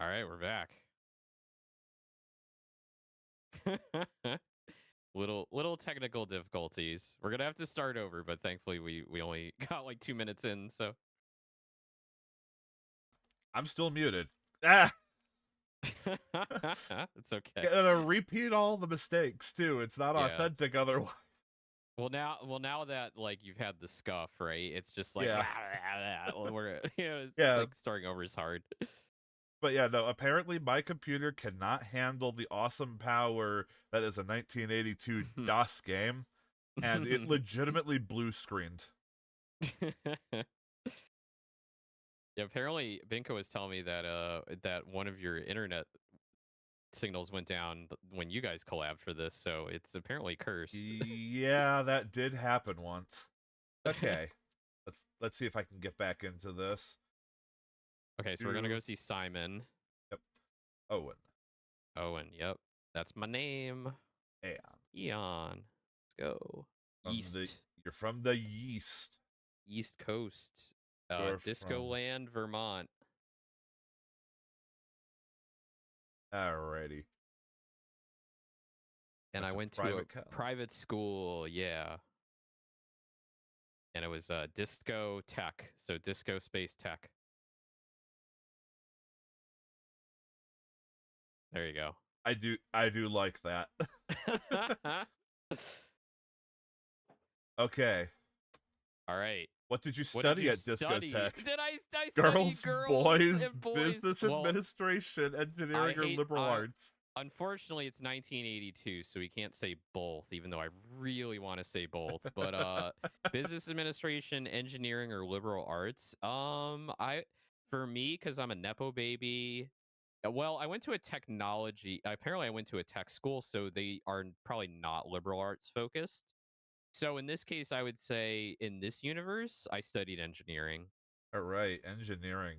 All right, we're back. Little technical difficulties. We're gonna have to start over, but thankfully we only got like 2 minutes in. So I'm still muted. Ah, it's okay. gonna repeat all the mistakes too. It's not Yeah. authentic otherwise. Well now that like you've had the scuff, right? It's just like Yeah, we're it's yeah. like starting over is hard. But yeah, no. Apparently, my computer cannot handle the awesome power that is a 1982 DOS game, and it legitimately blue screened. Yeah, apparently Binko was telling me that that one of your internet signals went down when you guys collabed for this, so it's apparently cursed. Yeah, that did happen once. Okay, let's see if I can get back into this. Okay, so we're gonna go see Simon. Yep. Owen. Owen, yep. That's my name. And Eon. Let's go. from the East. you're from the yeast. East Coast. You're Disco from Land, Vermont. alrighty. And Went I to went to a private college. private school, yeah. And it was Disco Tech. So Disco Space Tech. There you go. I do like that. Okay. All right. What did you What did study you at study? Discotech? Did I study Girls, girls boys, and boys? business Well, administration, I engineering, or hate liberal I arts? unfortunately it's 1982, so we can't say both, even though I really want to say both. But business administration, engineering, or liberal arts. I for me, because I'm a Nepo baby. Well, I went to a technology. Apparently, I went to a tech school, so they are probably not liberal arts focused. So in this case, I would say in this universe, I studied engineering. All right, engineering.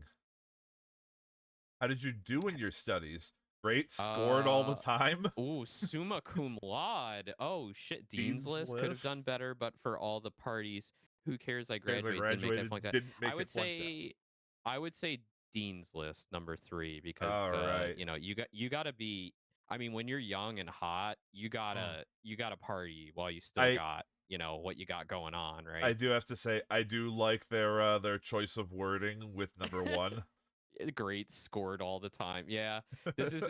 How did you do in your studies? Great, scored all the Uh, time. ooh, summa cum laude. Oh shit, Dean's Dean's List could have done list. better, but for all the parties, who cares? I As I graduated, didn't make it graduated, like that. didn't I make it would flunked out. say, I would say Dean's List number 3 because All right. you gotta be. I mean, when you're young and hot, Mm. you gotta party while you still I got what you got going on, I right? do have to say I do like their choice of wording with number one. Great, scored all the time. Yeah, this is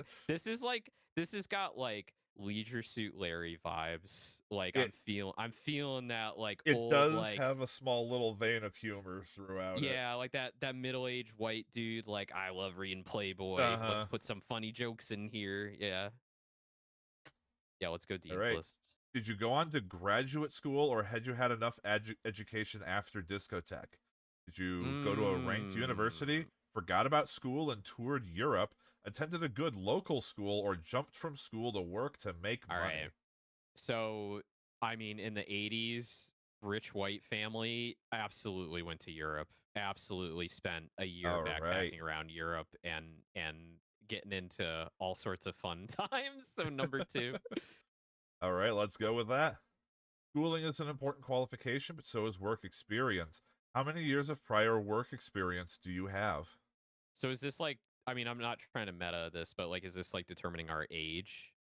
this has got like Leisure Suit Larry vibes. Like it I'm feeling that like it old does like have a small little vein of humor throughout it. yeah, like that middle-aged white dude like I love reading Playboy. Let's Uh-huh. put some funny jokes in here. Yeah. Yeah, let's go All Dean's right. List. Did you go on to graduate school or had you had enough education after discotheque? Did you go to a ranked university, Mm. forgot about school and toured Europe, attended a good local school, or jumped from school to work to make All right. money? So, I mean, in the 80s, rich white family absolutely went to Europe. Absolutely spent a year All right. backpacking around Europe and getting into all sorts of fun times. So number 2. All right, let's go with that. Schooling is an important qualification, but so is work experience. How many years of prior work experience do you have? So is this like I mean, I'm not trying to meta this, but like is this like determining our age?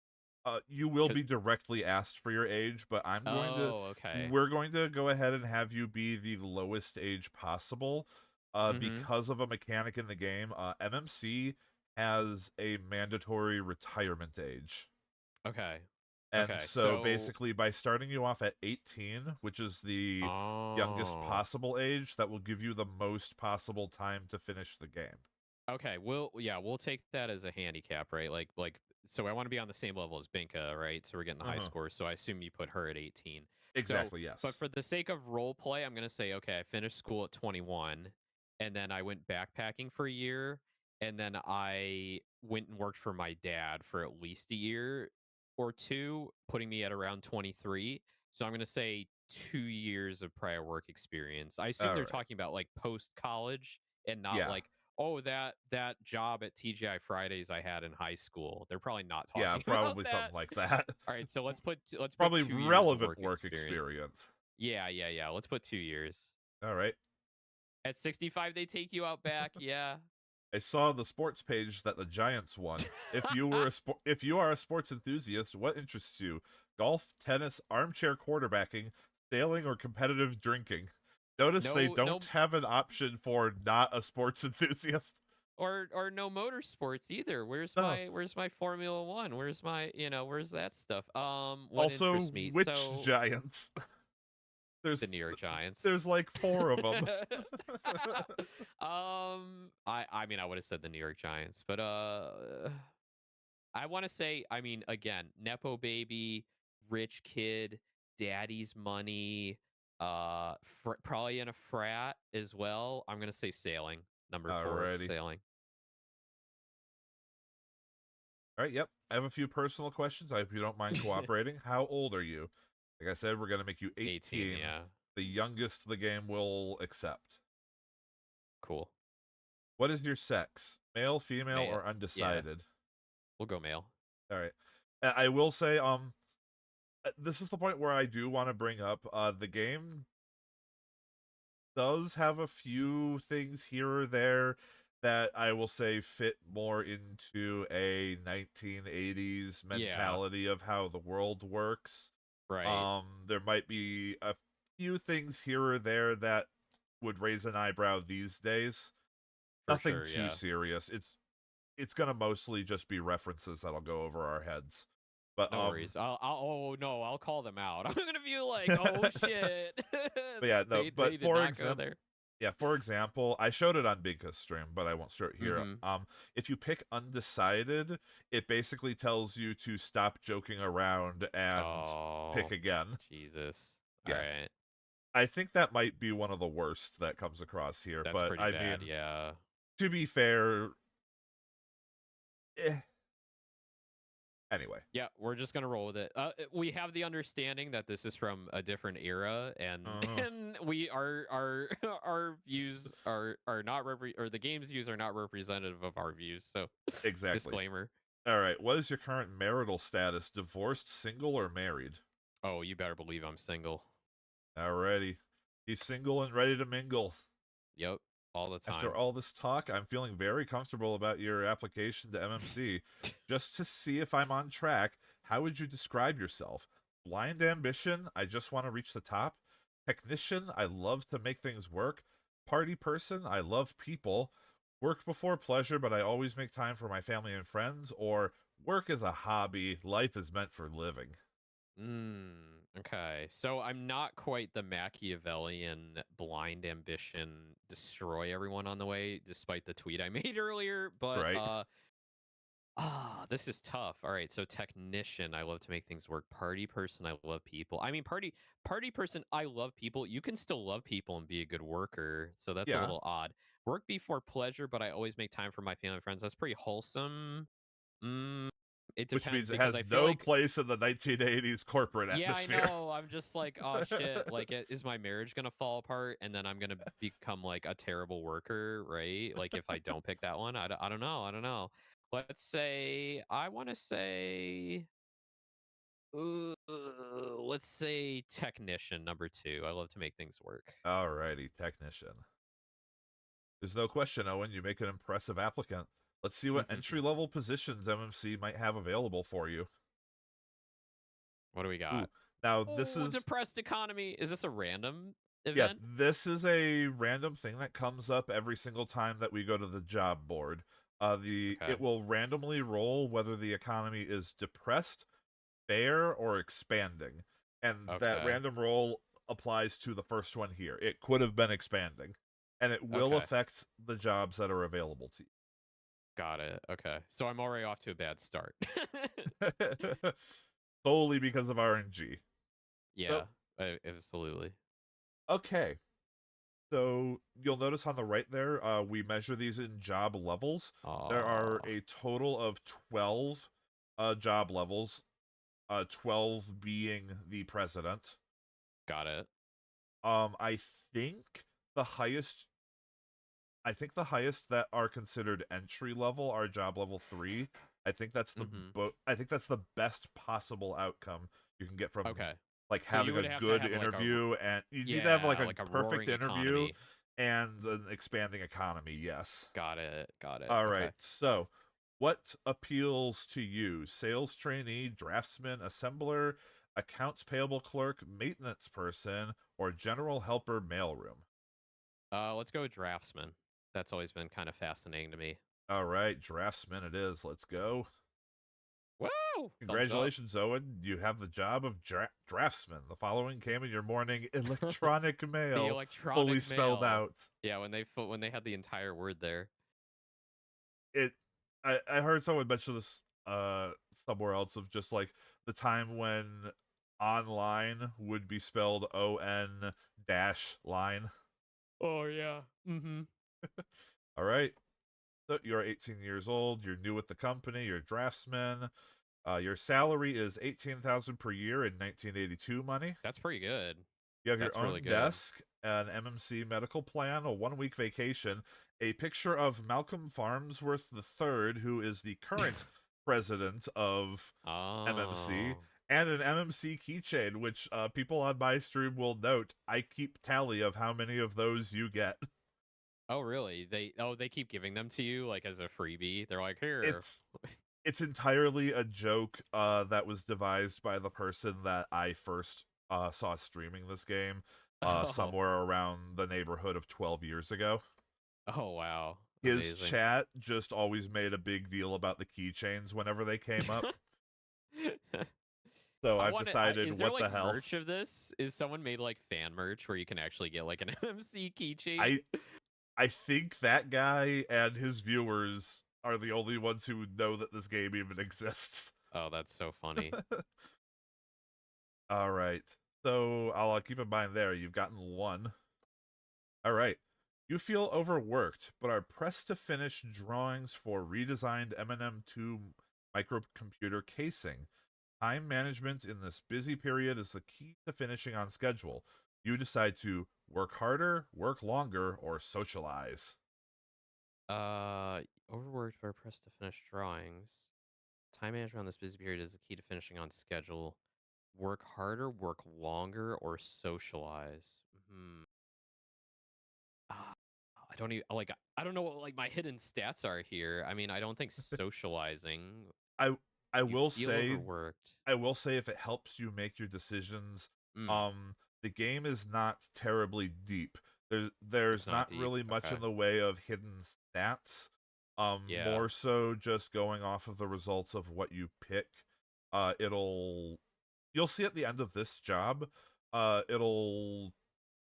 You will 'Cause- be directly asked for your age, but Oh, okay. we're going to go ahead and have you be the lowest age possible, Mhm. because of a mechanic in the game. MMC has a mandatory retirement age. Okay. And Okay. so So basically, by starting you off at 18, which is the youngest oh. possible age, that will give you the most possible time to finish the game. Okay, we'll take that as a handicap, right? Like so I want to be on the same level as Binka, right? So we're getting the high Uh-huh. scores. So I assume you put her at 18. So, Exactly, but yes. for the sake of role play, I'm going to say okay, I finished school at 21 and then I went backpacking for a year and then I went and worked for my dad for at least a year or two, putting me at around 23. So I'm going to say 2 years of prior work experience. I assume All they're right. talking about like post college and not Yeah. like oh that job at TGI Fridays I had in high school. They're probably not Yeah, talking about probably that. something like that. All right, so let's put Probably 2 years of relevant work work experience. experience. Yeah. Let's put 2 years. All right. At 65 they take you out back. Yeah. I saw the sports page that the Giants won. If you are a sports enthusiast, what interests you? Golf, tennis, armchair quarterbacking, sailing, or competitive drinking? Notice they No, don't no, have an option for not a sports enthusiast. or no motorsports either. No. Where's my Formula One? Where's my where's that stuff? What Also, interests me? which So Giants? the There's New York Giants. there's like four of them. I mean I would have said the New York Giants, but I want to say, I mean, again, Nepo baby, rich kid, daddy's money, probably in a frat as well. I'm gonna say sailing. Number four, Alrighty. sailing. All right, yep. I have a few personal questions. I hope you don't mind cooperating. How old are you? Like I said, we're going to make you 18, 18, yeah. the youngest the game will accept. Cool. What is your sex? Male, female, Male. or Yeah, undecided? we'll go male. All right. I will say, this is the point where I do want to bring up, the game does have a few things here or there that I will say fit more into a 1980s Yeah, mentality of how the world works. right. There might be a few things here or there that would raise an eyebrow these days. For Nothing sure, too yeah. serious. It's gonna mostly just be references that'll go over our heads. But No worries. Oh no, I'll call them out. I'm gonna be like, oh shit, but yeah, no. they But did not go there. for example, I showed it on Bigca's stream, but I won't show it here. Mm-hmm. If you pick undecided, it basically tells you to stop joking around and pick Oh, again. Jesus. All Yeah, right. I think that might be one of the worst that comes across here. That's But pretty I bad. mean, Yeah. to be fair, eh, anyway. Yeah, we're just gonna roll with it. We have the understanding that this is from a different era, and Uh, and we our our views are not or the game's views are not representative of our views. So, exactly. disclaimer. All right. What is your current marital status? Divorced, single, or married? Oh, you better believe I'm single. Alrighty. He's single and ready to mingle. Yep, all the After time. all this talk, I'm feeling very comfortable about your application to MMC. Just to see if I'm on track, how would you describe yourself? Blind ambition, I just want to reach the top. Technician, I love to make things work. Party person, I love people. Work before pleasure, but I always make time for my family and friends. Or work is a hobby, life is meant for living. Okay. So I'm not quite the Machiavellian blind ambition destroy everyone on the way, despite the tweet I made earlier. But Right? this is tough. All right, so technician, I love to make things work. Party person, I love people. I mean, party person, I love people. You can still love people and be a good worker, so that's a Yeah. little odd. Work before pleasure, but I always make time for my family and friends. That's pretty wholesome. Mm, it Which depends means it because has I feel no like place in the 1980s corporate yeah, I atmosphere. know. I'm just like, oh shit. Like, is my marriage gonna fall apart, and then I'm gonna become like a terrible worker, right? Like, if I don't pick that one, I don't know. I don't know. Let's say I want to say, uh, let's say technician number two. I love to make things work. Alrighty, technician. There's no question, Owen, you make an impressive applicant. Let's see what entry-level positions MMC might have available for you. What do we Ooh, got? now this Oh, is depressed economy. Is this a random yeah, event? this is a random thing that comes up every single time that we go to the job board. Okay. It will randomly roll whether the economy is depressed, fair, or expanding. And that Okay. random roll applies to the first one here. It could have been expanding. And it will Okay. affect the jobs that are available to Got it. Okay. So I'm already off to a bad start. you. Solely because of RNG. So, Yeah, absolutely. okay. So you'll notice on the right there, we measure these in job levels. There are Oh, a total of 12 job levels, 12 being the president. got it. I think the highest the highest that are considered entry level are job level 3. Hmm. I think that's the best possible outcome you can get from Okay. like So you having would a have to good have like interview, and you need to have like yeah, a like a perfect roaring interview. economy. and an expanding economy, yes. Got it. Got it. All Okay. right. So, what appeals to you? Sales trainee, draftsman, assembler, accounts payable clerk, maintenance person, or general helper mailroom? Let's go with draftsman. That's always been kind of fascinating to me. All right, draftsman it is. Let's go. Woo! Thumbs up. Congratulations, Owen. You have the job of draftsman. The following came in your morning electronic The mail, fully electronic spelled mail. out. Yeah, when they had the entire word there. It I heard someone mention this somewhere else of just like the time when online would be spelled on dash line. Oh yeah. Mm-hmm. All right. So you're 18 years old, you're new with the company, you're a draftsman. Your salary is 18,000 per year in 1982 money. That's pretty good. You have your That's really own good. desk, an MMC medical plan, a 1 week vacation, a picture of Malcolm Farnsworth III, who is the current president of MMC, Oh. and an MMC keychain, which people on my stream will note. I keep tally of how many of those you get. Oh really? They keep giving them to you like as a freebie. They're like, here. It's it's entirely a joke that was devised by the person that I first saw streaming this game Oh. somewhere around the neighborhood of 12 years ago. Oh wow. His Amazing. chat just always made a big deal about the keychains whenever they came up. So I I've want to. decided, Is there what the like hell? merch of this? Is someone made like fan merch where you can actually get like an MMC keychain? I I think that guy and his viewers are the only ones who know that this game even exists. Oh, that's so funny. All right. So I'll keep in mind there, you've gotten one. All right. You feel overworked, but are pressed to finish drawings for redesigned M&M2 microcomputer casing. Time management in this busy period is the key to finishing on schedule. You decide to work harder, work longer, or socialize. Uh, Overworked but pressed to finish drawings. Time management on this busy period is the key to finishing on schedule. Work harder, work longer, or socialize. Hmm. Ah, I don't even like. I don't know what like my hidden stats are here. I mean, I don't think socializing. I I You will feel say overworked. I will say if it helps you make your decisions, Hmm. um the game is not terribly deep. It's There's not not deep. really much Okay. in the way of hidden stats. Yeah. More so just going off of the results of what you pick. It'll You'll see at the end of this job, it'll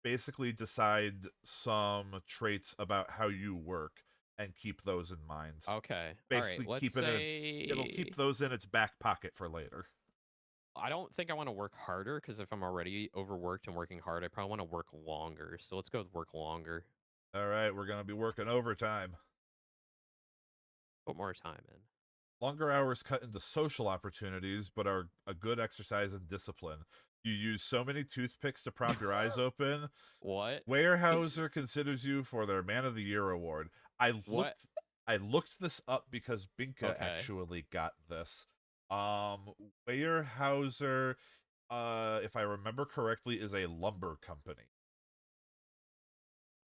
basically decide some traits about how you work and keep those in mind. Okay. All right. Basically Let's it'll keep say those in its back pocket for later. I don't think I want to work harder because if I'm already overworked and working hard, I probably want to work longer. So let's go with work longer. All right, we're going to be working overtime. Put more time in. Longer hours cut into social opportunities, but are a good exercise in discipline. You use so many toothpicks to prop your eyes open. What? Weyerhaeuser considers you for their Man of the Year award. I What? looked I looked this up because Binka Okay. actually got this. Weyerhaeuser, if I remember correctly, is a lumber company.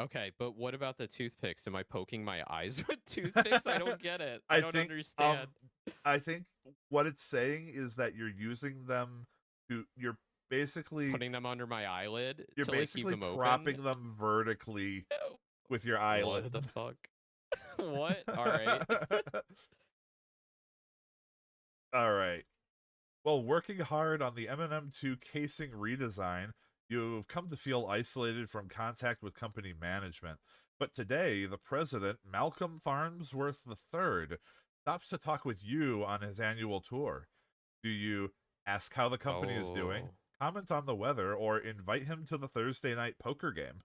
Okay, but what about the toothpicks? Am I poking my eyes with toothpicks? I don't get it. I I don't think understand. I think what it's saying is that you're using them to basically Putting them under my eyelid you're to like keep basically them open. propping them vertically Ew. with your What eyelid. the fuck? What? All right. All right. Well, working hard on the MM2 casing redesign, you've come to feel isolated from contact with company management. But today, the president, Malcolm Farnsworth III, stops to talk with you on his annual tour. Do you ask how the company is doing, Oh. comment on the weather, or invite him to the Thursday night poker game?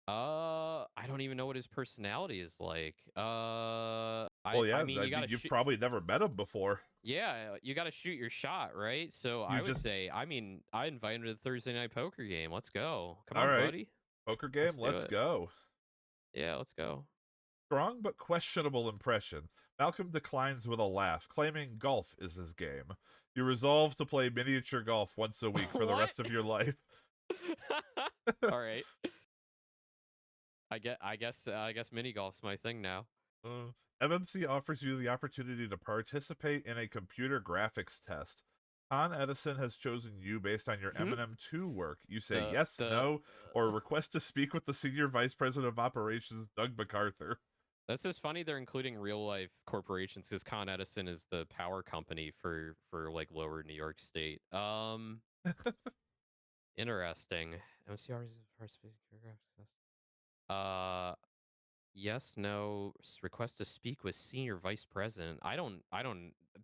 I don't even know what his personality is like. Well, I yeah, mean, I you mean, gotta you've shoot. probably never met him before. Yeah, you gotta shoot your shot, right? So I You would just, say, I mean, I invite him to the Thursday night poker game. Let's go. Come all on, right, buddy. poker game, Let's do let's it. go. Yeah, let's go. Strong but questionable impression. Malcolm declines with a laugh, claiming golf is his game. You resolve to play miniature golf once a week for the What? rest of your life. All right. I guess mini golf's my thing now. Uh, MMC offers you the opportunity to participate in a computer graphics test. Con Edison has chosen you based on your Hmm? M&M2 work. You say The yes, the no, or request to speak with the Senior Vice President of Operations, Doug MacArthur. That's just funny. They're including real life corporations because Con Edison is the power company for like lower New York State. Interesting. MCR is first paragraph. Uh, yes, no. Request to speak with senior vice president. I don't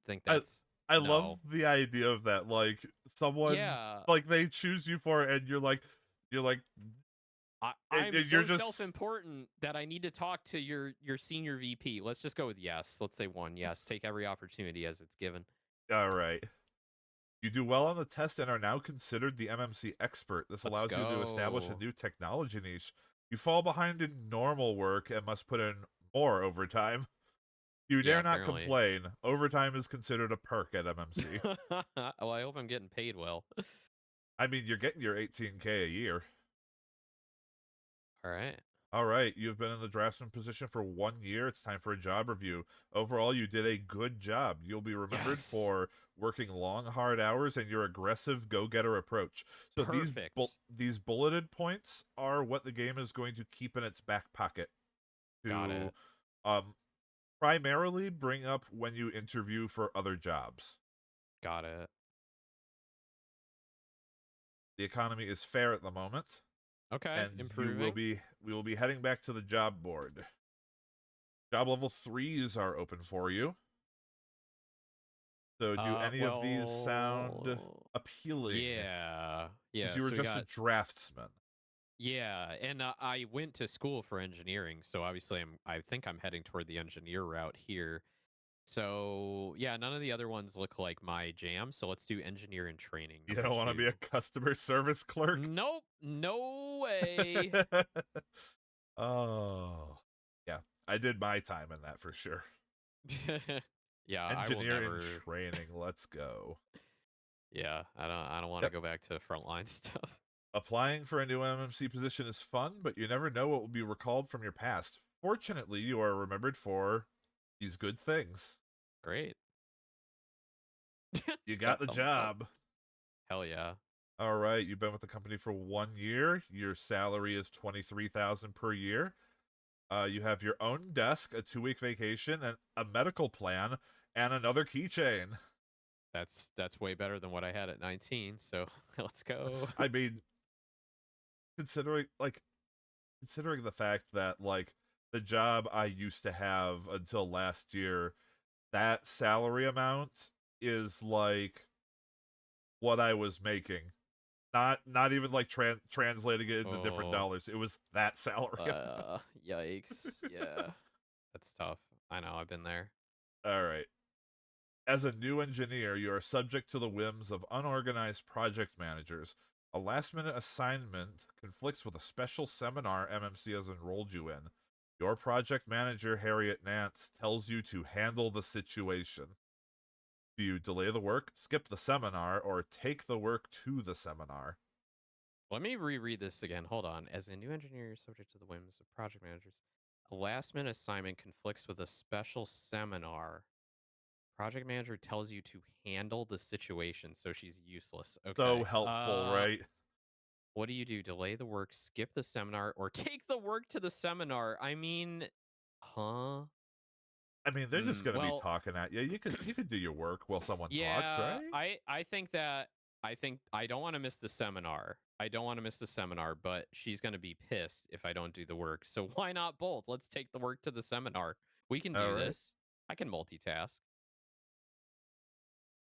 think I that's I love no. the idea of that. Like someone Yeah, like they choose you for it and you're like I'm and you're so just self-important that I need to talk to your senior VP. Let's just go with yes. Let's say one. Yes, take every opportunity as it's given. all right. You do well on the test and are now considered the MMC expert. This Let's allows you to establish a go. new technology niche. You fall behind in normal work and must put in more overtime. You Yeah, dare not apparently. complain. Overtime is considered a perk at MMC. Well, I hope I'm getting paid well. I mean, you're getting your 18K a year. All right. All right, you've been in the draftsman position for 1 year. It's time for a job review. Overall, you did a good job. You'll be remembered Yes. for working long, hard hours and your aggressive go-getter approach. So Perfect. these bulleted points are what the game is going to keep in its back pocket Got to it. um, primarily bring up when you interview for other jobs. Got it. The economy is fair at the moment, Okay. and Improving. we will be heading back to the job board. Job level 3s are open for you. So do any of these sound Well, appealing? yeah. Because Yeah. you were So we just a got, draftsman. yeah. And I went to school for engineering. So obviously, I think I'm heading toward the engineer route here. So yeah, none of the other ones look like my jam. So let's do engineer and training You number don't want to be a 2. customer service clerk? Nope. No way. Oh, yeah. I did my time in that for sure. Yeah, I will Engineering never. training, let's go. Yeah, I don't want to Yep. go back to frontline stuff. Applying for a new MMC position is fun, but you never know what will be recalled from your past. Fortunately, you are remembered for these good things. Great. You A got the thumbs up. job. Hell yeah. All right, you've been with the company for 1 year. Your salary is 23,000 per year. You have your own desk, a 2 week vacation, and a medical plan, and another keychain. That's way better than what I had at 19. So let's go. I mean, considering considering the fact that the job I used to have until last year, that salary amount is like what I was making. Not even like translating it into different Oh, dollars. It was that salary amount. yikes. Yeah, that's tough. I know. I've been there. All right. As a new engineer, you are subject to the whims of unorganized project managers. A last minute assignment conflicts with a special seminar MMC has enrolled you in. Your project manager, Harriet Nance, tells you to handle the situation. Do you delay the work, skip the seminar, or take the work to the seminar? Let me reread this again. Hold on. As a new engineer, you're subject to the whims of project managers. A last minute assignment conflicts with a special seminar. Project manager tells you to handle the situation, so she's useless. So Okay. helpful, right? What do you do? Delay the work, skip the seminar, or take the work to the seminar? I mean, huh? I mean, they're just gonna be Well, talking at you. You could do your work while someone talks, yeah, right? I think I don't want to miss the seminar. I don't want to miss the seminar, but she's going to be pissed if I don't do the work. So why not both? Let's take the work to the seminar. We can All do right. this. I can multitask.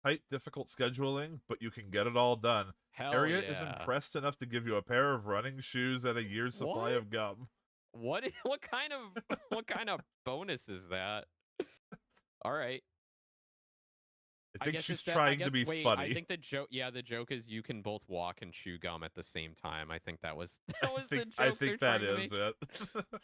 Tight, difficult scheduling, but you can get it all done. Hell Harriet is yeah. impressed enough to give you a pair of running shoes and a year's supply What? of gum. What kind of what kind of bonus is that? All right. I I think guess she's it's that. I trying to guess be wait. I funny. think the joke. Yeah, the joke is you can both walk and chew gum at the same time. I think that was I that was the I joke they're think that trying to is make. it.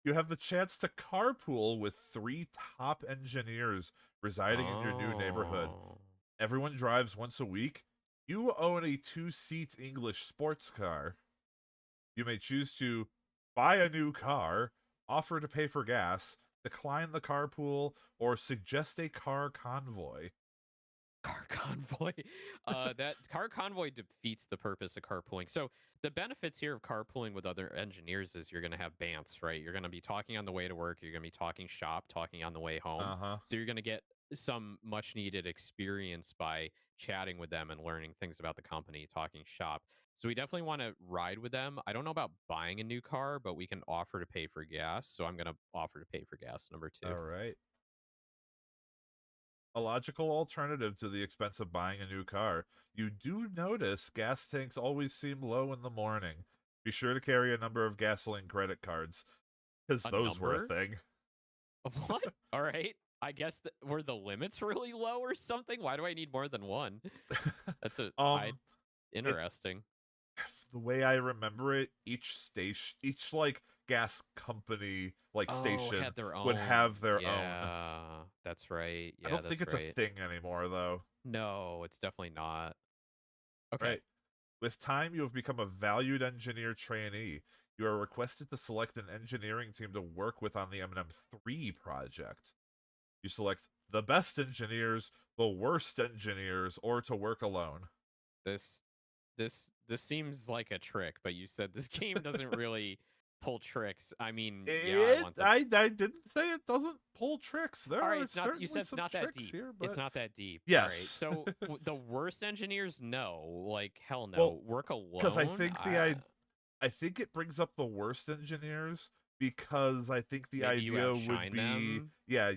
You have the chance to carpool with 3 top engineers residing in your new neighborhood. Oh, Everyone drives once a week. You own a 2-seat English sports car. You may choose to buy a new car, offer to pay for gas, decline the carpool, or suggest a car convoy. Car convoy. That car convoy defeats the purpose of carpooling. So the benefits here of carpooling with other engineers is you're going to have bants, right? You're going to be talking on the way to work. You're going to be talking shop, talking on the way home. Uh huh. So you're going to get some much needed experience by chatting with them and learning things about the company, talking shop. So we definitely want to ride with them. I don't know about buying a new car, but we can offer to pay for gas. So I'm going to offer to pay for gas, number two. All right. A logical alternative to the expense of buying a new car. You do notice gas tanks always seem low in the morning. Be sure to carry a number of gasoline credit cards, because A those were a number? thing. What? All right. I guess were the limits really low or something? Why do I need more than one? That's a I um, it interesting. the way I remember it, each like gas company like Oh, station had their would own. have their own. Yeah, that's right. I Yeah, don't think that's it's a right. thing anymore though. No, it's definitely not. Okay. Right. With time, you have become a valued engineer trainee. You are requested to select an engineering team to work with on the M&M3 project. You select the best engineers, the worst engineers, or to work alone. This this seems like a trick, but you said this game doesn't really pull tricks. I mean, yeah, I want the I didn't say it doesn't pull tricks. There All right, are it's not you certainly said it's some not that tricks deep. here, It's but not that deep. All right. yes. So the worst engineers, no. Like hell Well, no. Work because alone? I think it brings up the worst engineers because I think the Maybe you idea would outshine be, them. yeah,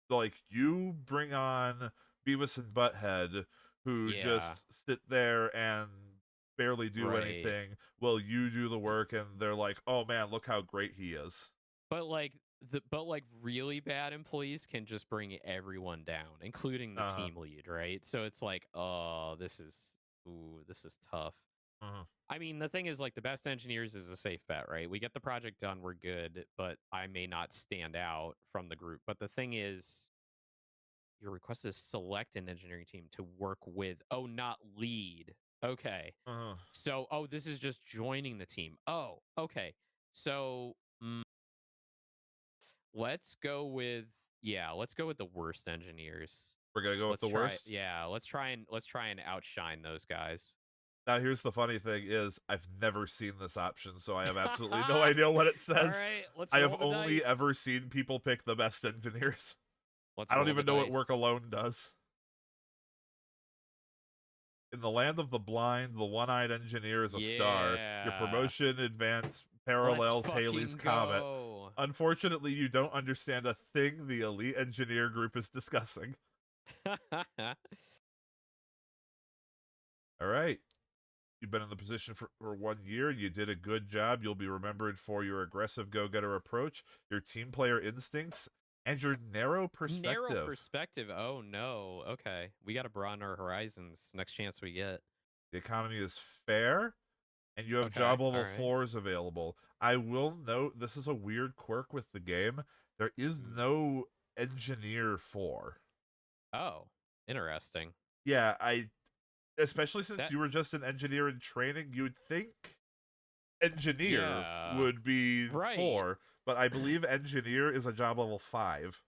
like you bring on Beavis and Butthead who Yeah, just sit there and barely do right. anything while you do the work and they're like, "Oh man, look how great he is." But really bad employees can just bring everyone down, including the Uh-huh. team lead, right? So it's like, oh, this is tough. Uh-huh. I mean, the thing is, like, the best engineers is a safe bet, right? We get the project done, we're good, but I may not stand out from the group. But the thing is, you're requested to select an engineering team to work with. Oh, not lead. Okay. Uh-huh. So, oh, this is just joining the team. Oh, okay. So, let's go with yeah, let's go with the worst engineers. We're going to go with Let's the try worst. yeah, let's try and outshine those guys. Now, here's the funny thing is I've never seen this option, so I have absolutely no idea what it All says. right, let's I have roll the only dice. ever seen people pick the best engineers. Let's I don't roll the even know what work dice. alone does. In the land of the blind, the one-eyed engineer is a star. Your Yeah. promotion advance Let's parallels Haley's fucking comet. go. Unfortunately, you don't understand a thing the elite engineer group is discussing. All right. You've been in the position for 1 year. You did a good job. You'll be remembered for your aggressive go getter approach, your team player instincts, and your narrow Narrow perspective. perspective. Oh no. Okay. We got to broaden our horizons next chance we get. The economy is fair, and you have Okay. job All level right. floors available. I will note this is a weird quirk with the game. There is Mm. no engineer for. Oh, interesting. Yeah, I especially since That you were just an engineer in training, you'd think engineer yeah. would be Right. 4, but I believe engineer is a job level 5.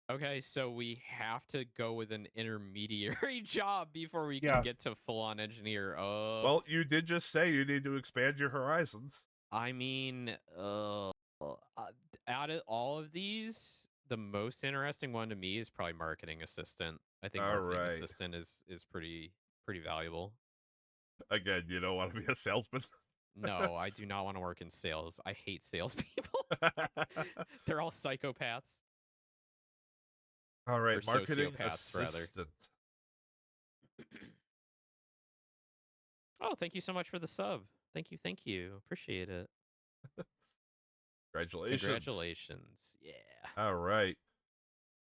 Okay, so we have to go with an intermediary job before we can Yeah. get to full on engineer. Well, you did just say you need to expand your horizons. I mean, out of all of these, the most interesting one to me is probably marketing assistant. I think All marketing right. assistant is pretty valuable. Again, you don't want to be a salesman. No, I do not want to work in sales. I hate salespeople. They're all psychopaths All or right, marketing sociopaths, rather. assistant. Oh, thank you so much for the sub. Thank you, thank you. Appreciate it. Congratulations. Congratulations. Yeah. All right.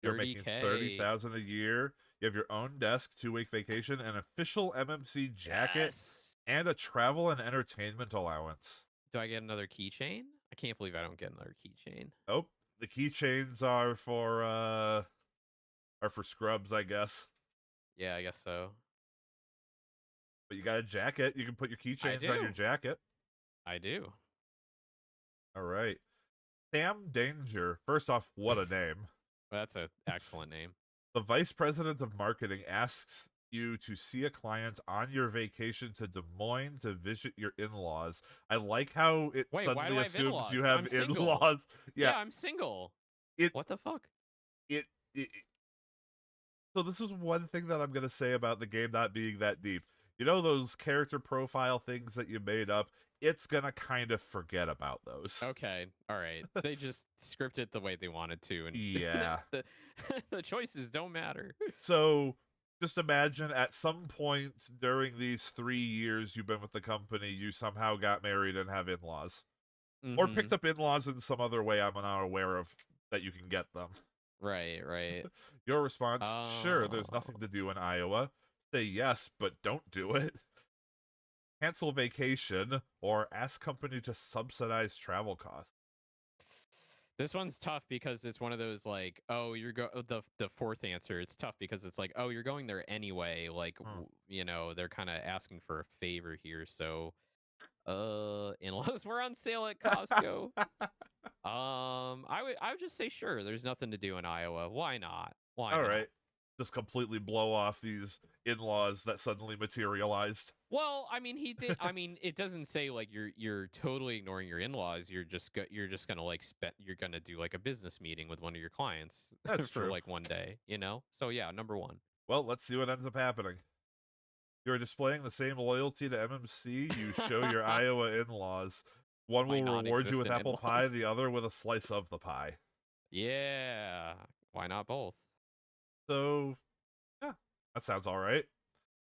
You're making 30K. 30,000 a year. You have your own desk, 2-week vacation, an official MMC jacket, Yes. and a travel and entertainment allowance. Do I get another keychain? I can't believe I don't get another keychain. Oh, the keychains are for scrubs, I guess. Yeah, I guess so. But you got a jacket. You can put your I keychains on your do. jacket. I do. All right. Sam Danger. First off, what a name. That's an excellent name. The vice president of marketing asks you to see a client on your vacation to Des Moines to visit your in-laws. I like how it Wait, why suddenly do I have assumes you in-laws? have I'm single. in-laws. Yeah, Yeah, I'm single. it What the fuck? it, it so this is one thing that I'm gonna say about the game not being that deep. You know those character profile things that you made up? It's gonna kind of forget about those. Okay, all right. They just scripted the way they wanted to, and Yeah. the the choices don't matter. So just imagine at some point during these 3 years you've been with the company, you somehow got married and have in-laws. Or picked Mm-hmm. up in-laws in some other way I'm not aware of that you can get them. Right, right. Your response, sure, Oh, there's nothing to do in Iowa. Say yes, but don't do it. Cancel vacation or ask company to subsidize travel costs. this one's tough because it's one of those like, oh, the fourth answer. It's tough because it's like, oh, you're going there anyway. Like, Hmm. they're kind of asking for a favor here. So, unless we're on sale at Costco, I would just say sure. There's nothing to do in Iowa. Why not? Why All not? right. Just completely blow off these in-laws that suddenly materialized. Well, I mean, he did. I mean, it doesn't say like you're totally ignoring your in-laws. You're just gonna like you're gonna do like a business meeting with one of your clients That's for true. like one day, you know? So yeah, number one. Well, let's see what ends up happening. You're displaying the same loyalty to MMC you show your Iowa in-laws. One My will reward you with non-existent apple pie, in-laws. the other with a slice of the pie. Yeah. Why not both? So, yeah, that sounds all right.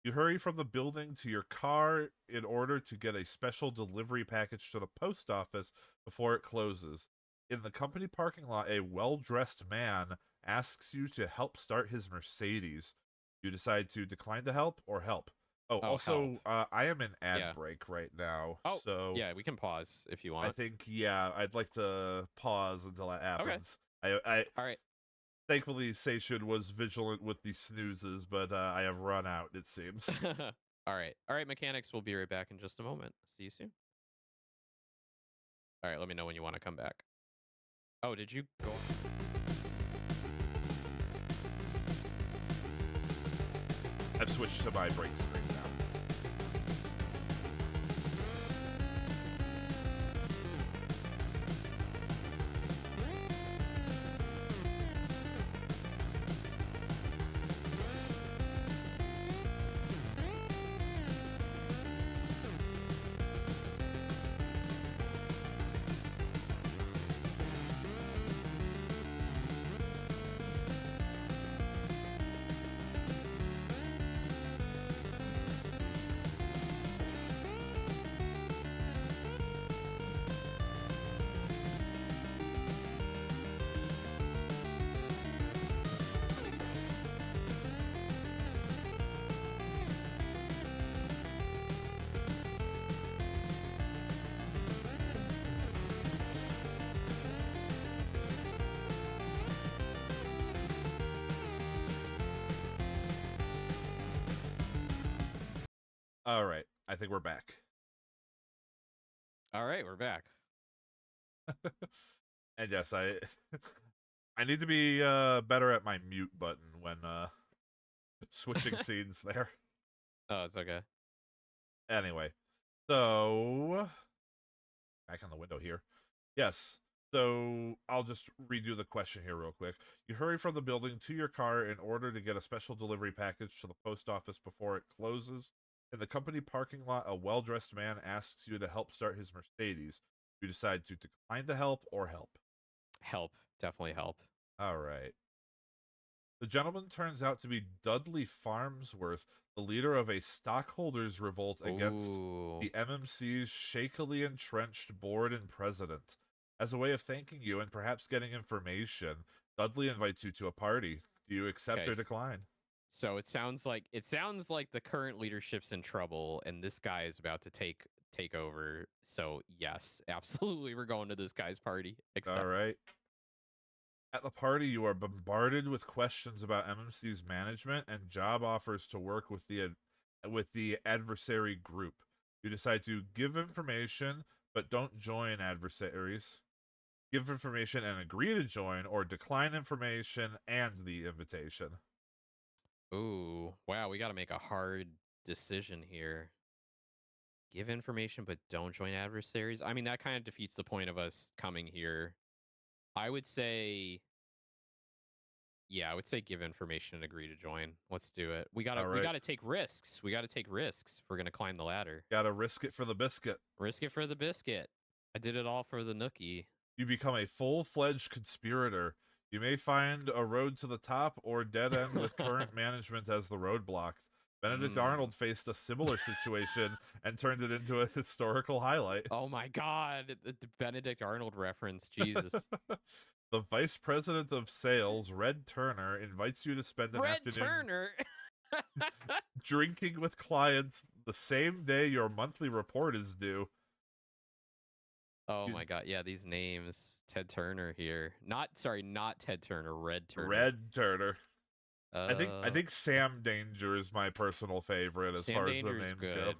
You hurry from the building to your car in order to get a special delivery package to the post office before it closes. In the company parking lot, a well dressed man asks you to help start his Mercedes. You decide to decline to help or help. Oh, Oh, help. also, I am in ad Yeah. break right now, Oh, so yeah, we can pause if you I want. think, yeah, I'd like to pause until that Okay. happens. I All right. thankfully Seishun was vigilant with the snoozes, but I have run out, it seems. All right. All right, mechanics, we'll be right back in just a moment. See you soon. All right, let me know when you want to come back. Oh, did you go? I've switched to my break screen now. All right, I think we're back. All right, we're back. And yes, I I need to be better at my mute button when switching scenes there. Oh, it's okay. Anyway, so back on the window here. Yes. So I'll just redo the question here real quick. You hurry from the building to your car in order to get a special delivery package to the post office before it closes. In the company parking lot, a well dressed man asks you to help start his Mercedes. You decide to decline to help or help. Help. Definitely help. All right. The gentleman turns out to be Dudley Farmsworth, the leader of a stockholders' revolt against Ooh. the MMC's shakily entrenched board and president. As a way of thanking you and perhaps getting information, Dudley invites you to a party. Do you accept Okay. or decline? So it sounds like the current leadership's in trouble and this guy is about to take over. So yes, absolutely we're going to this guy's party. All Accept. right. At the party, you are bombarded with questions about MMC's management and job offers to work with the adversary group. You decide to give information, but don't join adversaries. Give information and agree to join, or decline information and the invitation. Ooh, wow, we got to make a hard decision here. Give information, but don't join adversaries. I mean, that kind of defeats the point of us coming here. I would say, yeah, I would say give information and agree to join. Let's do it. All We right. gotta take risks. We gotta take risks if we're gonna climb the ladder. Gotta risk it for the biscuit. Risk it for the biscuit. I did it all for the nookie. You become a full fledged conspirator. You may find a road to the top or dead end with current management as the roadblock. Benedict Mm. Arnold faced a similar situation and turned it into a historical highlight. Oh my god, the Benedict Arnold reference. Jesus. The vice president of sales, Red Turner, invites you to spend an Red afternoon Turner. drinking with clients the same day your monthly report is due. Oh my god. Yeah, these names. Ted Turner here. Not Ted Turner, Red Turner. Red Turner. I Uh think Sam Danger is my personal favorite as Sam far as the Danger is names go. good.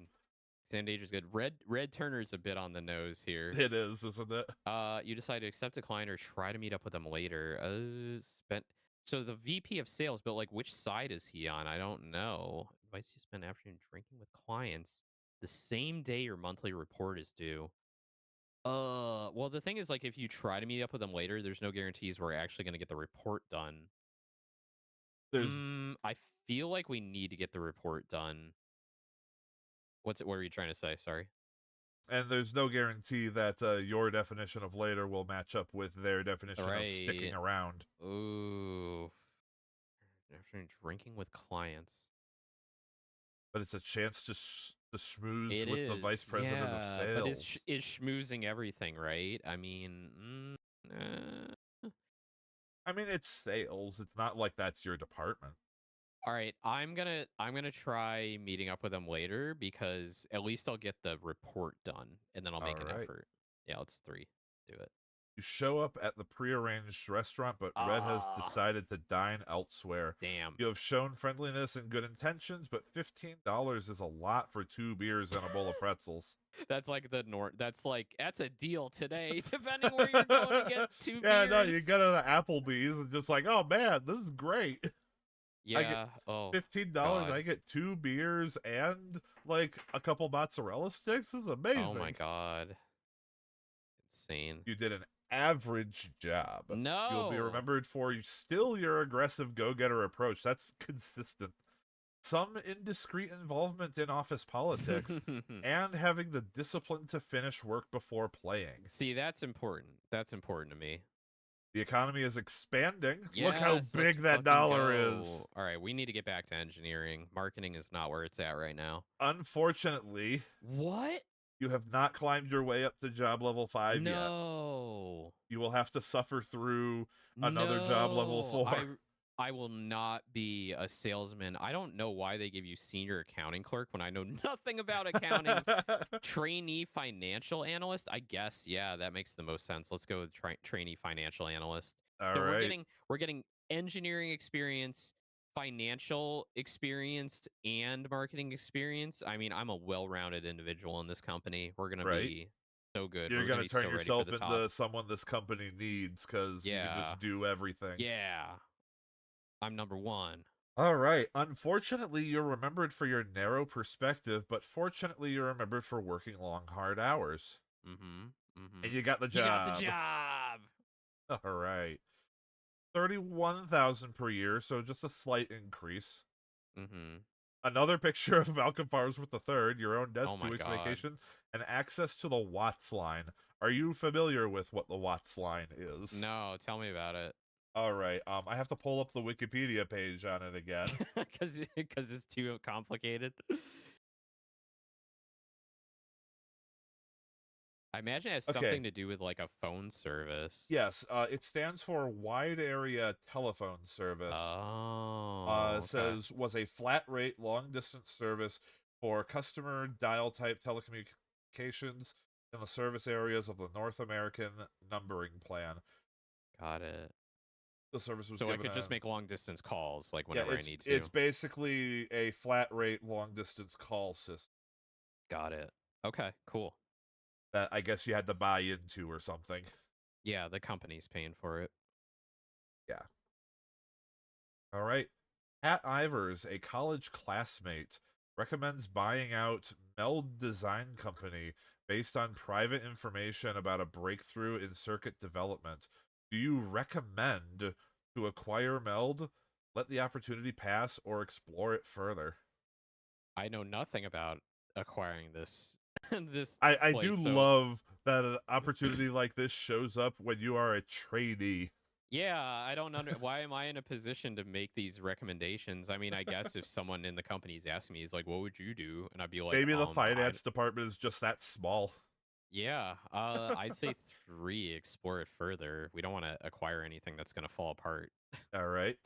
Sam Danger's good. Red Turner's a bit on the nose here. It is, isn't it? You decide to accept a client or try to meet up with them later. Spent so the VP of sales, but like which side is he on? I don't know. Invites you to spend afternoon drinking with clients the same day your monthly report is due. Well, the thing is, like, if you try to meet up with them later, there's no guarantees we're actually going to get the report done. There's I feel like we need to get the report done. What's it? What are you trying to say? Sorry. and there's no guarantee that your definition of later will match up with their All definition of sticking right. around. Ooh. Afternoon drinking with clients. But it's a chance to schmooze It with the vice is, president of yeah, but sales. is schmoozing everything, right? I mean, I mean, it's sales. It's not like that's your department. all right. I'm gonna try meeting up with them later because at least I'll get the report done, and then I'll All make an right. effort. Yeah, let's three. Do it. You show up at the prearranged restaurant, but Red has Ah, decided to dine elsewhere. damn. You have shown friendliness and good intentions, but $15 is a lot for 2 beers and a bowl of pretzels. That's like the nor. That's a deal today. Depending where you're going to get two Yeah, no, you beers. go to the Applebee's and just like, oh man, this is great. I get Yeah. Oh $15. God. I get 2 beers and like a couple mozzarella sticks. This is Oh my amazing. God. Insane. You did an average job. You'll be No. remembered for still your aggressive go-getter approach. That's consistent. Some indiscreet involvement in office politics, and having the discipline to finish work before playing. See, that's important. That's important to me. The economy is expanding. Look how Yes, let's big that fucking dollar is. go. All right, we need to get back to engineering. Marketing is not where it's at right now. Unfortunately, What? you have not climbed your way up to job level 5 yet. No. You will have to suffer through another job level No. 4. I will not be a salesman. I don't know why they give you senior accounting clerk when I know nothing about accounting. Trainee financial analyst? I guess, yeah, that makes the most sense. Let's go with trainee financial analyst. All So right. we're getting engineering experience, financial experience, and marketing experience. I mean, I'm a well-rounded individual in this company. We're gonna Right. be so good. You're We're gonna going to be turn so ready for yourself the top. into someone this company needs cuz you can Yeah. just do everything. Yeah. I'm number one. All right. Unfortunately, you're remembered for your narrow perspective, but fortunately, you're remembered for working long, hard hours. Mm-hmm. And Mm-hmm. you got the You got the job. job. All right. 31,000 per year, so just a slight increase. Mm-hmm. Another picture of Malcolm Farnsworth III, your own Oh desk, my 2 weeks God. vacation, and access to the Watts line. Are you familiar with what the Watts line is? No, tell me about it. All right. I have to pull up the Wikipedia page on it again. Because it's too complicated. I imagine it has Okay. something to do with like a phone service. Yes, it stands for Wide Area Telephone Service. Oh, okay. Says was a flat rate long distance service for customer dial type telecommunications in the service areas of the North American numbering plan. Got it. The service was So I given could a just make long distance calls like yeah, whenever I need it's to. basically a flat rate long distance call system. Got it. Okay, cool. that I guess you had to buy into or something. Yeah, the company's paying for it. Yeah. All right. Pat Ivers, a college classmate, recommends buying out Meld Design Company based on private information about a breakthrough in circuit development. Do you recommend to acquire Meld, let the opportunity pass, or explore it further? I know nothing about acquiring this this I do place, so love that an opportunity like this shows up when you are a trainee. yeah, I don't under why am I in a position to make these recommendations? I mean, I guess if someone in the company's asking me, he's like, "What would you do?" And I'd be like, Maybe the I finance department is just that small. yeah, I'd say 3, explore it further. We don't want to acquire anything that's going to fall apart. All right.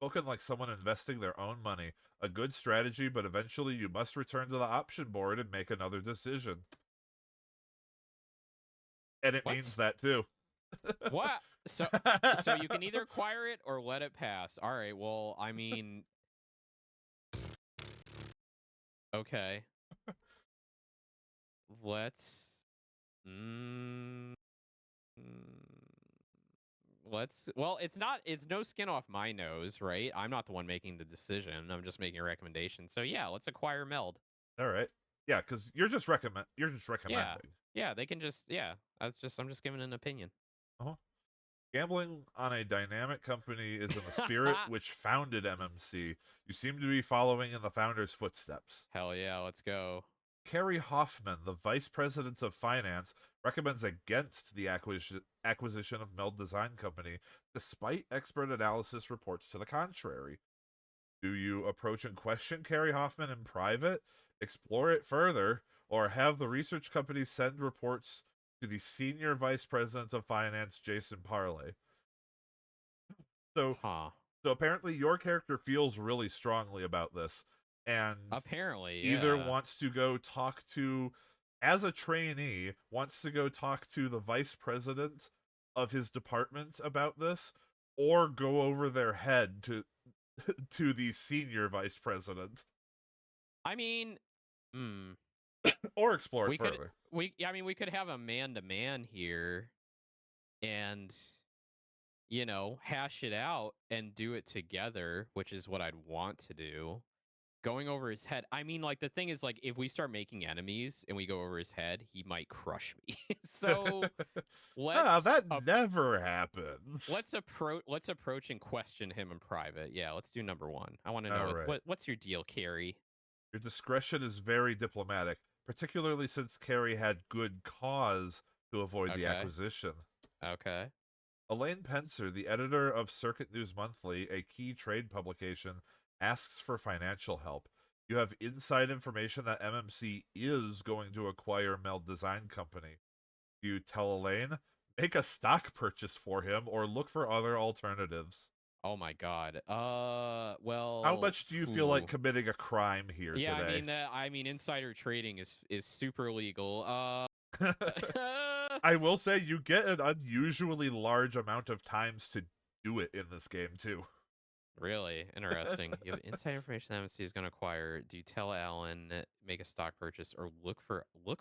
Spoken like someone investing their own money. A good strategy, but eventually you must return to the option board and make another decision. And it means What? that too. What? So you can either acquire it or let it pass. All right. Well, I mean, okay. Let's mm, let's well, it's no skin off my nose, right? I'm not the one making the decision. I'm just making a recommendation. So yeah, let's acquire Meld. All right. Yeah, because you're just Yeah. recommending. Yeah, they can just yeah. I'm just giving an opinion. Uh-huh. Gambling on a dynamic company is in the spirit which founded MMC. You seem to be following in the founder's footsteps. Hell yeah, let's go. Kerry Hoffman, the vice president of finance, recommends against the acquisition of Meld Design Company, despite expert analysis reports to the contrary. Do you approach and question Kerry Hoffman in private, explore it further, or have the research company send reports to the senior vice president of finance, Jason Parley? So, Huh. so apparently your character feels really strongly about this, and Apparently, either yeah. wants to go talk to, as a trainee, wants to go talk to the vice president of his department about this, or go over their head to to the senior vice president, I mean, hmm. or explore it We could further. I mean we could have a man to man here and hash it out and do it together, which is what I'd want to do. Going over his head. I mean, like the thing is like if we start making enemies and we go over his head, he might crush me. So Ah, let's that never happens. let's approach and question him in private. Yeah, let's do number 1. I want to know All right. what's your deal, Carrie? Your discretion is very diplomatic, particularly since Carrie had good cause to avoid the Okay. acquisition. Okay. Elaine Pencer, the editor of Circuit News Monthly, a key trade publication, asks for financial help. You have inside information that MMC is going to acquire Meld Design Company. Do you tell Elaine? Make a stock purchase for him or look for other alternatives. Oh my god. How Well, much do you feel like phew. committing a crime here Yeah, today? I mean insider trading is super legal. I will say you get an unusually large amount of times to do it in this game too. Really interesting. You have inside information that MSC is going to acquire. Do you tell Alan make a stock purchase or look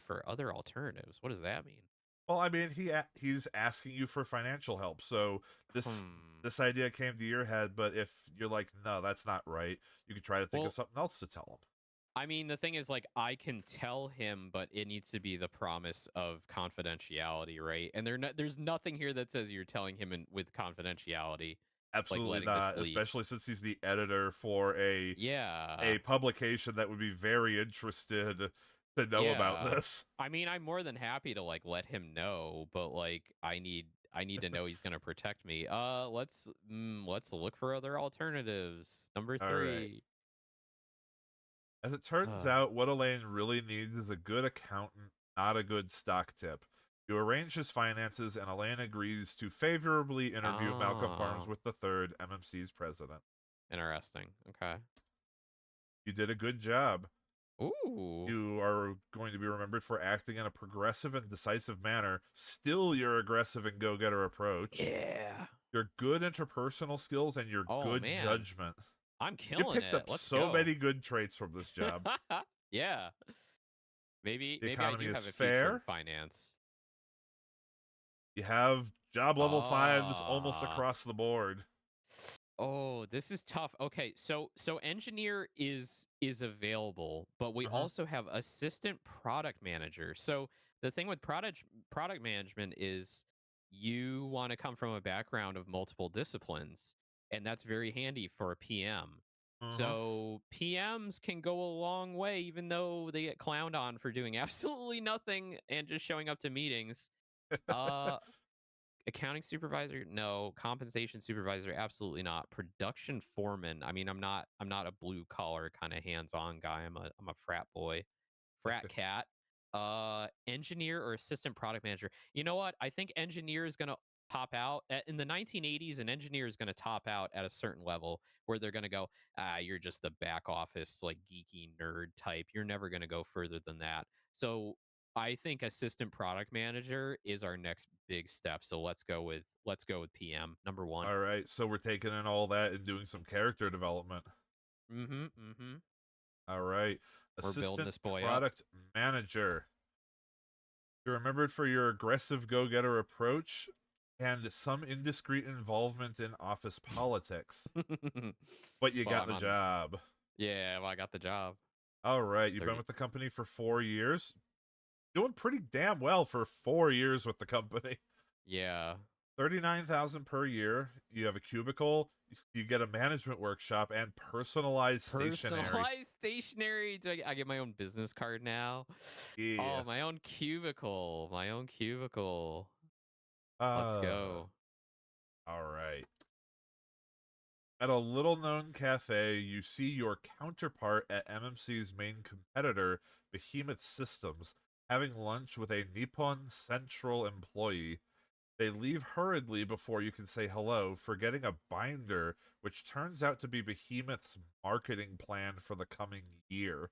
for other alternatives? What does that mean? Well, I mean, he's asking you for financial help, so this Hmm. this idea came to your head. But if you're like, no, that's not right, you could try to think of Well, something else to tell him. I mean, the thing is, like, I can tell him, but it needs to be the promise of confidentiality, right? And there's nothing here that says you're telling him with confidentiality, like Absolutely letting this not, leak. especially since he's the editor for Yeah, a publication that would be very interested to know about yeah. this. I mean, I'm more than happy to like let him know, but like I need to know he's gonna protect me. Let's look for other alternatives. Number All right. 3. As it turns Uh, out, what Elaine really needs is a good accountant, not a good stock tip. You arrange his finances, and Elaine agrees to favorably interview Malcolm Farms oh, with the third MMC's president. interesting. Okay. You did a good job. Ooh. You are going to be remembered for acting in a progressive and decisive manner, still your aggressive and go getter approach, Yeah. your good interpersonal skills, and your Oh good man, judgment. I'm You killing picked it. up Let's so go. many good traits from this job. Yeah. The maybe I economy do is have a future in fair. finance. You have job level fives almost Ah. across the board. Oh, this is tough. Okay, so engineer is available, but we Uh-huh. also have assistant product manager. So the thing with product management is you want to come from a background of multiple disciplines, and that's very handy for a PM. Uh-huh. So PMs can go a long way, even though they get clowned on for doing absolutely nothing and just showing up to meetings. Uh, Accounting supervisor? No. Compensation supervisor? Absolutely not. Production foreman? I mean, I'm not a blue collar kind of hands-on guy. I'm a frat boy, frat cat. Engineer or assistant product manager? You know what? I think engineer is going to top out in the 1980s. An engineer is going to top out at a certain level where they're going to go, you're just the back office like geeky nerd type. You're never going to go further than that. So I think assistant product manager is our next big step. So let's go with PM number one. All right, so we're taking in all that and doing some character development. Mm-hmm. Mm-hmm. All right, We're building assistant this boy up. product manager. You're remembered for your aggressive go-getter approach and some indiscreet involvement in office politics, but you Well, got I'm the on. job. Yeah, well, I got the job. All right, you've been 30. with the company for 4 years. Doing pretty damn well for 4 years with the company. Yeah. 39,000 per year. You have a cubicle. You get a management workshop and personalized stationery. Personalized stationery. I get my own business card now? Yeah. Oh, my own cubicle. My own cubicle. Let's Uh, go. all right. At a little known cafe, you see your counterpart at MMC's main competitor, Behemoth Systems, having lunch with a Nippon Central employee. They leave hurriedly before you can say hello, forgetting a binder, which turns out to be Behemoth's marketing plan for the coming year.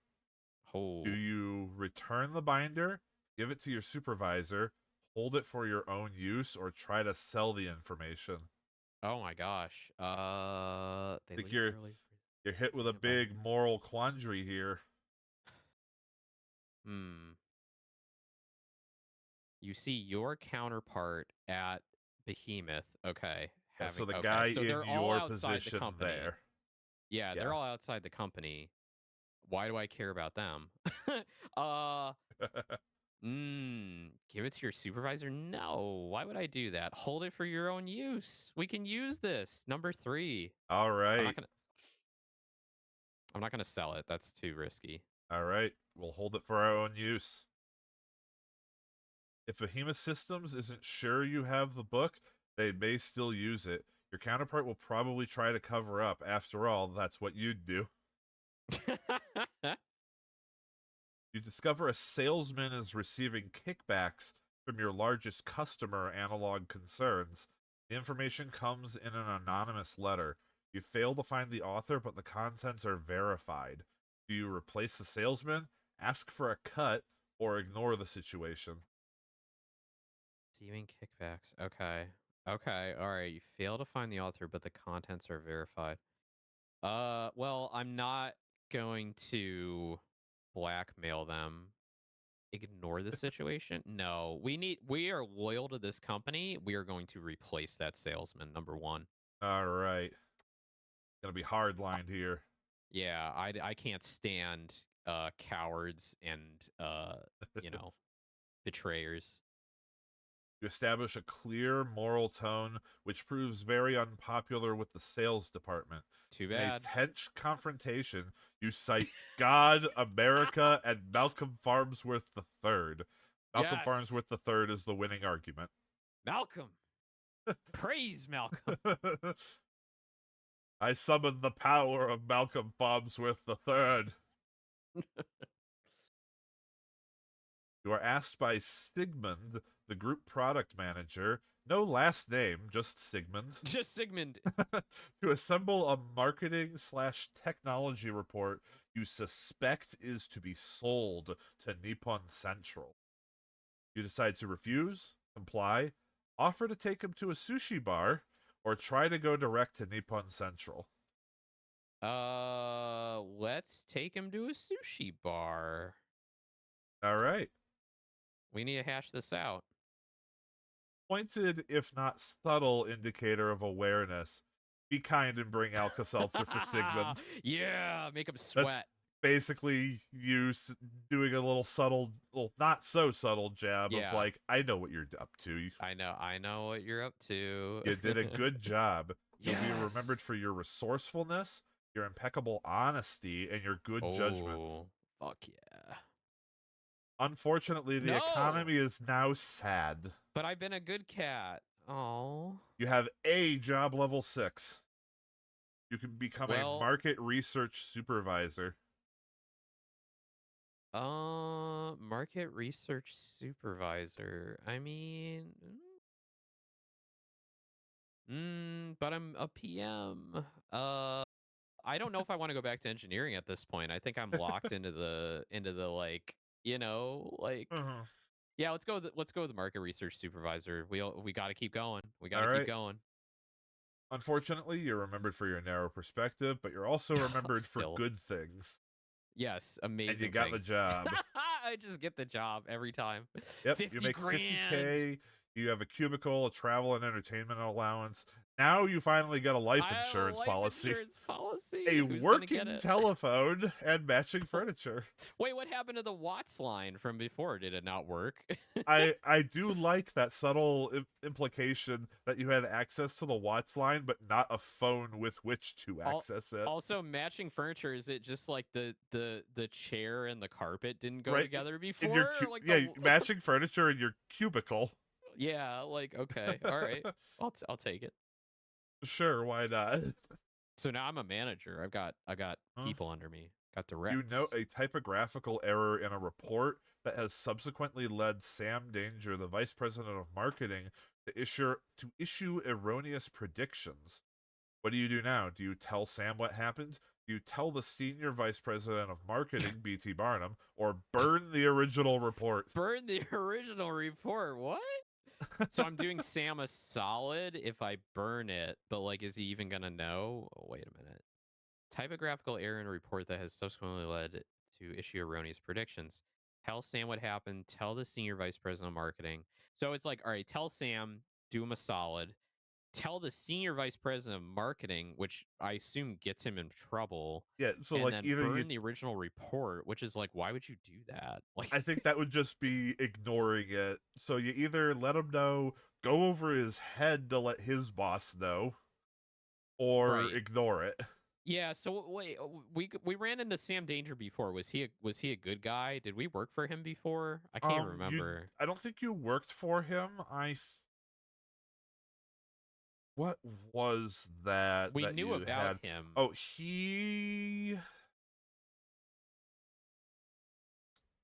Do Oh. you return the binder, give it to your supervisor, hold it for your own use, or try to sell the information? Oh my gosh. They I think leave early. you're hit with a Forget a big binder. moral quandary here. Hmm. You see your counterpart at Behemoth. Okay. Yeah, so Having the okay. guy So in they're all your outside the position company. there. Yeah, they're Yeah. all outside the company. Why do I care about them? uh give it to your supervisor? No. Why would I do that? Hold it for your own use. We can use this. Number 3. All I'm not right. going to I'm not going to sell it. That's too risky. All right. We'll hold it for our own use. If Behemoth Systems isn't sure you have the book, they may still use it. Your counterpart will probably try to cover up. After all, that's what you'd do. You discover a salesman is receiving kickbacks from your largest customer analog concerns. The information comes in an anonymous letter. You fail to find the author, but the contents are verified. Do you replace the salesman, ask for a cut, or ignore the situation? Receiving kickbacks. Okay. Okay. All right. You fail to find the author, but the contents are verified. Well, I'm not going to blackmail them. Ignore the situation? No. We are loyal to this company. We are going to replace that salesman, number 1. All right. Gonna be hard Uh, lined here. yeah, I can't stand cowards and you know, betrayers. You establish a clear moral tone, which proves very unpopular with the sales department. Too In a bad. tense confrontation, you cite God, America, and Malcolm Farnsworth III. Malcolm Yes. Farnsworth III is the winning argument. Malcolm. Praise Malcolm. I summon the power of Malcolm Farnsworth III. You are asked by Sigmund, the group product manager, no last name, just Sigmund, Just Sigmund. to assemble a marketing slash technology report you suspect is to be sold to Nippon Central. You decide to refuse, comply, offer to take him to a sushi bar, or try to go direct to Nippon Central. Let's take him to a sushi bar. All right. We need to hash this out. Pointed, if not subtle, indicator of awareness. Be kind and bring Alka Seltzer for Sigmund. Yeah, make him That's sweat. basically you doing a little subtle, well, not so subtle jab of Yeah, like, I know what you're up to. I know what you're up to. You did a good job. You'll be remembered Yes. for your resourcefulness, your impeccable honesty, and your good judgment. Oh, fuck yeah. Unfortunately, the No, economy is now sad. but I've been a good cat. Oh, You have a job level 6. You can become a well, market research supervisor. market research supervisor. I mean, but I'm a PM. I don't know if I want to go back to engineering at this point. I think I'm locked into the like, like Uh-huh. yeah, let's go with the market research supervisor. We got to keep going. We got All to keep right. going. Unfortunately, you're remembered for your narrow perspective, but you're also remembered for Still. good things. Yes, And you amazing got the things. job. I just get the job every time. Yep, you 50 make grand. 50K, you have a cubicle, a travel and entertainment allowance. Now you finally get a life I have a insurance life policy, insurance policy. a Who's going to get working it? telephone, and matching furniture. Wait, what happened to the Watts line from before? Did it not work? I do like that subtle implication that you had access to the Watts line, but not a phone with which to Al- access it. Also, matching furniture, is it just like the chair and the carpet didn't go Right together in your before? Like yeah, the matching furniture in your cubicle. yeah, like okay, all right. I'll take it. Sure, why not? So now I'm a manager. I got Huh? people under me. Got You note directs. a typographical error in a report that has subsequently led Sam Danger, the vice president of marketing, to issue erroneous predictions. What do you do now? Do you tell Sam what happened? Do you tell the senior vice president of marketing, BT Barnum, or burn the original report? Burn the original report. What? So I'm doing Sam a solid if I burn it, but like, is he even gonna know? Oh, wait a minute. Typographical error in a report that has subsequently led to issue erroneous predictions. Tell Sam what happened. Tell the senior vice president of marketing. So it's like, all right, tell Sam, do him a solid. Tell the senior vice president of marketing, which I assume gets him in trouble, Yeah, so and like then either you burn the original report, which is like, why would you do that? I Like, think that would just be ignoring it. So you either let him know, go over his head to let his boss know, or right. ignore it. Yeah, so wait, we ran into Sam Danger before. Was he a good guy? Did we work for him before? I can't You remember. I don't think you worked for him. What was We that knew you about had? him. Oh, he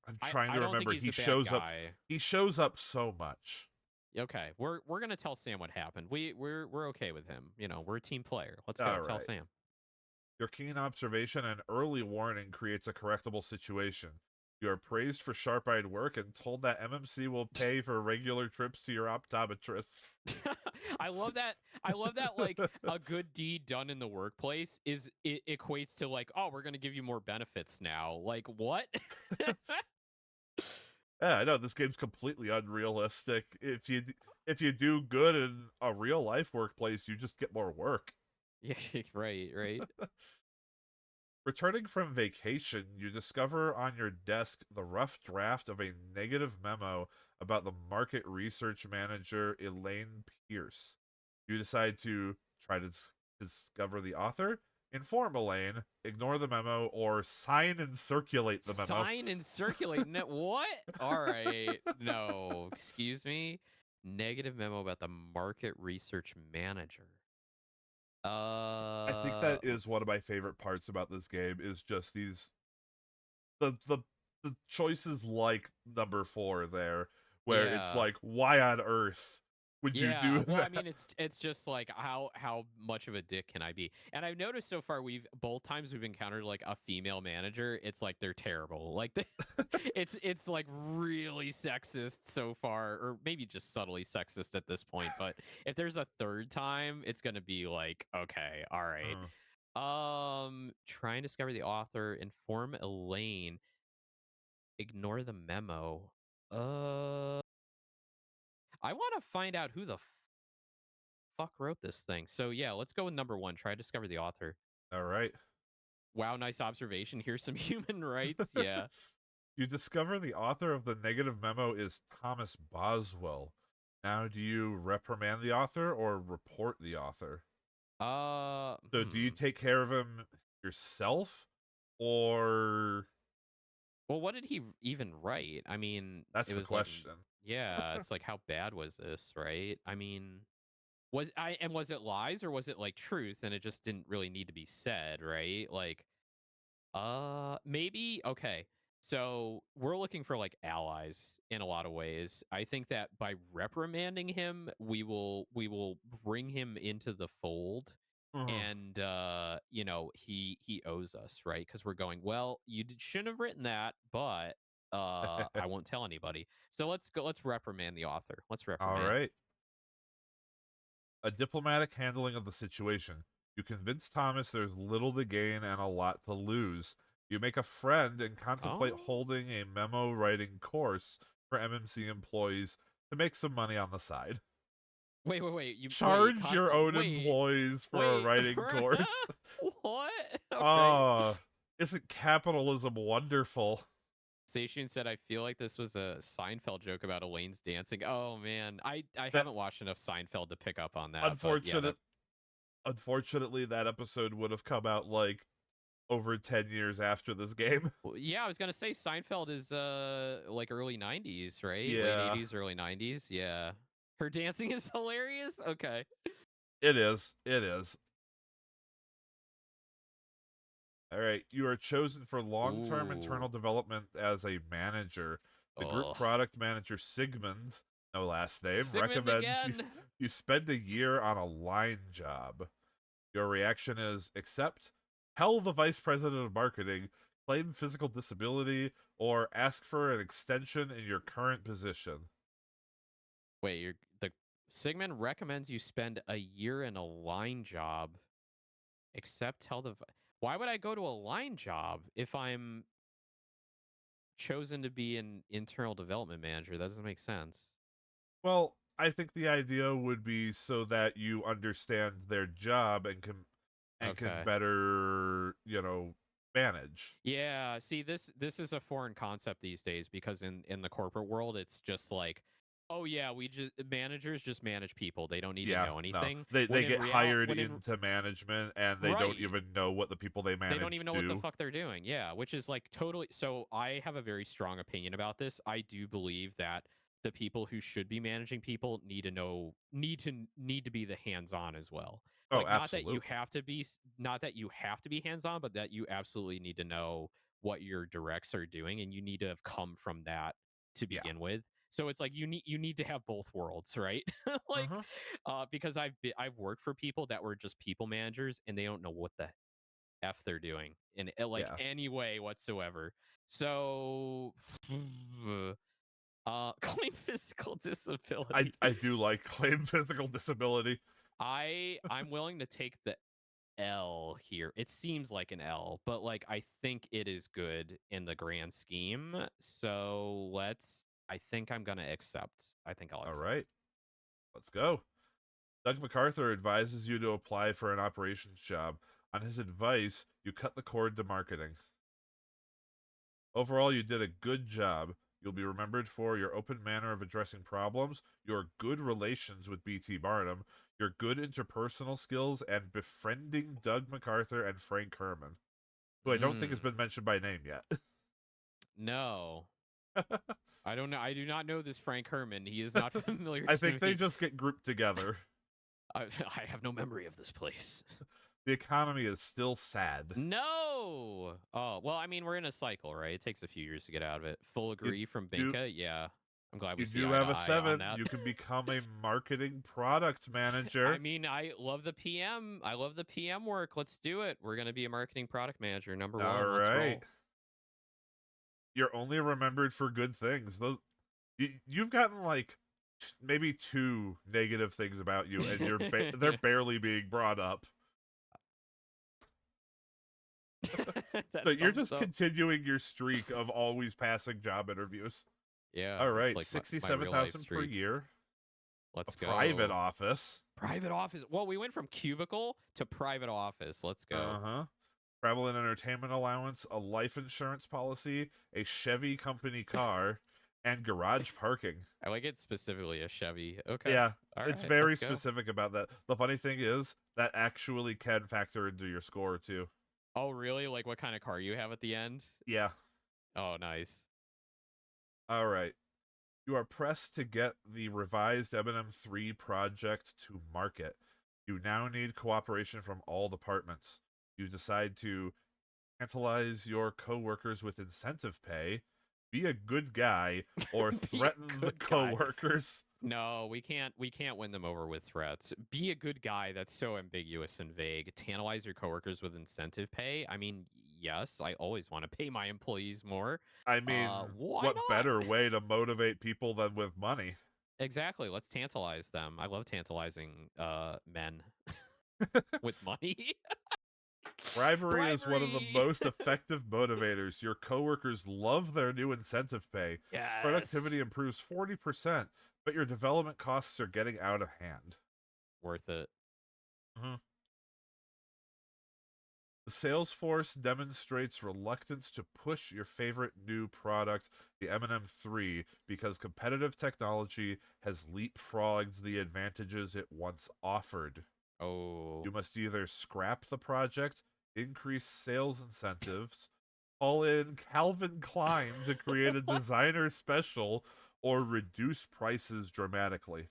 I'm trying I to don't think remember. he's He a bad shows up guy. he shows up so much. Okay, we're gonna tell Sam what happened. We're okay with him. We're a team player. Let's go. All Tell right. Sam. Your keen observation and early warning creates a correctable situation. You are praised for sharp-eyed work and told that MMC will pay for regular trips to your optometrist. I love that. I love that. Like a good deed done in the workplace it equates to like, oh, we're gonna give you more benefits now. Like what? Yeah, I know this game's completely unrealistic. If you do good in a real life workplace, you just get more work. Yeah, right, right. Returning from vacation, you discover on your desk the rough draft of a negative memo about the market research manager, Elaine Pierce. You decide to try to discover the author, inform Elaine, ignore the memo, or sign and circulate the memo. Sign and circulate. No, what? All right. No, excuse me. Negative memo about the market research manager. I think that is one of my favorite parts about this game is just the choices like number 4 there, where it's Yeah. like, why on earth would you Yeah. do Well, I that? mean, it's just like how much of a dick can I be? And I've noticed so far we've both times we've encountered like a female manager, it's like they're terrible. Like it's like really sexist so far, or maybe just subtly sexist at this point. But if there's a third time, it's gonna be like, okay, all right. Uh, Try and discover the author, inform Elaine. Ignore the memo. Uh, I want to find out who the fuck wrote this thing. So yeah, let's go with number one. Try to discover the author. All right. Wow, nice observation. Here's some human rights. Yeah. You discover the author of the negative memo is Thomas Boswell. Now, do you reprimand the author or report the author? Uh, So, do you hmm. take care of him yourself, or Well, what did he even write? I mean, that's it the was like, question? yeah, it's like, how bad was this, right? I mean, was it lies or was it like truth and it just didn't really need to be said, right? Like, maybe okay. So we're looking for like allies in a lot of ways. I think that by reprimanding him, we will bring him into the fold, Mhm. and he owes us, right? Because we're going, well, shouldn't have written that, but I won't tell anybody. So let's reprimand the author. Let's All reprimand. right. A diplomatic handling of the situation. You convince Thomas there's little to gain and a lot to lose. You make a friend and contemplate Oh, holding a memo writing course for MMC employees to make some money on the side. wait. Charge your own Wait, employees for a wait. writing course. What? Okay. Ah, isn't capitalism wonderful? Station said, "I feel like this was a Seinfeld joke about Elaine's dancing." Oh man, I That haven't watched enough Seinfeld to pick up on that, but yeah, unfortunate unfortunately that episode would have come out like over 10 years after this game. yeah, I was gonna say Seinfeld is like early '90s, right? Late Yeah, '80s, early '90s. Yeah, her dancing is hilarious. Okay. it is. It is. All right, you are chosen for long-term Ooh. internal development as a manager. The group Oh, product manager Sigmund, no last name, Sigmund recommends you again. you spend a year on a line job. Your reaction is accept, tell the vice president of marketing, claim physical disability, or ask for an extension in your current position. Wait, the Sigmund recommends you spend a year in a line job, except tell the. Why would I go to a line job if I'm chosen to be an internal development manager? That doesn't make sense. Well, I think the idea would be so that you understand their job and can Okay. better, manage. Yeah, see this is a foreign concept these days because in the corporate world it's just like, oh yeah, we just managers just manage people. They don't need to Yeah, know no. anything. They get hired When in into management and they don't right, even know what the people they they don't manage even know what the do. fuck they're doing. Yeah, which is like totally. So I have a very strong opinion about this. I do believe that the people who should be managing people need to be the hands-on as well. Oh, Like not that you absolutely. have to be not that you have to be hands-on, but that you absolutely need to know what your directs are doing and you need to have come from that to Yeah. begin with. So it's like you need to have both worlds, right? Like Uh-huh. because I've worked for people that were just people managers and they don't know what the F they're doing in like Yeah. any way whatsoever. So, claim physical I disability. I do like claim physical disability. I'm willing to take the L here. It seems like an L, but like I think it is good in the grand scheme. So I think I'm gonna accept. I think I'll All accept. right. Let's go. Doug MacArthur advises you to apply for an operations job. On his advice, you cut the cord to marketing. Overall, you did a good job. You'll be remembered for your open manner of addressing problems, your good relations with B.T. Barnum, your good interpersonal skills, and befriending Doug MacArthur and Frank Herman, who I don't think has Mm, been mentioned by name yet. no. I don't know. I do not know this Frank Herman. He is not familiar I to think they me. just get grouped together. I have no memory of this place. The economy is still sad. No. Oh, well, I mean, we're in a cycle, right? It takes a few years to get out of it. Full You agree from do Binka. Yeah. I'm glad we you see do eye to have a eye on 7. that. You can become a marketing product I manager. mean, I love the PM. I love the PM work. Let's do it. We're going to be a marketing product manager. Number All one. Let's right. roll. You're only remembered for good things. You've gotten like maybe 2 negative things about you, and they're barely being brought up. That So you're thumbs just up. continuing your streak of always passing job interviews. Yeah, All it's right, like my sixty-seven real life thousand per streak. year, a Let's private go. office. Private office. Well, we went from cubicle to private office. Let's go. Uh-huh. Travel and entertainment allowance, a life insurance policy, a Chevy company car, and garage parking. I like it specifically a Chevy. Okay. Yeah, All it's right, very let's go. specific about that. The funny thing is that actually can factor into your score too. Oh, really? Like what kind of car you have at the end? Yeah. Oh, nice. All right. You are pressed to get the revised M&M3 project to market. You now need cooperation from all departments. You decide to tantalize your coworkers with incentive pay, be a good guy, or Be a threaten the good guy. coworkers. No, we can't win them over with threats. Be a good guy. That's so ambiguous and vague. Tantalize your coworkers with incentive pay. I mean, yes, I always want to pay my employees more. I mean, Why what not? better way to motivate people than with money? Exactly. Let's tantalize them. I love tantalizing men with money. Bribery is one of the Bribery. most effective motivators. Your coworkers love their new incentive pay. Yes. Productivity improves 40%, but your development costs are getting out of hand. Worth it. Mhm. The sales force demonstrates reluctance to push your favorite new product, the M&M3, because competitive technology has leapfrogged the advantages it once offered. Oh. You must either scrap the project, increase sales incentives, call in Calvin Klein to create a What? designer special, or reduce prices dramatically.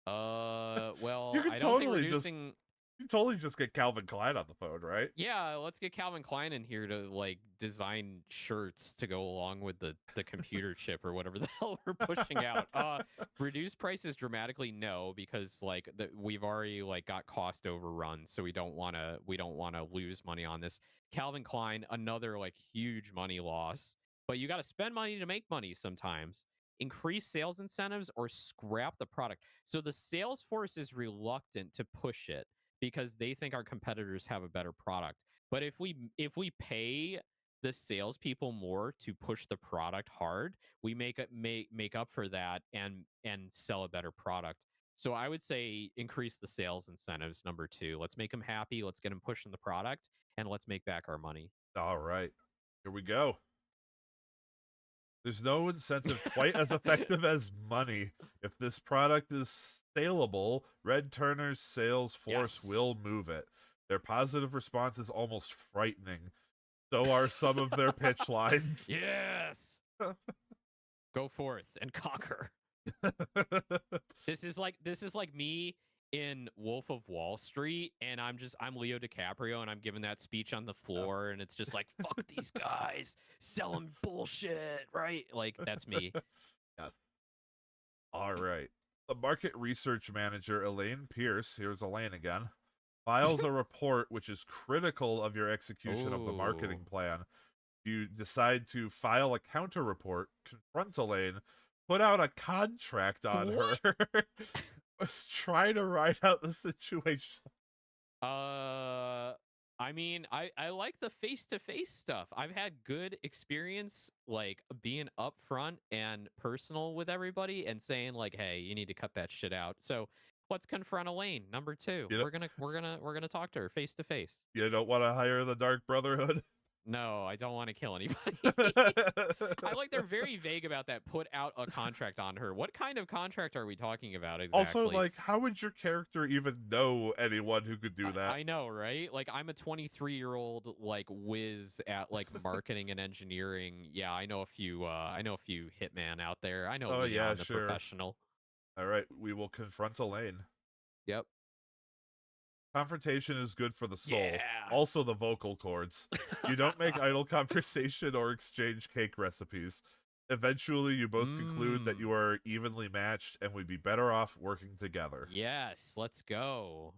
You Well, could I don't think totally just reducing. you totally just get Calvin Klein on the phone, right? Yeah, let's get Calvin Klein in here to like design shirts to go along with the computer chip or whatever the hell we're pushing out. Reduce prices dramatically, no, because like we've already like got cost overrun, so we don't want to lose money on this. Calvin Klein, another like huge money loss, but you got to spend money to make money sometimes. Increase sales incentives or scrap the product. So the sales force is reluctant to push it because they think our competitors have a better product. But if we pay the salespeople more to push the product hard, we make up for that and sell a better product. So I would say increase the sales incentives. Number two, let's make them happy. Let's get them pushing the product, and let's make back our money. All right. Here we go. There's no incentive quite as effective as money. If this product is saleable, Red Turner's sales force Yes. will move it. Their positive response is almost frightening. So are some of their pitch lines. Yes. Go forth and conquer. This is like me in Wolf of Wall Street, and I'm Leo DiCaprio, and I'm giving that speech on the Yeah. floor, and it's just like fuck these guys selling bullshit, right? Like that's me. Yes. All right. The market research manager, Elaine Pierce, here's Elaine again, files a report which is critical of your execution of the Oh, marketing plan. You decide to file a counter report, confront Elaine, put out a contract on her, what? try to ride out the situation. Uh, I mean, I like the face to face stuff. I've had good experience like being upfront and personal with everybody and saying like, hey, you need to cut that shit out. So let's confront Elaine. Number two, You know, we're gonna talk to her face to face. you don't want to hire the Dark Brotherhood. No, I don't want to kill anybody. I like they're very vague about that. Put out a contract on her. What kind of contract are we talking about Also, exactly? like, how would your character even know anyone who could do that? I know, right? Like I'm a 23-year-old like whiz at like marketing and engineering. Yeah, I know a few hitman out there. I know Oh yeah, Leon the sure. professional. All right, we will confront Elaine. Yep. Confrontation is good for the soul, Yeah. also the vocal cords. You don't make idle conversation or exchange cake recipes. Eventually, you both conclude that Mmm. you are evenly matched and would be better off working together. Yes, let's go.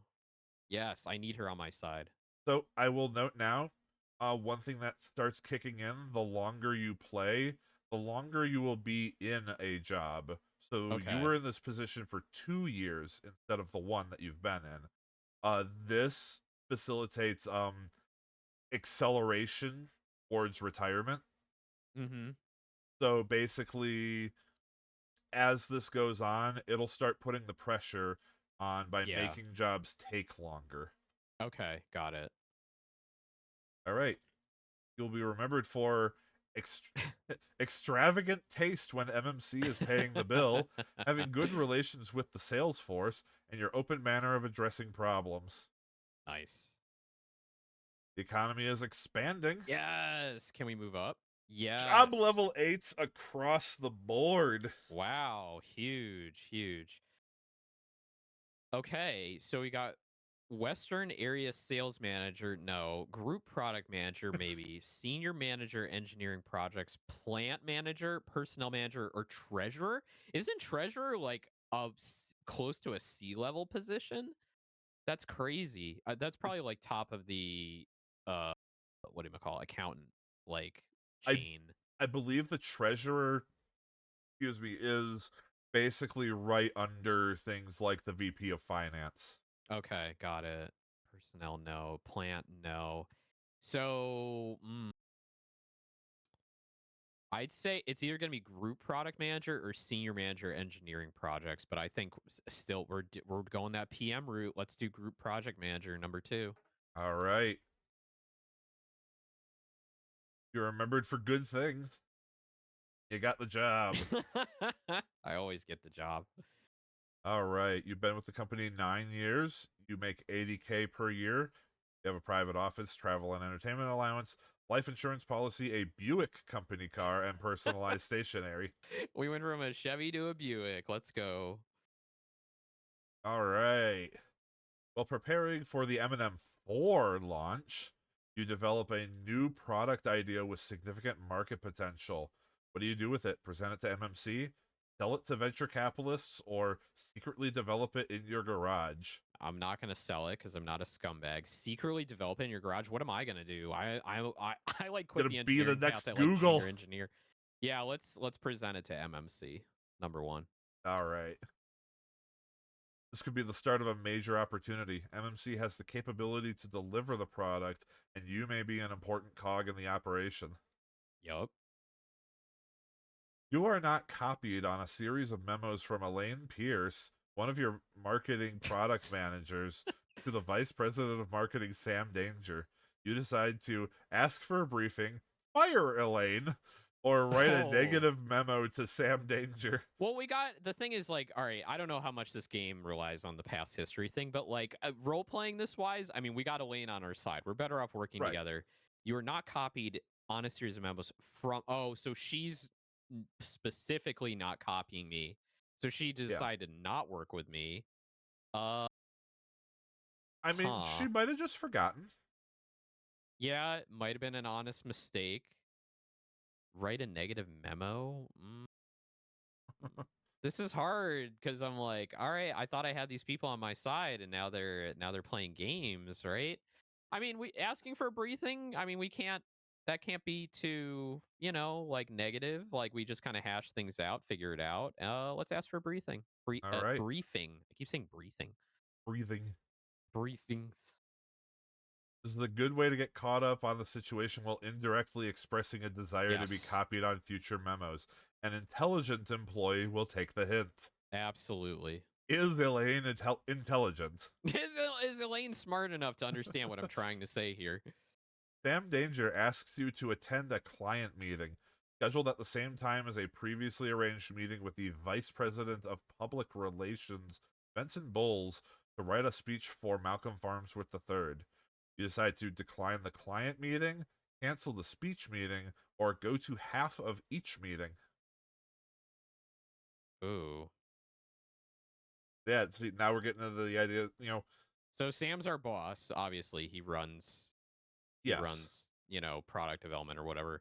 Yes, I need her on my side. So, I will note now, one thing that starts kicking in the longer you play, the longer you will be in a job. So, you Okay. were in this position for 2 years instead of the one that you've been in. This facilitates acceleration towards retirement. Mhm. So basically, as this goes on, it'll start putting the pressure on by Yeah. making jobs take longer. Okay, got it. All right. You'll be remembered for ext- extravagant taste when MMC is paying the bill, having good relations with the sales force, and your open manner of addressing problems. Nice. The economy is expanding. Yes. Can we move up? Job Yes. level 8s across the board. Wow. Huge, huge. Okay, so we got Western Area Sales Manager, no. Group Product Manager, maybe. Senior Manager, Engineering Projects, Plant Manager, Personnel Manager, or Treasurer? Isn't Treasurer like close to a C level position? That's crazy. That's probably like top of the uh, what do you call it? Accountant like I chain. I believe the treasurer, excuse me, is basically right under things like the VP of finance. Okay, got it. Personnel, no. Plant, no. So, I'd say it's either going to be group product manager or senior manager engineering projects, but I think still we're going that PM route. Let's do group project manager number 2. All right. You're remembered for good things. You got the job. I always get the job. All right. You've been with the company 9 years. You make 80K per year. You have a private office, travel and entertainment allowance, life insurance policy, a Buick company car, and personalized stationery. We went from a Chevy to a Buick. Let's go. All right. While preparing for the M&M 4 launch, you develop a new product idea with significant market potential. What do you do with it? Present it to MMC, sell it to venture capitalists, or secretly develop it in your garage? I'm not gonna sell it because I'm not a scumbag. Secretly develop it in your garage. What am I gonna do? I like quit Gonna the be the engineering path next at like Google. junior engineer. Yeah, let's present it to MMC number 1. All right. This could be the start of a major opportunity. MMC has the capability to deliver the product, and you may be an important cog in the operation. Yup. You are not copied on a series of memos from Elaine Pierce, one of your marketing product managers, to the vice president of marketing, Sam Danger. You decide to ask for a briefing, fire Elaine, or write a Oh. negative memo to Sam Danger. Well, we got the thing is like, all right, I don't know how much this game relies on the past history thing, but like role playing this wise, I mean, we got Elaine on our side. We're better off working Right. together. You are not copied on a series of memos from. Oh, so she's specifically not copying me. So she Yeah. decided to not work with me. Uh, I mean, huh. she might have just forgotten. Yeah, it might have been an honest mistake. Write a negative memo. This is hard because I'm like, all right, I thought I had these people on my side, and now they're playing games, right? I mean, we asking for a briefing. I mean, we can't. That can't be too, like negative. Like we just kind of hash things out, figure it out. Let's ask for a briefing. All right. Briefing. I keep saying briefing. Breathing. Briefings. This is a good way to get caught up on the situation while indirectly expressing a desire to be Yes, copied on future memos. An intelligent employee will take the hint. absolutely. Is Elaine intelligent? Is Elaine smart enough to understand what I'm trying to say here? Sam Danger asks you to attend a client meeting, scheduled at the same time as a previously arranged meeting with the Vice President of Public Relations, Benson Bowles, to write a speech for Malcolm Farnsworth III. You decide to decline the client meeting, cancel the speech meeting, or go to half of each meeting. Ooh. Yeah, see, now we're getting into the idea, So Sam's our boss. Obviously, he runs. He yes. runs, product development or whatever.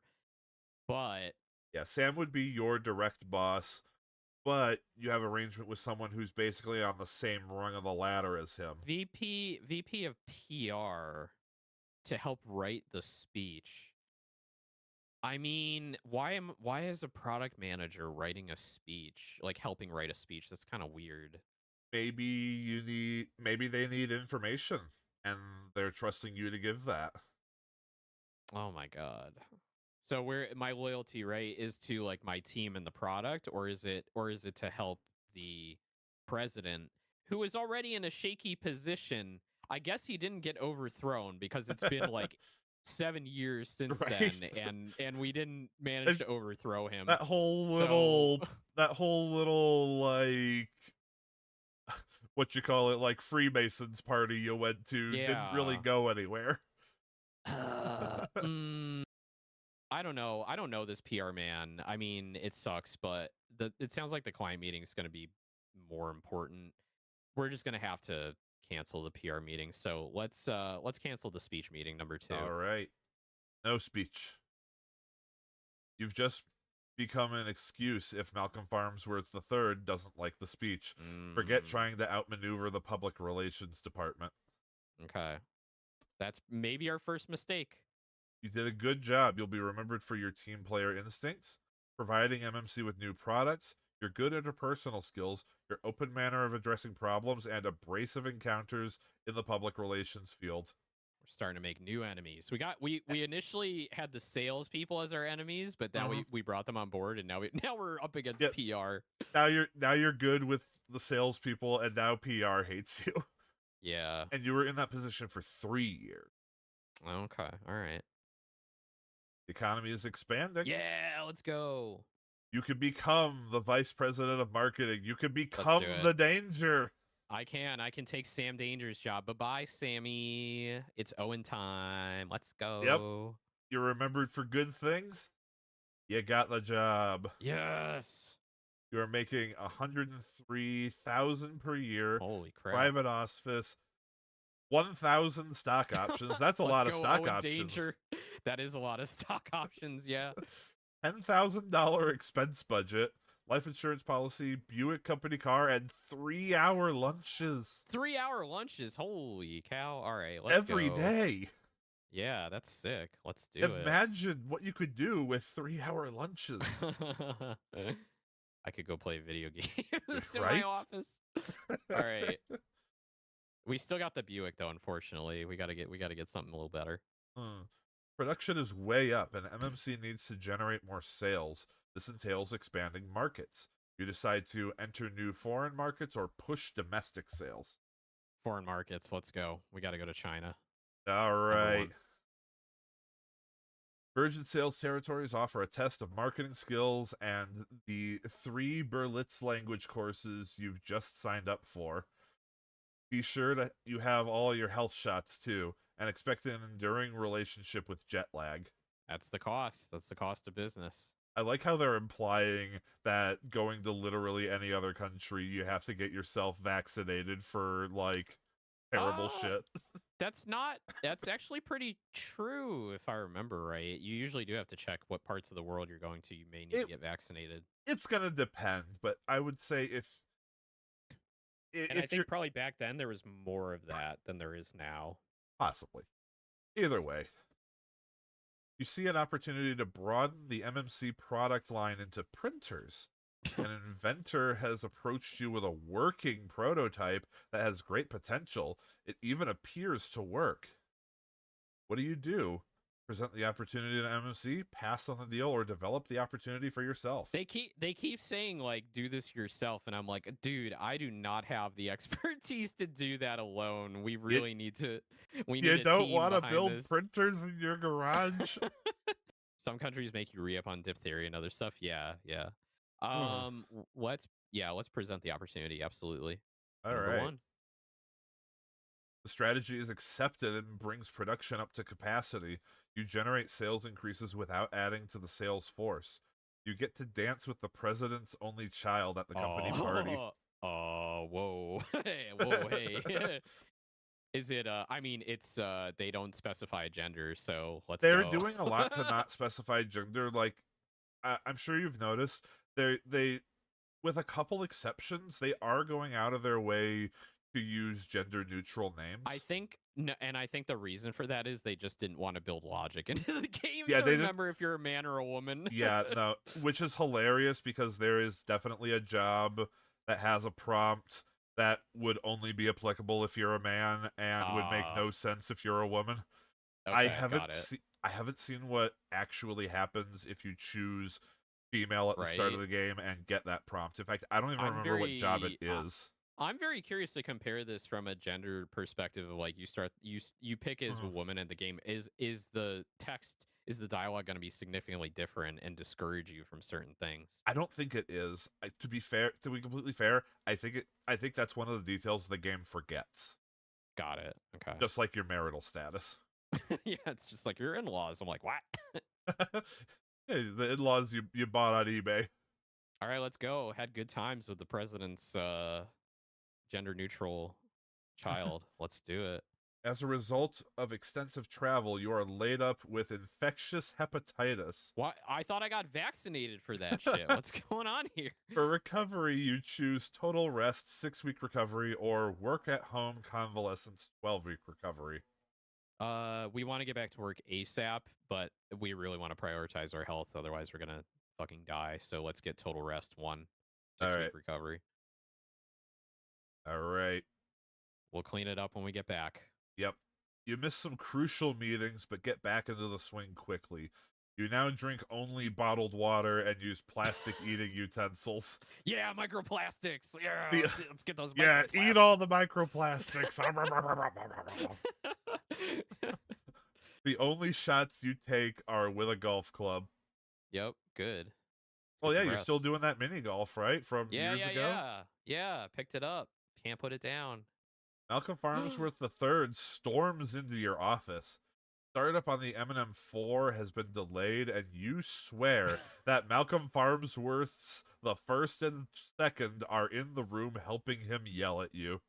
But Yeah, Sam would be your direct boss, but you have arrangement with someone who's basically on the same rung of the ladder as him. VP of PR to help write the speech. I mean, why is a product manager writing a speech, like helping write a speech? That's kind of weird. Maybe they need information and they're trusting you to give that. Oh my god. So where my loyalty, right, is to like my team and the product, or is it to help the president who is already in a shaky position? I guess he didn't get overthrown because it's been like 7 years since then, Right? and we didn't manage And to overthrow him. that whole So little that whole little like what you call it, like Freemasons party you went to didn't really yeah. go anywhere. Mm, I don't know. I don't know this PR man. I mean, it sucks, but it sounds like the client meeting is going to be more important. We're just going to have to cancel the PR meeting. So let's cancel the speech meeting number 2. All right. No speech. You've just become an excuse if Malcolm Farnsworth III doesn't like the speech. Forget Mm, trying to outmaneuver the public relations department. okay. That's maybe our first mistake. You did a good job. You'll be remembered for your team player instincts, providing MMC with new products, your good interpersonal skills, your open manner of addressing problems, and abrasive encounters in the public relations field. We're starting to make new enemies. We initially had the salespeople as our enemies, but now Uh-huh. we brought them on board, and now we're up against Yeah, PR. now you're good with the salespeople, and now PR hates you. Yeah. And you were in that position for 3 years. Okay. All right. The economy is expanding. Yeah. Let's go. You could become the vice president of marketing. You could Let's do become it. the danger. I can. I can take Sam Danger's job. Bye bye, Sammy. It's Owen time. Let's Yep. go. You're remembered for good things. You got the job. Yes. You're making 103,000 per year. Holy crap. Private office. 1,000 stock options. That's a Let's lot of go, stock Owen options. Danger. That is a lot of stock options. Yeah. $10,000 expense budget. Life insurance policy, Buick company car, and 3-hour lunches 3 hour lunches. Holy cow. All right. Let's every go. day. Yeah, that's sick. Let's do it. Imagine what you could do with 3-hour lunches. I could go play video games in my Right? office. All right. We still got the Buick though, unfortunately. We gotta get something a little better. Hmm. Production is way up, and MMC needs to generate more sales. This entails expanding markets. You decide to enter new foreign markets or push domestic sales. Foreign markets, let's go. We gotta go to China. All Number right. one. Virgin sales territories offer a test of marketing skills and the 3 Berlitz language courses you've just signed up for. Be sure that you have all your health shots too, and expect an enduring relationship with jet lag. That's the cost. That's the cost of business. I like how they're implying that going to literally any other country, you have to get yourself vaccinated for like terrible Uh shit. that's actually pretty true if I remember right. You usually do have to check what parts of the world you're going to. You may need to It get vaccinated. it's gonna depend, but I would say And I if you're think probably back then there was more of that than there is now. possibly either way, you see an opportunity to broaden the MMC product line into printers. An inventor has approached you with a working prototype that has great potential. It even appears to work. What do you do? Present the opportunity to MMC, pass on the deal, or develop the opportunity for yourself? They keep saying like do this yourself, and I'm like, dude, I do not have the expertise to do that alone. We You, really need to we you need a don't team want to behind build this. printers in your garage? Some countries make you re-up on diphtheria and other stuff. Yeah, yeah. Ugh. Let's present the opportunity. Absolutely. All Number right. one. The strategy is accepted and brings production up to capacity. You generate sales increases without adding to the sales force. You get to dance with the president's only child at the company party. Oh, oh, whoa, whoa, hey. Is it? I mean, it's. They don't specify a gender, so let's They're go. doing a lot to not specify gender. Like I'm sure you've noticed, they with a couple exceptions, they are going out of their way to use gender neutral I names. think, no, and I think the reason for that is they just didn't want to build logic into the game Yeah, to they didn't. remember if you're a man or a woman. Yeah, no, which is hilarious because there is definitely a job that has a prompt that would only be applicable if you're a man and would make Ah, no sense if you're a woman. I okay, haven't got it. I haven't seen what actually happens if you choose female at the start of right? the game and get that prompt. In fact, I don't even I'm remember what job it very is. I'm very curious to compare this from a gender perspective of like you pick as a Mhm. woman in the game. Is the text is the dialogue going to be significantly different and discourage you from certain things? I don't think it is. To be fair, to be completely fair, I think that's one of the details the game forgets, Got it. Okay. just like your marital status. Yeah, it's just like your in-laws. I'm like, what? Hey, the in-laws you bought on eBay. All right, let's go. Had good times with the president's gender neutral child. Let's do it. As a result of extensive travel, you are laid up with infectious hepatitis. Why? I thought I got vaccinated for that shit. What's going on here? For recovery, you choose total rest, 6-week recovery, or work at home convalescence, 12-week recovery. We want to get back to work ASAP, but we really want to prioritize our health. Otherwise, we're gonna fucking die. So let's get total rest one, All 6 week right. recovery. All right. We'll clean it up when we get back. Yep. You miss some crucial meetings, but get back into the swing quickly. You now drink only bottled water and use plastic eating utensils. Yeah, microplastics. Yeah, The, let's get those yeah, eat all the microplastics. microplastics. The only shots you take are with a golf club. Yep, good. Let's Well, get yeah, some you're still rest. doing that mini golf, right? From Yeah, years yeah, ago? yeah, yeah. Picked it up. Can't put it down. Malcolm Farnsworth III storms into your office. Startup on the M&M4 has been delayed, and you swear that Malcolm Farnsworth's the first and second are in the room helping him yell at you.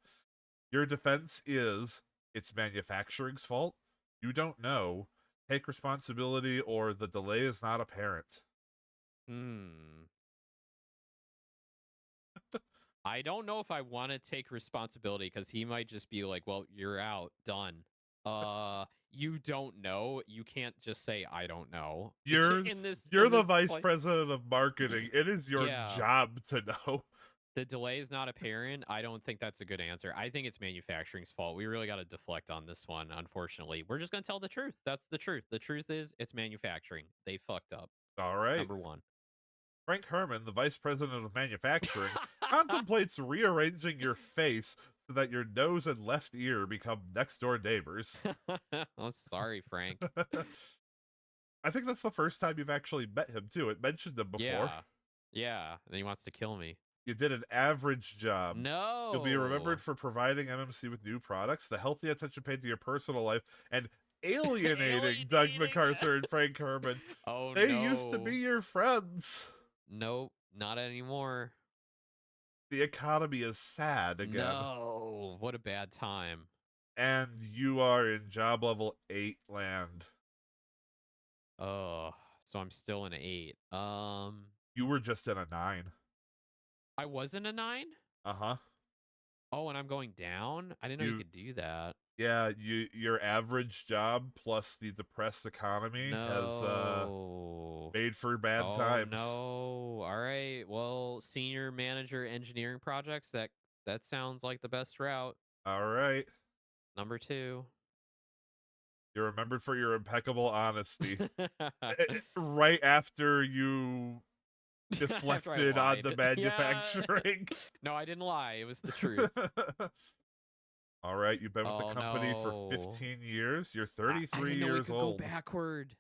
Your defense is it's manufacturing's fault. You don't know. Take responsibility, or the delay is not apparent. Hmm. I don't know if I want to take responsibility because he might just be like, "Well, you're out, done." You don't know. You can't just say I don't know. It's You're in this you're in the this vice like president of marketing. It is your yeah. job to know. The delay is not apparent. I don't think that's a good answer. I think it's manufacturing's fault. We really got to deflect on this one. Unfortunately, we're just gonna tell the truth. That's the truth. The truth is it's manufacturing. They fucked up. All right. Number one. Frank Herman, the vice president of manufacturing, contemplates rearranging your face so that your nose and left ear become next door neighbors. Oh, sorry, Frank. I think that's the first time you've actually met him, too. It mentioned him before. Yeah. Yeah. And he wants to kill me. You did an average job. You'll be remembered No. for providing MMC with new products, the healthy attention paid to your personal life, and alienating Doug Alienating. MacArthur and Frank Herman. Oh They used to be no. your friends. Nope. Not anymore. The economy is sad again. No. What a bad time. And you are in job level 8 land. Oh. So I'm still an 8. You were just in a 9. I wasn't a 9? Uh-huh. Oh, and I'm going down? I didn't know you You could do that. yeah, your average job plus the depressed economy has No. made for bad Oh times. no. All right. Well, senior manager engineering projects, that sounds like the best route. All right. Number 2. You're remembered for your impeccable honesty. Right after you After I deflected on the lied. Yeah. manufacturing. No, I didn't lie. It was the truth. All right, you've been with the Oh company for no. 15 years. You're I 33 didn't know we years could go old. backward.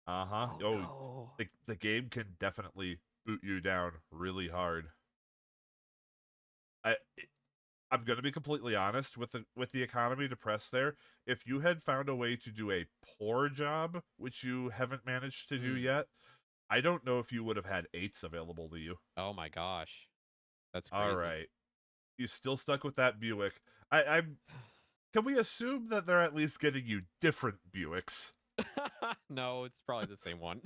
Uh-huh. Oh Oh, no. the game can definitely boot you down really hard. I I'm going to be completely honest with the economy depressed there. If you had found a way to do a poor job, which you haven't managed to do Mm. yet, I don't know if you would have had 8s available to you. Oh my gosh. That's All crazy. right. You still stuck with that Buick. I'm can we assume that they're at least getting you different Buicks? No, it's probably the same one.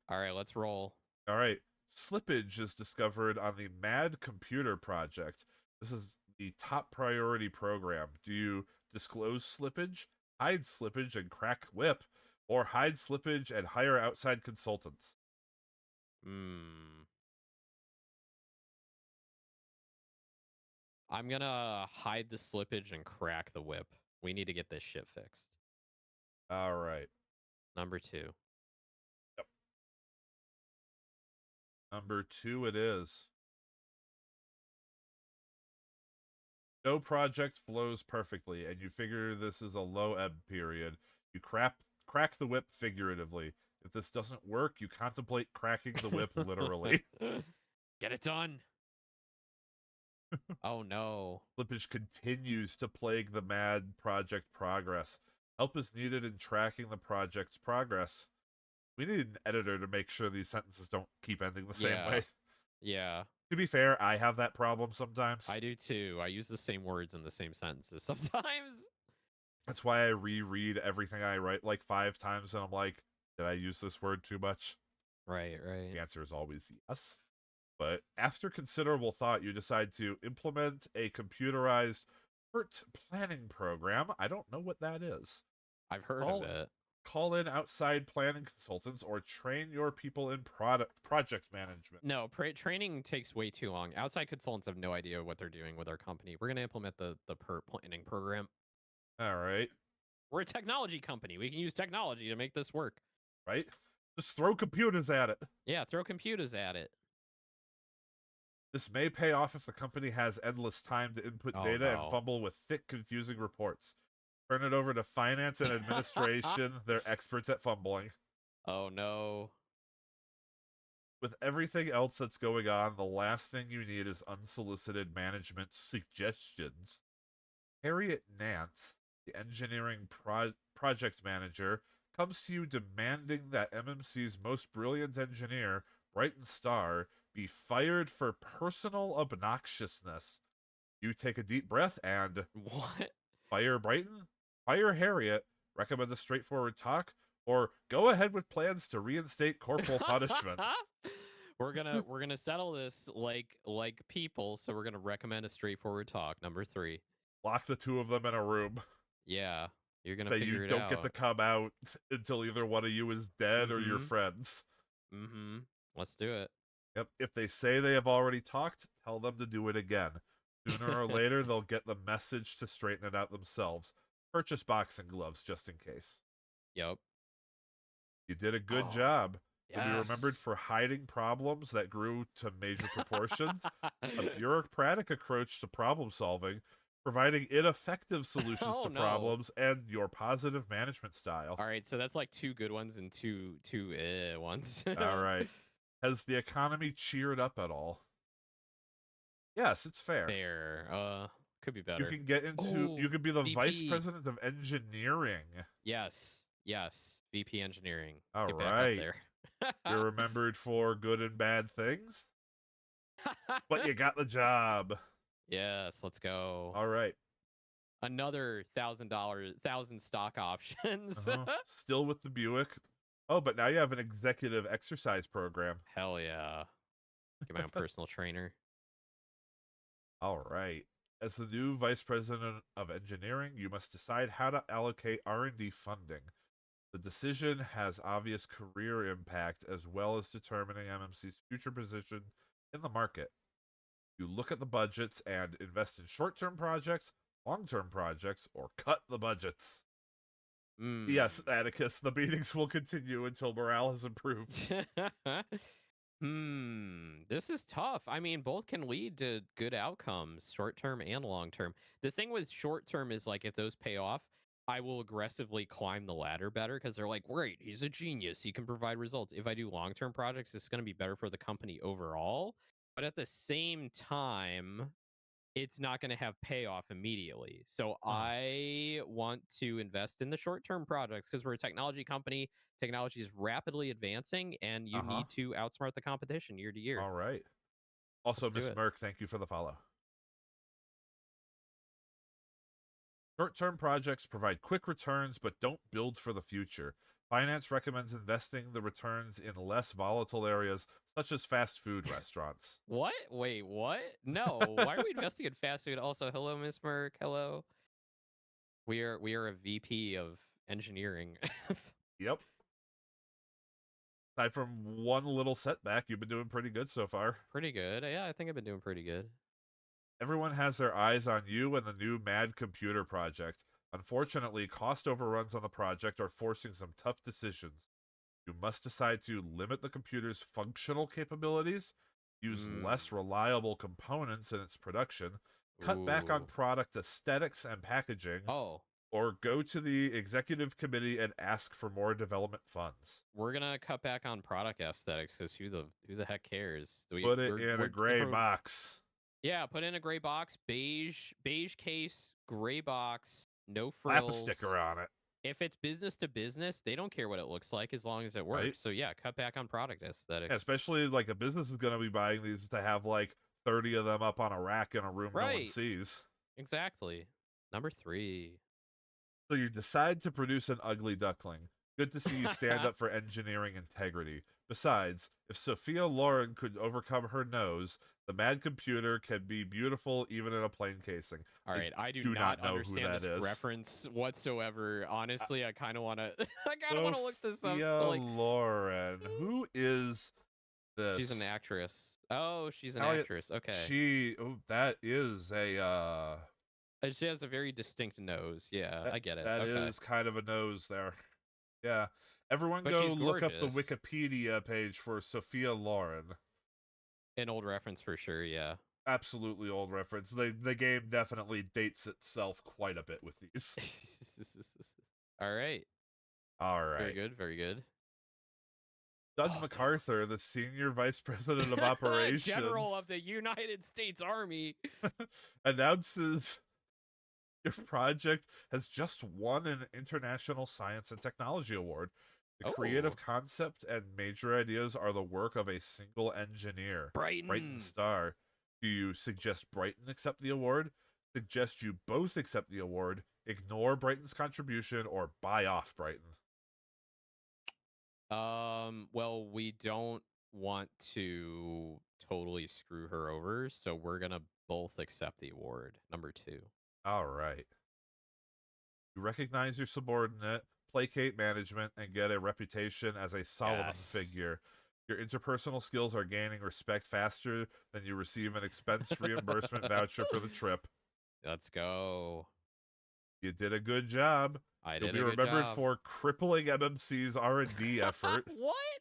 All right, let's roll. All right. Slippage is discovered on the Mad Computer Project. This is the top priority program. Do you disclose slippage, hide slippage and crack whip, or hide slippage and hire outside consultants? Hmm. I'm gonna hide the slippage and crack the whip. We need to get this shit fixed. All right. Number two. Yep. Number 2 it is. No project flows perfectly, and you figure this is a low ebb period. You crack the whip figuratively. If this doesn't work, you contemplate cracking the whip literally. Get it done. Oh no. Slippage continues to plague the mad project progress. Help is needed in tracking the project's progress. We need an editor to make sure these sentences don't keep ending the same Yeah. way. Yeah. To be fair, I have that problem sometimes. I do too. I use the same words in the same sentences sometimes. That's why I reread everything I write like 5 times and I'm like, did I use this word too much? Right, right. The answer is always yes. But after considerable thought, you decide to implement a computerized PERT planning program. I don't know what that is. I've heard of Call, it. call in outside planning consultants or train your people in project management. No, training takes way too long. Outside consultants have no idea what they're doing with our company. We're going to implement the PERT planning program. All right. We're a technology company. We can use technology to make this work. Right? Just throw computers at it. Yeah, throw computers at it. This may pay off if the company has endless time to input Oh data and no. fumble with thick, confusing reports. Turn it over to finance and administration. They're experts at fumbling. Oh no. With everything else that's going on, the last thing you need is unsolicited management suggestions. Harriet Nance, the engineering project manager, comes to you demanding that MMC's most brilliant engineer, Brighton Star, be fired for personal obnoxiousness. You take a deep breath and What? fire Brighton, fire Harriet, recommend a straightforward talk, or go ahead with plans to reinstate corporal punishment. we're gonna settle this like people, so we're gonna recommend a straightforward talk. Number 3. Lock the two of them in a room Yeah. You're gonna that you figure it don't get to out. come out until either one of you is dead or your Mm-hmm. friends. Mm-hmm. Let's do it. Yep. If they say they have already talked, tell them to do it again. Sooner or later, they'll get the message to straighten it out themselves. Purchase boxing gloves just in case. Yep. You did a good Oh, job. You'll be remembered yes. for hiding problems that grew to major proportions, a bureaucratic approach to problem solving, providing ineffective solutions Oh to no. problems, and your positive management style. All right, so that's like 2 good ones and two ones. All right. Has the economy cheered up at all? Yes, it's fair. Fair. Could be You better. can get into, Oh, you can be the vice VP. president of engineering. Yes. Yes. VP engineering. Let's All get back up right. there. You're remembered for good and bad things, but you got the job. Yes, let's go. All right. Another $1,000 stock options. Still with the Buick. Oh, but now you have an executive exercise program. Hell yeah. Get my own personal trainer. All right. As the new vice president of engineering, you must decide how to allocate R&D funding. The decision has obvious career impact as well as determining MMC's future position in the market. You look at the budgets and invest in short-term projects, long-term projects, or cut the budgets. Hmm. Yes, Atticus, the meetings will continue until morale has improved. This is tough. I mean, both can lead to good outcomes, short term and long term. The thing with short term is like if those pay off, I will aggressively climb the ladder better because they're like, great, he's a genius. He can provide results. If I do long term projects, it's going to be better for the company overall. But at the same time, it's not going to have payoff immediately. So Uh-huh. I want to invest in the short-term projects because we're a technology company. Technology is rapidly advancing and you Uh-huh. need to outsmart the competition year to year. All right. Also, Let's do Miss it. Merck, thank you for the follow. Short term projects provide quick returns but don't build for the future. Finance recommends investing the returns in less volatile areas such as fast food restaurants. What? Wait, what? No. Why are we investing in fast food? Also, hello, Miss Merck. Hello. We are a VP of engineering. Yep. Aside from one little setback, you've been doing pretty good so far. Pretty good. Yeah, I think I've been doing pretty good. Everyone has their eyes on you and the new Mad Computer project. Unfortunately, cost overruns on the project are forcing some tough decisions. You must decide to limit the computer's functional capabilities, use less Mm. reliable components in its production, cut back on Ooh. product aesthetics and packaging, Oh, or go to the executive committee and ask for more development funds. we're gonna cut back on product aesthetics because who the heck cares? Put it in a If gray we're box. yeah, put in a gray box, beige case, gray box, no Slap a frills. sticker on it, If it's business to business, they don't care what it looks like as long as it right? works. So yeah, cut back on product Yeah, aesthetics. especially like a business is going to be buying these to have like 30 of them up on a rack in a room no one Right. sees. Exactly. Number 3. So you decide to produce an ugly duckling. Good to see you stand up for engineering integrity. Besides, if Sophia Loren could overcome her nose, the mad computer can be beautiful even in a plain casing. All I right, I do do not not know who understand that this is. reference whatsoever. Uh, Honestly, I kind of want to I kind of want to look this up. Sophia So like Loren. Who is she's an this? actress. Oh, she's an Elliot, actress. Okay. she. Oh, that is a. She has a very distinct nose. Yeah, That I get it. that Okay. is kind of a nose there. Yeah. Everyone But go she's look up the gorgeous. Wikipedia page for Sophia Loren. An old reference for sure, yeah. Absolutely old reference. The game definitely dates itself quite a bit with these. All right. All Very right. good, very good. Doug Oh, damn. MacArthur, the senior vice president of operations, General of the United States Army. announces your project has just won an International Science and Technology Award. The creative Oh, concept and major ideas are the work of a single engineer, Brighton Brighton. Star. Do you suggest Brighton accept the award? Suggest you both accept the award, ignore Brighton's contribution, or buy off Brighton? Well, we don't want to totally screw her over, so we're gonna both accept the award. Number 2. All right. You recognize your subordinate, placate management, and get a reputation as a Solomon Yes. figure. Your interpersonal skills are gaining respect faster than you receive an expense reimbursement voucher for the trip. Let's go. You did a good job. I You'll did be a good remembered job. for crippling MMC's R&D effort. What? What?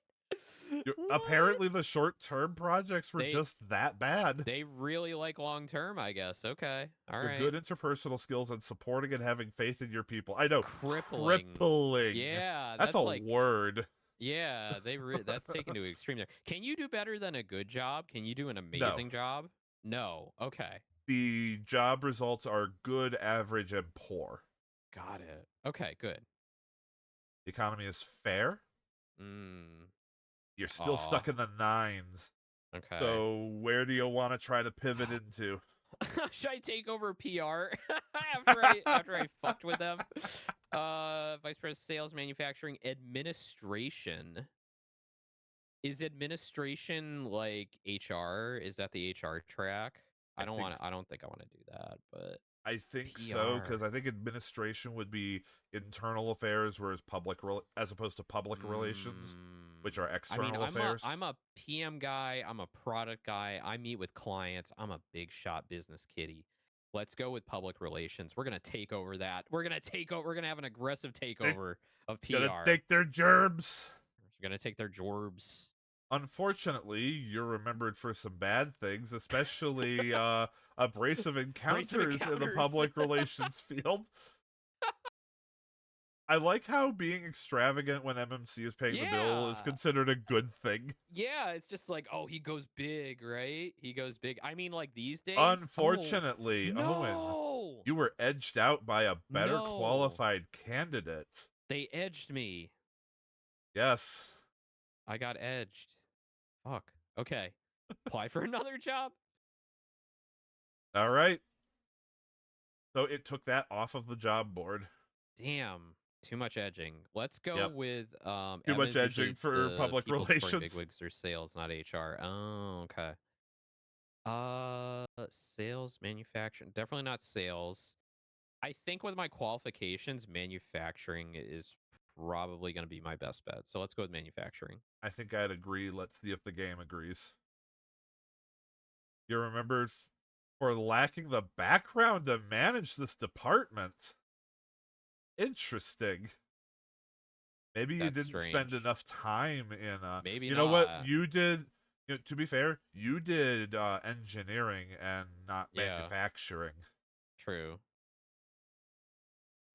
Apparently, the short-term projects were They just that bad. they really like long term, I guess. Okay. All Your right. good interpersonal skills and supporting and having faith in your people. I know, Crippling. crippling. Yeah, That's a that's like word. yeah, that's taken to an extreme there. Can you do better than a good job? Can you do an No. amazing job? No. Okay. The job results are good, average, and poor. Got it. Okay, good. The economy is fair. Mm. You're still Aw. stuck in the nines. Okay. So where do you want to try to pivot into? Should I take over PR after I fucked with them? Vice President Sales Manufacturing Administration. Is administration like HR? Is that the HR track? I think I don't think I want to do that, but I think so because PR. I think administration would be internal affairs, whereas as opposed to public relations, which are I mean, external affairs. I'm a PM guy, I'm a product guy. I meet with clients. I'm a big shot business kitty. Let's go with public relations. We're going to take over that. We're going to have an aggressive They takeover of gonna PR. take their gerbs. We're going to take their jorbs. Unfortunately, you're remembered for some bad things, especially abrasive Brace of encounters in the encounters. public relations field. I like how being extravagant when MMC is paying the bill is Yeah. considered a good thing. Yeah, it's just like, oh, he goes big, right? He goes big. I mean, like these days. Oh, Unfortunately, Owen, no. you were edged out by a better No. qualified candidate. They edged me. Yes. I got edged. Fuck. Okay. Apply for another job? All right. So it took that off of the job board. Damn. Too much edging. Let's go Yep. with Too M much is edging usually for the public people supporting relations. bigwigs or sales, not HR. Oh, okay. Sales, manufacturing. Definitely not sales. I think with my qualifications, manufacturing is probably going to be my best bet. So let's go with manufacturing. I think I'd agree. Let's see if the game agrees. You're remembered for lacking the background to manage this department. Interesting. Maybe you That's didn't spend strange. enough time in Maybe you know what? not. You did to be fair, you did engineering and not Yeah, manufacturing. true.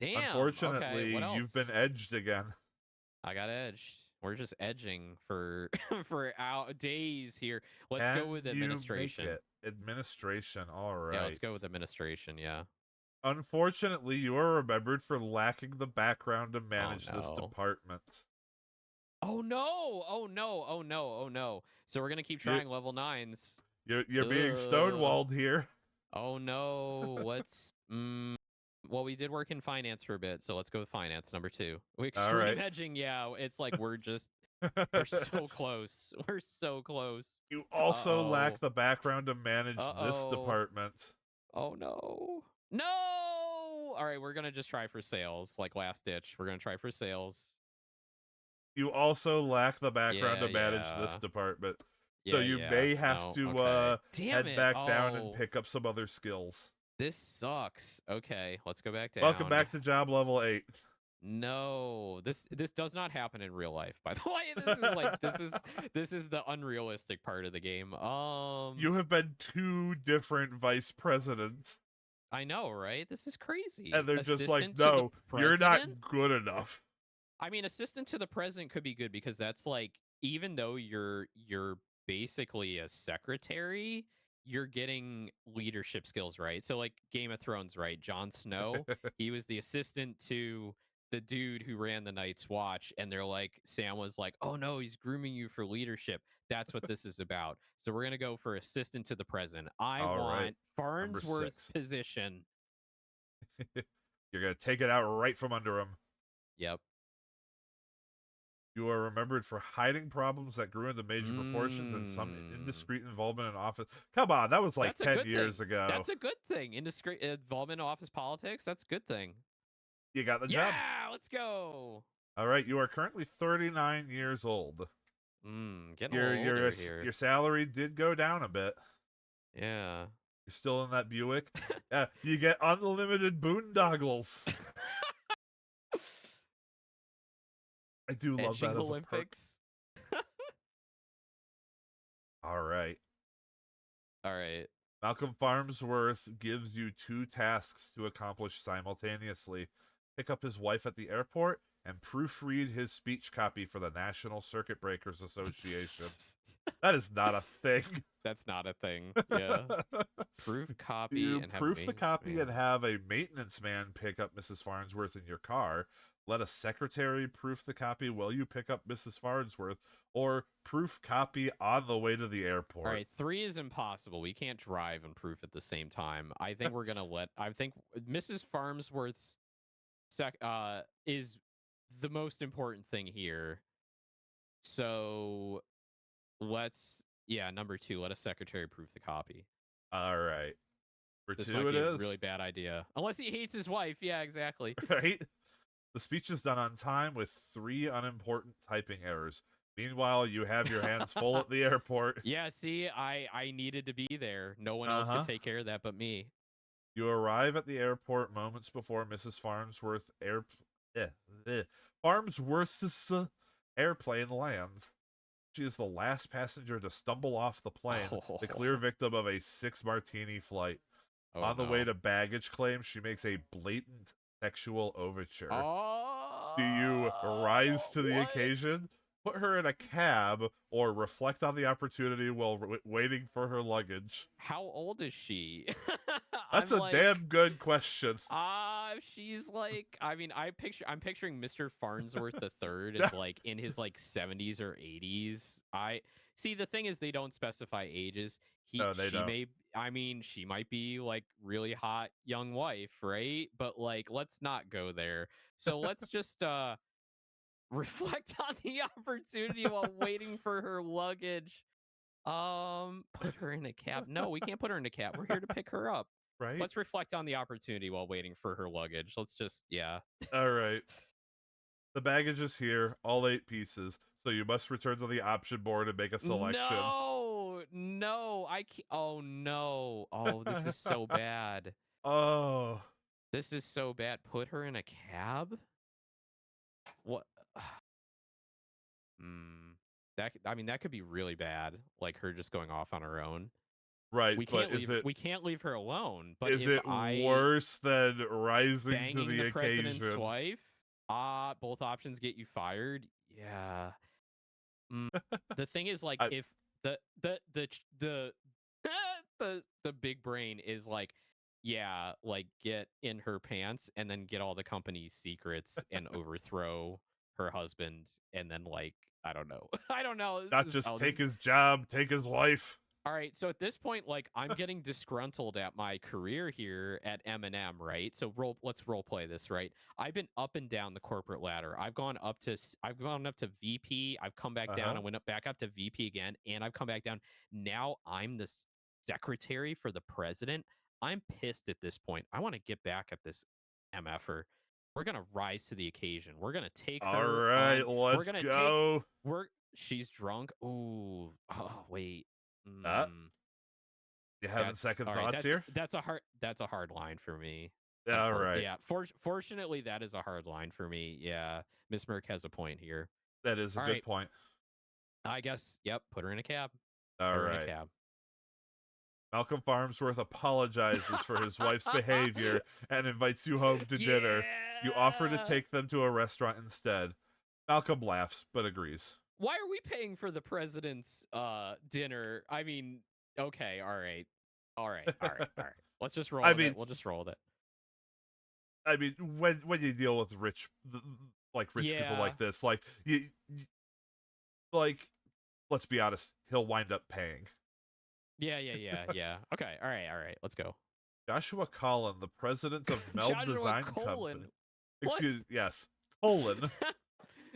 Damn. Okay, what Unfortunately, you've been else? edged again. I got edged. We're just edging for for out days here. Let's go Can with you make administration. it? Administration, all Yeah, let's right. go with administration. Yeah. Unfortunately, you are remembered for lacking the background to Oh manage this no. department. Oh no. Oh no. Oh no. Oh no. So we're gonna keep You, trying level nines. you're being Ugh. stonewalled here. Oh no. What's well, we did work in finance for a bit, so let's go with finance number two. All Extreme right. edging, yeah. It's like we're so close. We're so close. You also lack Uh-oh. the background to manage this Uh-oh. department. Oh no. No! All right, we're gonna just try for sales, like last ditch. We're gonna try for sales. You also lack the background Yeah, to manage this yeah. department. So Yeah, you yeah. may have No, to okay. Damn head it. back down and Oh, pick up some other skills. this sucks. Okay, let's go back Welcome down. back to job level 8. No, this does not happen in real life. By the way, this is like this is the unrealistic part of the game. You have been 2 different vice presidents, I know, right? This is and crazy. they're just like, Assistant to the no, you're president? not good enough. I mean, assistant to the president could be good because that's like even though you're basically a secretary, you're getting leadership skills, right? So like Game of Thrones, right? Jon Snow, he was the assistant to the dude who ran the Night's Watch, and they're like, Sam was like, "Oh no, he's grooming you for leadership." That's what this is about. So we're gonna go for assistant to the president. I All right, want number Farnsworth's 6. position. You're going to take it out right from under him. Yep. You are remembered for hiding problems that grew into major proportions and some Mm. indiscreet involvement in office. Come on, that was like That's a 10 good years thing. ago. That's a good thing. Indiscreet involvement in office politics. That's a good thing. You got the job. Yeah, let's go. All right, you are currently 39 years old. Getting a Your little your older here. your salary did go down a bit. Yeah. You're still in that Buick. You get unlimited boondoggles. I do love Edging that as a perk. Olympics. All right. All right. Malcolm Farnsworth gives you 2 tasks to accomplish simultaneously. Pick up his wife at the airport and proofread his speech copy for the National Circuit Breakers Association. That is not a thing. That's not a thing. Yeah. Proof copy You and have proof the me. copy and Man. have a maintenance man pick up Mrs. Farnsworth in your car. Let a secretary proof the copy while you pick up Mrs. Farnsworth, or proof copy on the way to the All airport. right, 3 is impossible. We can't drive and proof at the same time. I think we're gonna let. I think Mrs. Farnsworth's is the most important thing here. So yeah, number 2, let a secretary proof the copy. All right. For This 2 might it be a is. really bad idea. Unless he hates his wife. Yeah, exactly. Right? The speech is done on time with 3 unimportant typing errors. Meanwhile, you have your hands full at the airport. Yeah, see, I needed to be there. No one else could Uh-huh. take care of that but me. You arrive at the airport moments before Mrs. Eh, Farnsworth's airplane lands. She is the last passenger to stumble off the plane, the Oh, clear victim of a 6-martini flight. oh On the way no. to baggage claim, she makes a blatant sexual overture. Do you rise Oh, to the what? occasion, put her in a cab, or reflect on the opportunity while waiting for her luggage? How old is she? That's I'm a like damn good question. she's like, I mean, I'm picturing Mr. Farnsworth the third is like in his like 70s or 80s. I see the thing is they don't specify ages. No, they She don't. may I mean, she might be like really hot young wife, right? But like let's not go there. So let's just reflect on the opportunity while waiting for her luggage. Put her in a cab. No, we can't put her in a cab. We're here to pick her up. Right? Let's reflect on the opportunity while waiting for her luggage. Let's just, yeah. All right. The baggage is here, all 8 pieces, so you must return to the option board and make a selection. No, no, I can't. Oh no. Oh, this is so bad. Oh. This is so bad. Put her in a cab? What? Hmm. I mean, that could be really bad. Like her just going off on her own. Right, We but can't leave. We can't leave her alone. But is if it I worse than rising to banging the the president's occasion? wife, both options get you fired. Yeah. Mm. The thing is, like, I if the the big brain is like, yeah, like get in her pants and then get all the company's secrets and overthrow her husband and then like I don't know. I don't know. not just This take is his job, take his wife. all right, so at this point, like I'm getting disgruntled at my career here at M&M, right? So let's role play this, right? I've been up and down the corporate ladder. I've gone up to VP, I've come back down, Uh-huh. I went up back up to VP again, and I've come back down. Now I'm the secretary for the president. I'm pissed at this point. I want to get back at this MFer. We're gonna rise to the occasion. We're gonna take All her right, on. We're let's gonna take. go. She's drunk. Ooh. Oh wait. Uh, Mm, you having that's second all right. thoughts here? That's a hard line for me. All right. Yeah. Fortunately, that is a hard line for me. Yeah. Miss Merck has a point here. That is a All good right. point. I guess. Yep. Put her in a cab. Put All her in a right. cab. Malcolm Farnsworth apologizes for his wife's behavior and invites you home to dinner. You offer to Yeah. take them to a restaurant instead. Malcolm laughs, but agrees. Why are we paying for the president's dinner? I mean, okay. All right. All right. All right. All right. Let's just roll I with it. mean, We'll just roll with it. when you deal with rich people Yeah. like this, like let's be honest, he'll wind up paying. Yeah. Okay. All right. All right. Let's go. Joshua Collin, the president of Meld Joshua Design Company. Colon. What? Yes, Colin,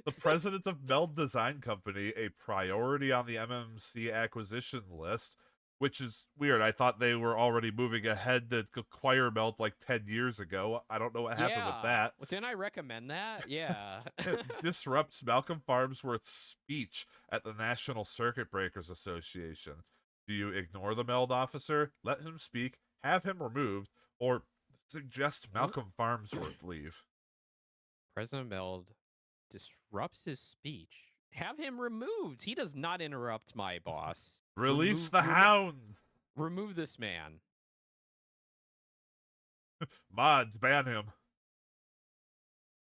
the president of Meld Design Company, a priority on the MMC acquisition list, which is weird. I thought they were already moving ahead to acquire Meld like 10 years ago. I don't know what happened with Yeah. that. Well, didn't I recommend that? Yeah. Disrupts Malcolm Farnsworth's speech at the National Circuit Breakers Association. Do you ignore the Meld officer, let him speak, have him removed, or suggest What? Malcolm Farnsworth leave? President Meld disrupts his speech. Have him removed. He does not interrupt my boss. Release the hound! Remove this man. Mods, ban him.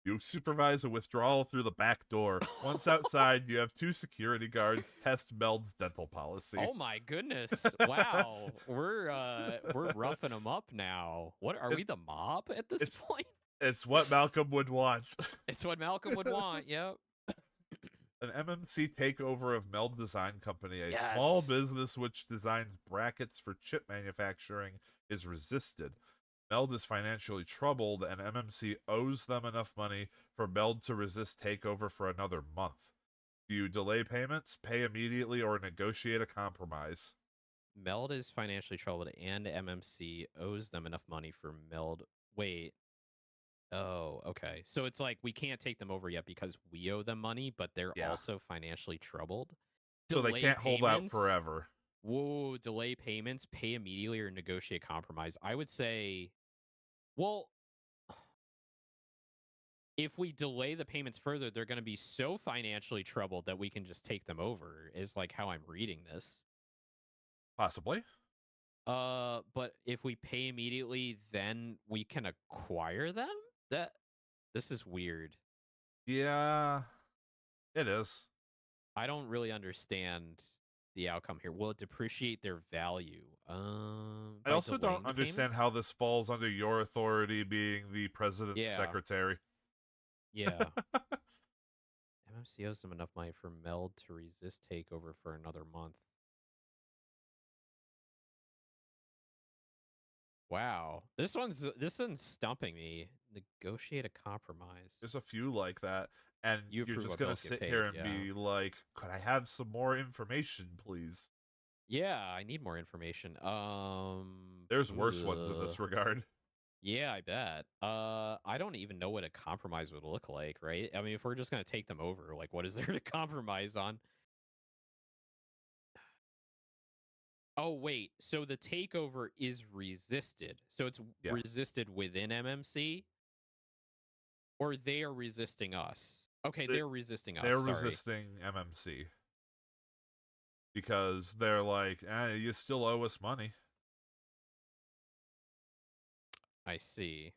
You supervise a withdrawal through the back door. Once outside, you have two security guards test Meld's dental policy. Oh my goodness. Wow. We're roughing him up now. What are It, we the mob at this it's point? it's what Malcolm would want. It's what Malcolm would want. Yep. An MMC takeover of Meld Design Company, a small Yes. business which designs brackets for chip manufacturing, is resisted. Meld is financially troubled, and MMC owes them enough money for Meld to resist takeover for another month. Do you delay payments, pay immediately, or negotiate a compromise? Meld is financially troubled and MMC owes them enough money for Meld. Wait. Oh, okay. So it's like we can't take them over yet because we owe them money, but they're Yeah. also financially troubled. So they Delay can't hold out payments. forever. Whoa, delay payments, pay immediately or negotiate compromise. I would say, well, if we delay the payments further, they're going to be so financially troubled that we can just take them over, is like how I'm reading this. Possibly. But if we pay immediately, then we can acquire them? That this is weird. Yeah, it is. I don't really understand the outcome here. Will it depreciate their value? I By also don't delaying the understand payments? how this falls under your authority being the president's Yeah, secretary. yeah. MMC owes them enough money for Meld to resist takeover for another month. Wow, this one's stumping me. Negotiate a compromise. There's a few like that. And You you're approve just what going to bills get sit here paid? and Yeah, be like, could I have some more information, please? yeah. I need more information. There's worse ones in Ugh. this regard. Yeah, I bet. I don't even know what a compromise would look like, right? I mean, if we're just gonna take them over, like, what is there to compromise on? Oh, wait. So the takeover is resisted. So it's Yeah. resisted within MMC, or they are resisting us. Okay, It, they're resisting us. they're Sorry. resisting MMC because they're like, you still owe us money. I see.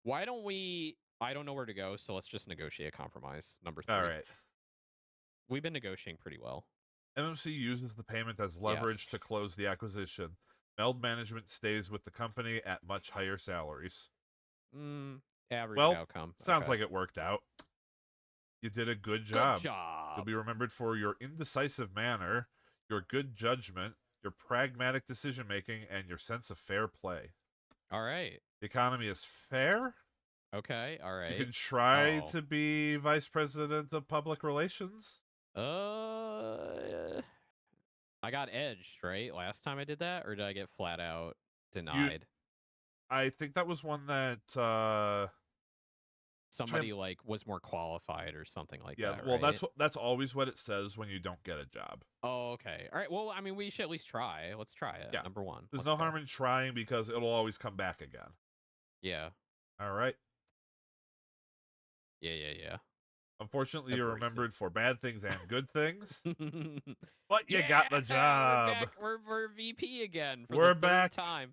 Why don't we? I don't know where to go, so let's just negotiate a compromise. Number All three. right. We've been negotiating pretty well. MMC uses the payment as leverage to Yes. close the acquisition. Meld management stays with the company at much higher salaries. Mm, average Well, outcome. sounds Okay. like it worked out. You did a good Good job. You'll job. be remembered for your indecisive manner, your good judgment, your pragmatic decision making, and your sense of fair play. All right. The economy is fair. Okay. All You right. can try Oh. to be vice president of public relations. Uh. I got edged, right? Last time I did that, or did I get flat out You, denied? I think that was one that try Somebody like was more qualified or something like yeah, that, well, right? that's always what it says when you don't get a job. Oh, okay. All right. Well, I mean, we should at least try. Let's try it. Yeah, Number one. there's Let's no go. harm in trying because it'll always come back again. Yeah. All right. Yeah. Yeah. Yeah. Unfortunately, you're Abrasive. remembered for bad things and good things, but you got the Yeah, we're job. back. We're VP again for the We're third back, time.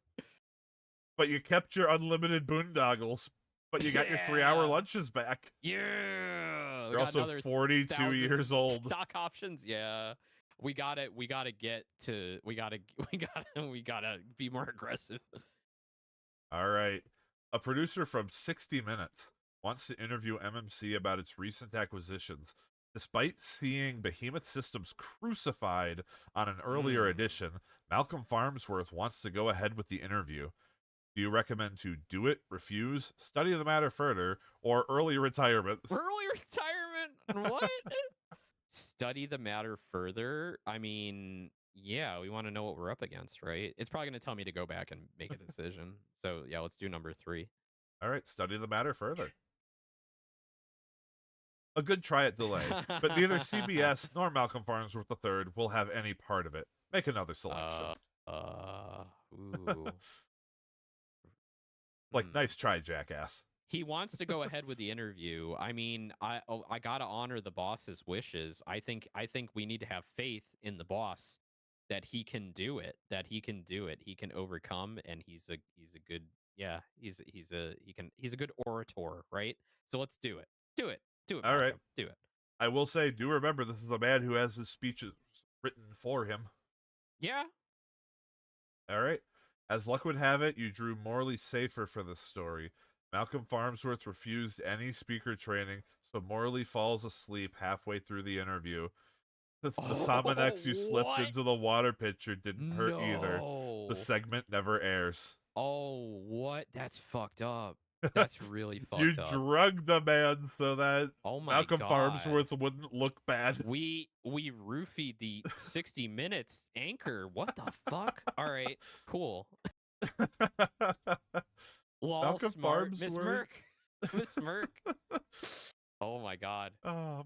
but you kept your unlimited boondoggles, but you got your 3 hour Yeah. lunches back. Yeah. We You're got also another 42 1,000 years old. stock options. Yeah. We got it. We got to get to. We got to. We got to. We got to be more aggressive. All right. A producer from 60 Minutes wants to interview MMC about its recent acquisitions. Despite seeing Behemoth Systems crucified on an earlier Hmm. edition, Malcolm Farnsworth wants to go ahead with the interview. Do you recommend to do it, refuse, study the matter further, or early retirement? Early retirement? What? Study the matter further? I mean, yeah, we want to know what we're up against, right? It's probably going to tell me to go back and make a decision. So, yeah, let's do number three. All right, study the matter further. A good try at delay, but neither CBS nor Malcolm Farnsworth III will have any part of it. Make another selection. uh, ooh. Like, Hmm. nice try, jackass. He wants to go ahead with the interview. I mean, I gotta honor the boss's wishes. I think we need to have faith in the boss that he can do it. That he can do it. He can overcome, and he's a good he's a good orator, right? So let's do it. Do it. Do it, All right. Malcolm. Do it. I will say, do remember this is a man who has his speeches written for him. Yeah. All right. As luck would have it, you drew Morley safer for this story. Malcolm Farnsworth refused any speaker training, so Morley falls asleep halfway through the interview. The Oh, Sominex you slipped what? into the water pitcher didn't hurt either. The No. segment never airs. Oh, what? That's fucked up. That's really You fucked up. drugged the man so that Oh my Malcolm god. Farnsworth wouldn't look bad. We roofied the 60 minutes anchor. What the fuck? All right, cool. Lol, Malcolm smart. Miss Farnsworth. Merc. Miss Merc. Oh my god.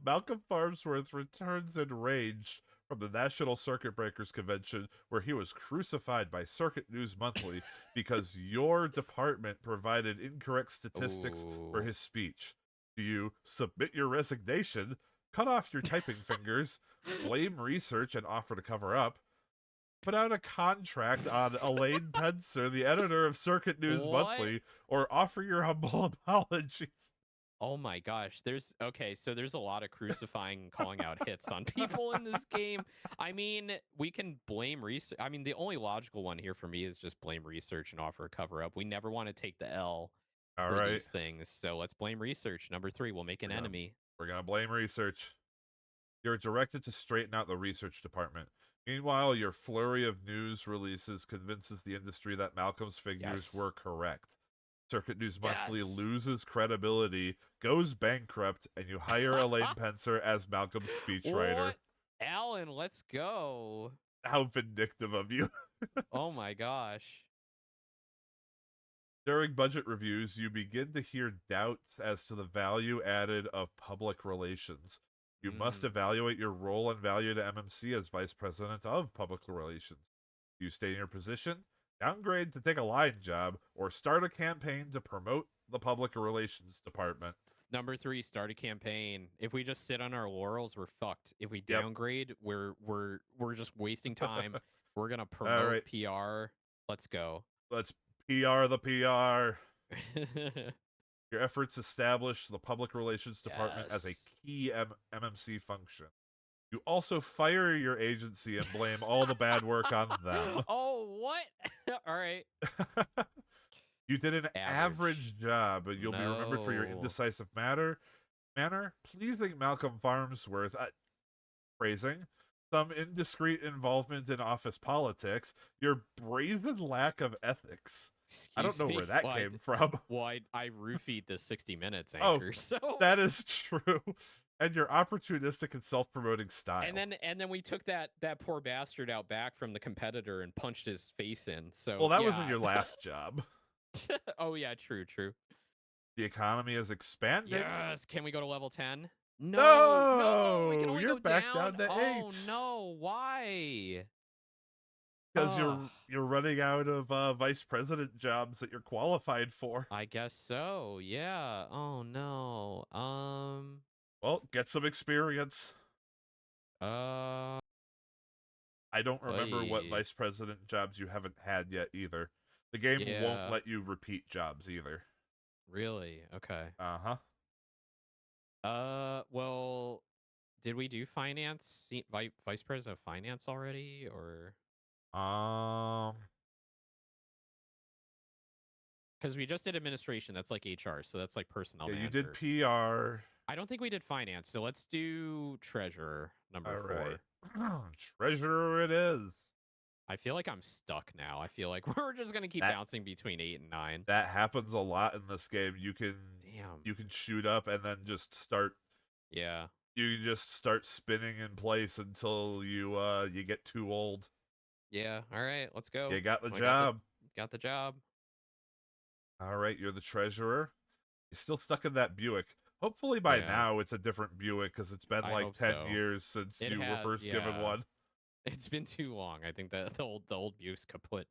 Malcolm Farnsworth returns enraged from the National Circuit Breakers Convention, where he was crucified by Circuit News Monthly because your department provided incorrect statistics for Ooh. his speech. Do you submit your resignation, cut off your typing fingers, blame research and offer to cover up, put out a contract on Elaine Pencer, the editor of Circuit News What? Monthly, or offer your humble apologies? Oh my gosh. There's a lot of crucifying and calling out hits on people in this game. I mean, we can blame research. I mean, the only logical one here for me is just blame research and offer a cover up. We never want to take the L All for right. these things. So let's blame research. Number three, we'll make an We're gonna enemy. we're gonna blame research. You're directed to straighten out the research department. Meanwhile, your flurry of news releases convinces the industry that Malcolm's figures Yes. were correct. Circuit News Monthly Yes. loses credibility, goes bankrupt, and you hire Elaine Pencer as Malcolm's speechwriter. What? Alan, let's go. How vindictive of you. Oh my gosh. During budget reviews, you begin to hear doubts as to the value added of public relations. You must Mm. evaluate your role and value to MMC as Vice President of Public Relations. You stay in your position, downgrade to take a line job, or start a campaign to promote the Public Relations Department. Number 3, start a campaign. If we just sit on our laurels, we're fucked. If we Yep. downgrade, we're just wasting time. We're gonna All promote right. PR. Let's go. Let's PR the PR. Your efforts establish the Public Relations Department as a Yes. key MMC function. You also fire your agency and blame all the bad work on them. Oh, what? All right. You did an Average. average job, but you'll be remembered for your No. indecisive manner, pleasing Malcolm Farnsworth, praising, some indiscreet involvement in office politics, your brazen lack of ethics. I don't Excuse know me. where that Well, came from. I roofied the 60 Minutes Oh, anchor, so that is true. And your opportunistic and self-promoting style. and then we took that poor bastard out back from the competitor and punched his face in. Well, So that wasn't yeah. your last job. Oh yeah, true. The economy is expanding. Yes. Can we go to level 10? No, we can No, only you're go back down down. to Oh 8 no, why? because Oh, you're running out of vice president jobs that you're qualified for. I guess so. Yeah. Oh no. Well, get some experience. Uh. I don't remember what Oy. vice president jobs you haven't had yet either. The game won't Yeah. let you repeat jobs either. Really? Okay. Uh-huh. Well, did we do finance, vice president of finance already, or Um because we just did administration? That's like HR, so that's like personnel yeah, you did manager. PR. I don't think we did finance, so let's do treasurer number All right. 4. Treasurer it is. I feel like I'm stuck now. I feel like we're just gonna keep That bouncing between 8 and 9. that happens a lot in this game. Damn. You can shoot up and then just start Yeah. you can just start spinning in place until you get too old. Yeah. All right. Let's go. You got the I got the job. got the job. All right, you're the treasurer. You're still stuck in that Buick. Hopefully by Yeah. now it's a different Buick because it's been I like hope 10 so. years since It you were has. first given Yeah. one. It's been too long. I think that the old Buick's kaput.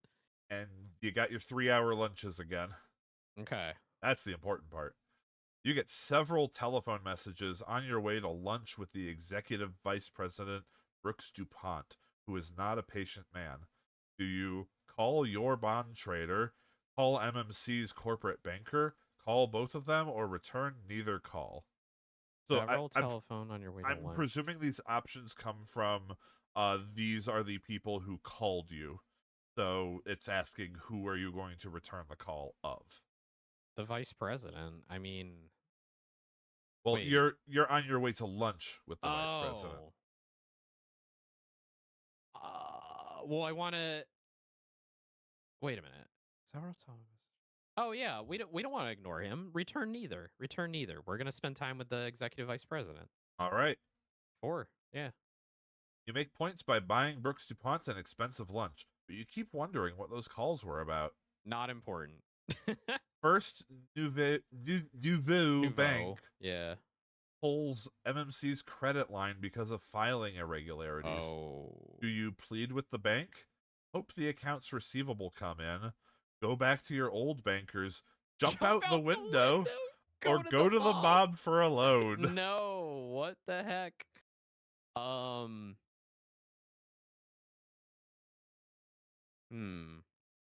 And you got your 3-hour lunches again. Okay. That's the important part. You get several telephone messages on your way to lunch with the executive vice president, Brooks DuPont, who is not a patient man. Do you call your bond trader, call MMC's corporate banker, call both of them, or return neither call? So Several telephone on your way to I'm lunch. presuming these options come from these are the people who called you. So it's asking who are you going to return the call of. The vice president. I mean, Well, wait. you're on your way to lunch with the vice president. Oh. Well, I want to. Wait a minute. Several telephone. Oh yeah, we don't want to ignore him. Return neither. Return neither. We're gonna spend time with the executive vice president. All right. 4. Yeah. You make points by buying Brooks DuPont an expensive lunch, but you keep wondering what those calls were about. Not important. First, Nouveau Bank Nouveau. Yeah. pulls MMC's credit line because of filing irregularities. Oh. Do you plead with the bank? Hope the accounts receivable come in. Go back to your old bankers. Jump out the window. Or go to the mob for a loan. No, what the heck?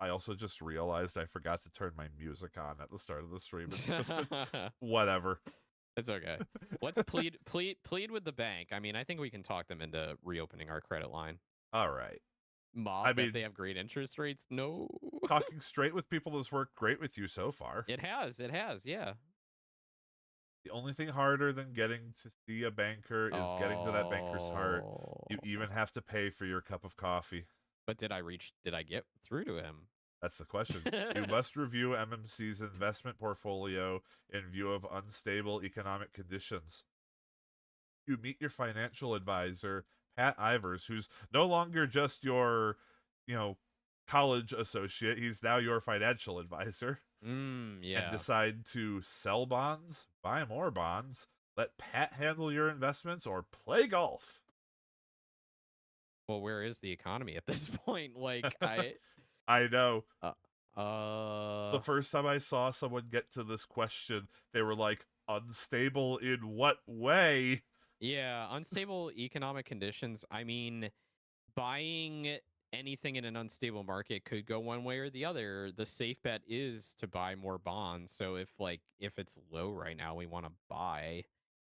I also just realized I forgot to turn my music on at the start of the stream. It's just been whatever. It's okay. Let's plead with the bank. I mean, I think we can talk them into reopening our credit line. All right. Mob, I bet mean, they have great interest rates. No. talking straight with people has worked great with you so far. It has. Yeah. The only thing harder than getting to see a banker is getting to that banker's heart. You even have to pay for your cup of coffee. But did I get through to him? That's the question. You must review MMC's investment portfolio in view of unstable economic conditions. You meet your financial advisor, Pat Ivers, who's no longer just your, college associate. He's now your financial advisor. Yeah. And decide to sell bonds, buy more bonds, Let Pat handle your investments or play golf. Well, where is the economy at this point? Like, I, I know. uh, The uh, first time I saw someone get to this question, they were like, unstable in what way? yeah, unstable economic conditions. I mean, buying anything in an unstable market could go one way or the other. The safe bet is to buy more bonds. So if it's low right now, we want to buy.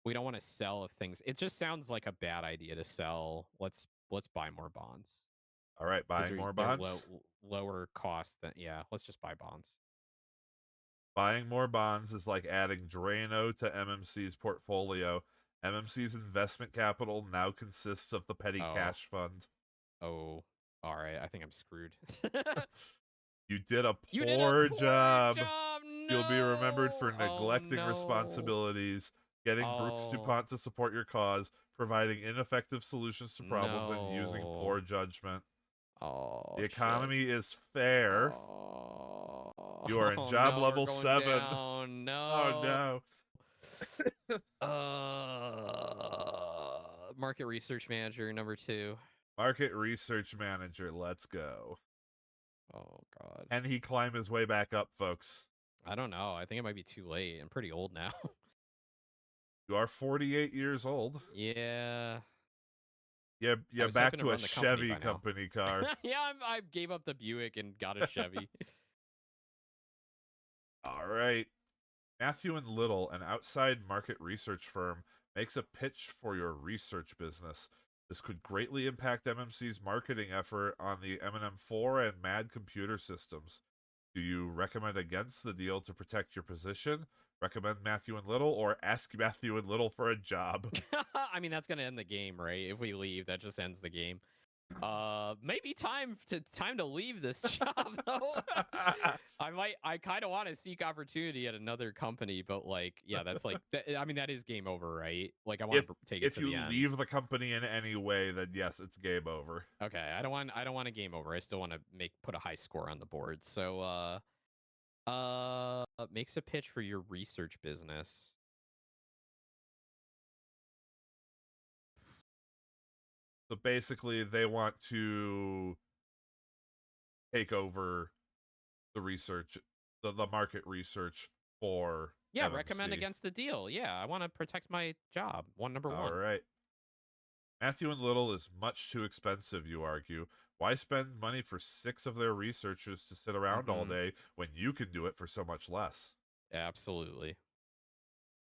We don't want to sell if things. It just sounds like a bad idea to sell. Let's buy more bonds All right, because buying more they're bonds. lower cost than yeah. Let's just buy bonds. Buying more bonds is like adding Drano to MMC's portfolio. MMC's investment capital now consists of the petty Oh cash fund. oh, all right. I think I'm screwed. You did a You did a poor poor job. job. You'll be remembered for No. Oh neglecting no. responsibilities, getting Brooks Oh DuPont to support your cause, providing ineffective solutions to problems, and using no. poor judgment. Oh The shit. economy is fair. Oh, You are in oh job no, we're level going 7. down. Oh No. no. Market research manager number 2. Market research manager, let's go. Oh god. Can he climb his way back up, folks? I don't know. I think it might be too late. I'm pretty old now. You are 48 years old. Yeah. Yeah, I yeah, was back hoping to to a run the company Chevy by now. company car. Yeah, I gave up the Buick and got a Chevy. All right. Matthew and Little, an outside market research firm, makes a pitch for your research business. This could greatly impact MMC's marketing effort on the M&M4 and MAD computer systems. Do you recommend against the deal to protect your position? Recommend Matthew and Little or ask Matthew and Little for a job? I mean, that's gonna end the game, right? If we leave, that just ends the game. Maybe time to leave this job though. I kind of want to seek opportunity at another company, but like, yeah, that's like, I mean, that is game over, right? Like, I if want to take it if to you the end. leave the company in any way, then yes, it's game over. Okay, I don't want a game over. I still want to put a high score on the board. So, makes a pitch for your research business. So basically, they want to take over the research, the market research for Yeah, recommend MMC. against the deal. Yeah, I want to protect my job. Number All one. right. Matthew and Little is much too expensive, you argue. Why spend money for 6 of their researchers to sit around all Mm-hmm. day when you can do it for so much less? Absolutely.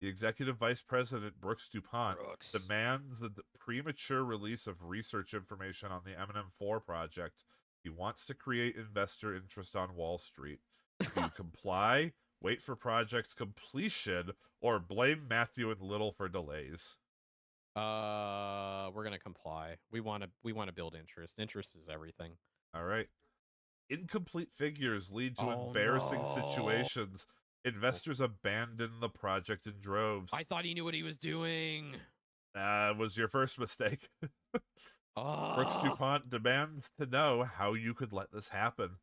The executive vice president, Brooks DuPont, Brooks. demands the premature release of research information on the M&M4 project. He wants to create investor interest on Wall Street. Do you comply, wait for project's completion, or blame Matthew and Little for delays? We're gonna comply. We want to build interest. Interest is everything. All right. Incomplete figures lead to Oh embarrassing no! situations. Investors abandon the project in I droves. thought he knew what he was doing. Was your first mistake. Brooks Oh, DuPont demands to know how you could let this happen.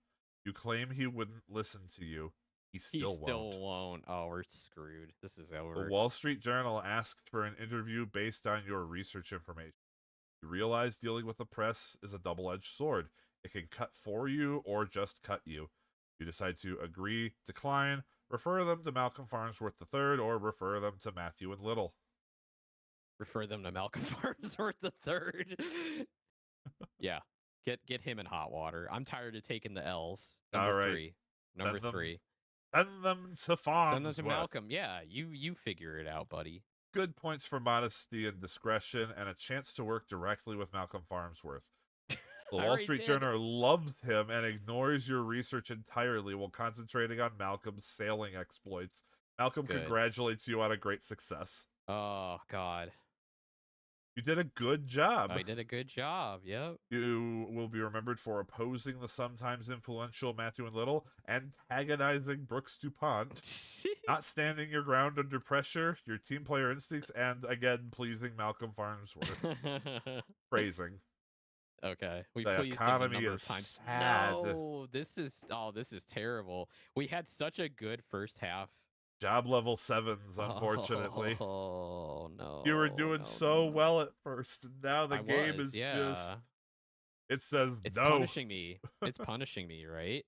You claim he wouldn't listen to you. He he still still won't. won't. Oh, we're screwed. This is The over. Wall Street Journal asks for an interview based on your research information. You realize dealing with the press is a double edged sword. It can cut for you or just cut you. You decide to agree, decline, refer them to Malcolm Farnsworth III, or refer them to Matthew and Little. Refer them to Malcolm Farnsworth the third. Yeah, get him in hot water. I'm tired of taking the L's. All Number right, three. Number send them, three. send them to Send them to Farnsworth. Malcolm. Yeah, you figure it out, buddy. Good points for modesty and discretion, and a chance to work directly with Malcolm Farnsworth. The I Wall already Street did. Journal loves him and ignores your research entirely while concentrating on Malcolm's sailing exploits. Malcolm Good. congratulates you on a great success. Oh God, You did a good job. I did a good job. Yep. You will be remembered for opposing the sometimes influential Matthew and Little, antagonizing Brooks DuPont, not standing your ground under pressure, your team player instincts, and again pleasing Malcolm Farnsworth. Phrasing. Okay, we've The pleased him a economy number is of times. sad. No, this is terrible. We had such a good first half. Job level 7s, unfortunately. Oh, You were no, doing no, no, so no. well at first, and now the I game was, is just, yeah. it says It's no. punishing me. It's punishing me, right?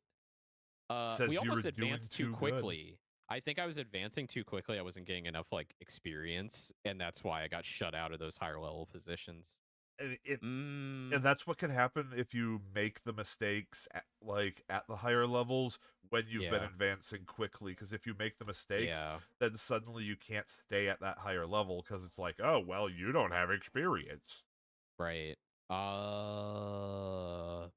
We Says you were almost doing advanced too too good. quickly. I think I was advancing too quickly. I wasn't getting enough like experience, and that's why I got shut out of those higher level positions. And it and Mm, that's what can happen if you make the mistakes at the higher levels when you've been yeah, advancing quickly, because if you make the mistakes, yeah, then suddenly you can't stay at that higher level because it's like, oh well, you don't have experience. right. Oof.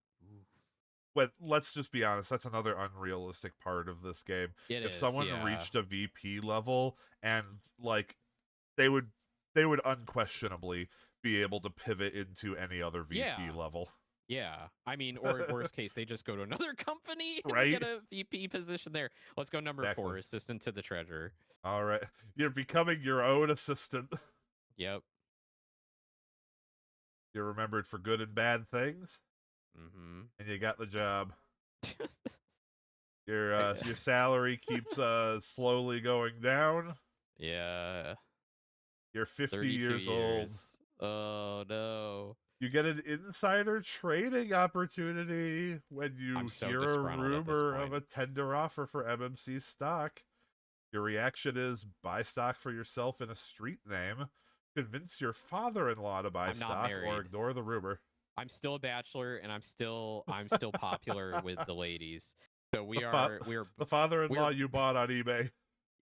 But let's just be honest, that's another unrealistic part of this game. It If is, someone yeah, reached a VP level, and like they would they would unquestionably be able to pivot into any other VP yeah, level. yeah. I mean, or worst case, they just go to another company and Right? get a VP position there. Let's go number Exactly. 4, assistant to the treasurer. All right. You're becoming your own assistant. Yep. You're remembered for good and bad things, Mm-hmm. and you got the job. I, Your salary keeps slowly going down. yeah. You're 50 32 years old. years. Oh no. You get an insider trading opportunity when I'm you so hear a disgruntled at this rumor of point. a tender offer for MMC stock. Your reaction is buy stock for yourself in a street name, convince your father-in-law to buy I'm not stock, or married. ignore the rumor. I'm still a bachelor and I'm still popular with the ladies. So The, we fa- are we're the father-in-law we're you bought on eBay.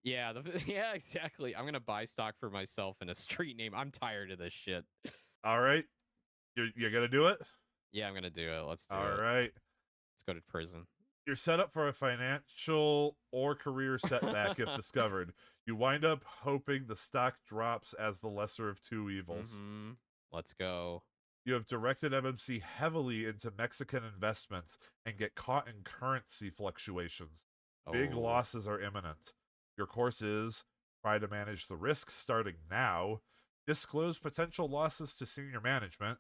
yeah, yeah, exactly. I'm going to buy stock for myself in a street name. I'm tired of this shit. All right, you're gonna do it. Yeah, I'm going to do it. Let's do All it. right, Let's go to prison. you're set up for a financial or career setback if discovered. You wind up hoping the stock drops as the lesser of two evils. Mhm. Let's go. You have directed MMC heavily into Mexican investments and get caught in currency fluctuations. Big Oh. losses are imminent. Your course is try to manage the risks starting now, disclose potential losses to senior management,